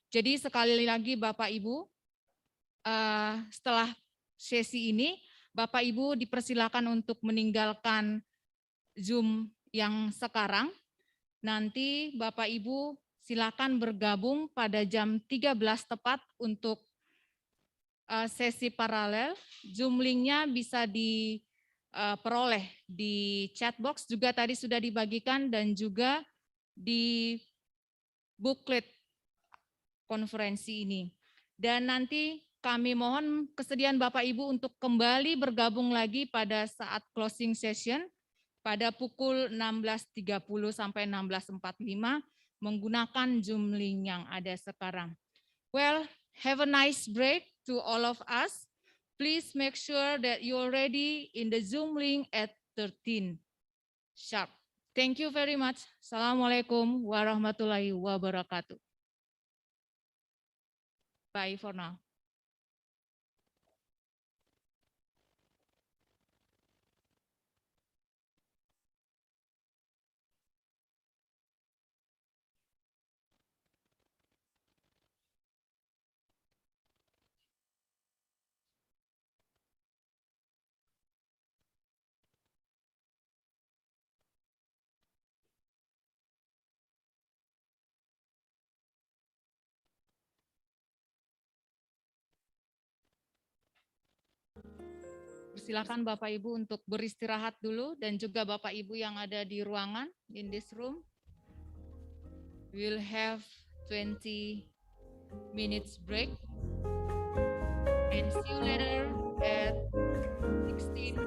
Jadi sekali lagi Bapak Ibu, setelah sesi ini, Bapak Ibu dipersilakan untuk meninggalkan Zoom yang sekarang. Nanti Bapak Ibu silakan bergabung pada jam 13 tepat untuk sesi paralel. Zoom linknya bisa diperoleh di chat box, juga tadi sudah dibagikan, dan juga di booklet konferensi ini. Dan nanti kami mohon kesediaan Bapak Ibu untuk kembali bergabung lagi pada saat closing session pada pukul 16.30 sampai 16.45 menggunakan Zoom link yang ada sekarang. Well, have a nice break to all of us. Please make sure that you're ready in the Zoom link at 13 sharp. Thank you very much. Assalamualaikum warahmatullahi wabarakatuh. Bye for now. Silakan Bapak Ibu untuk beristirahat dulu, dan juga Bapak Ibu yang ada di ruangan in this room. We'll have 20 minutes break and see you later at 16:30.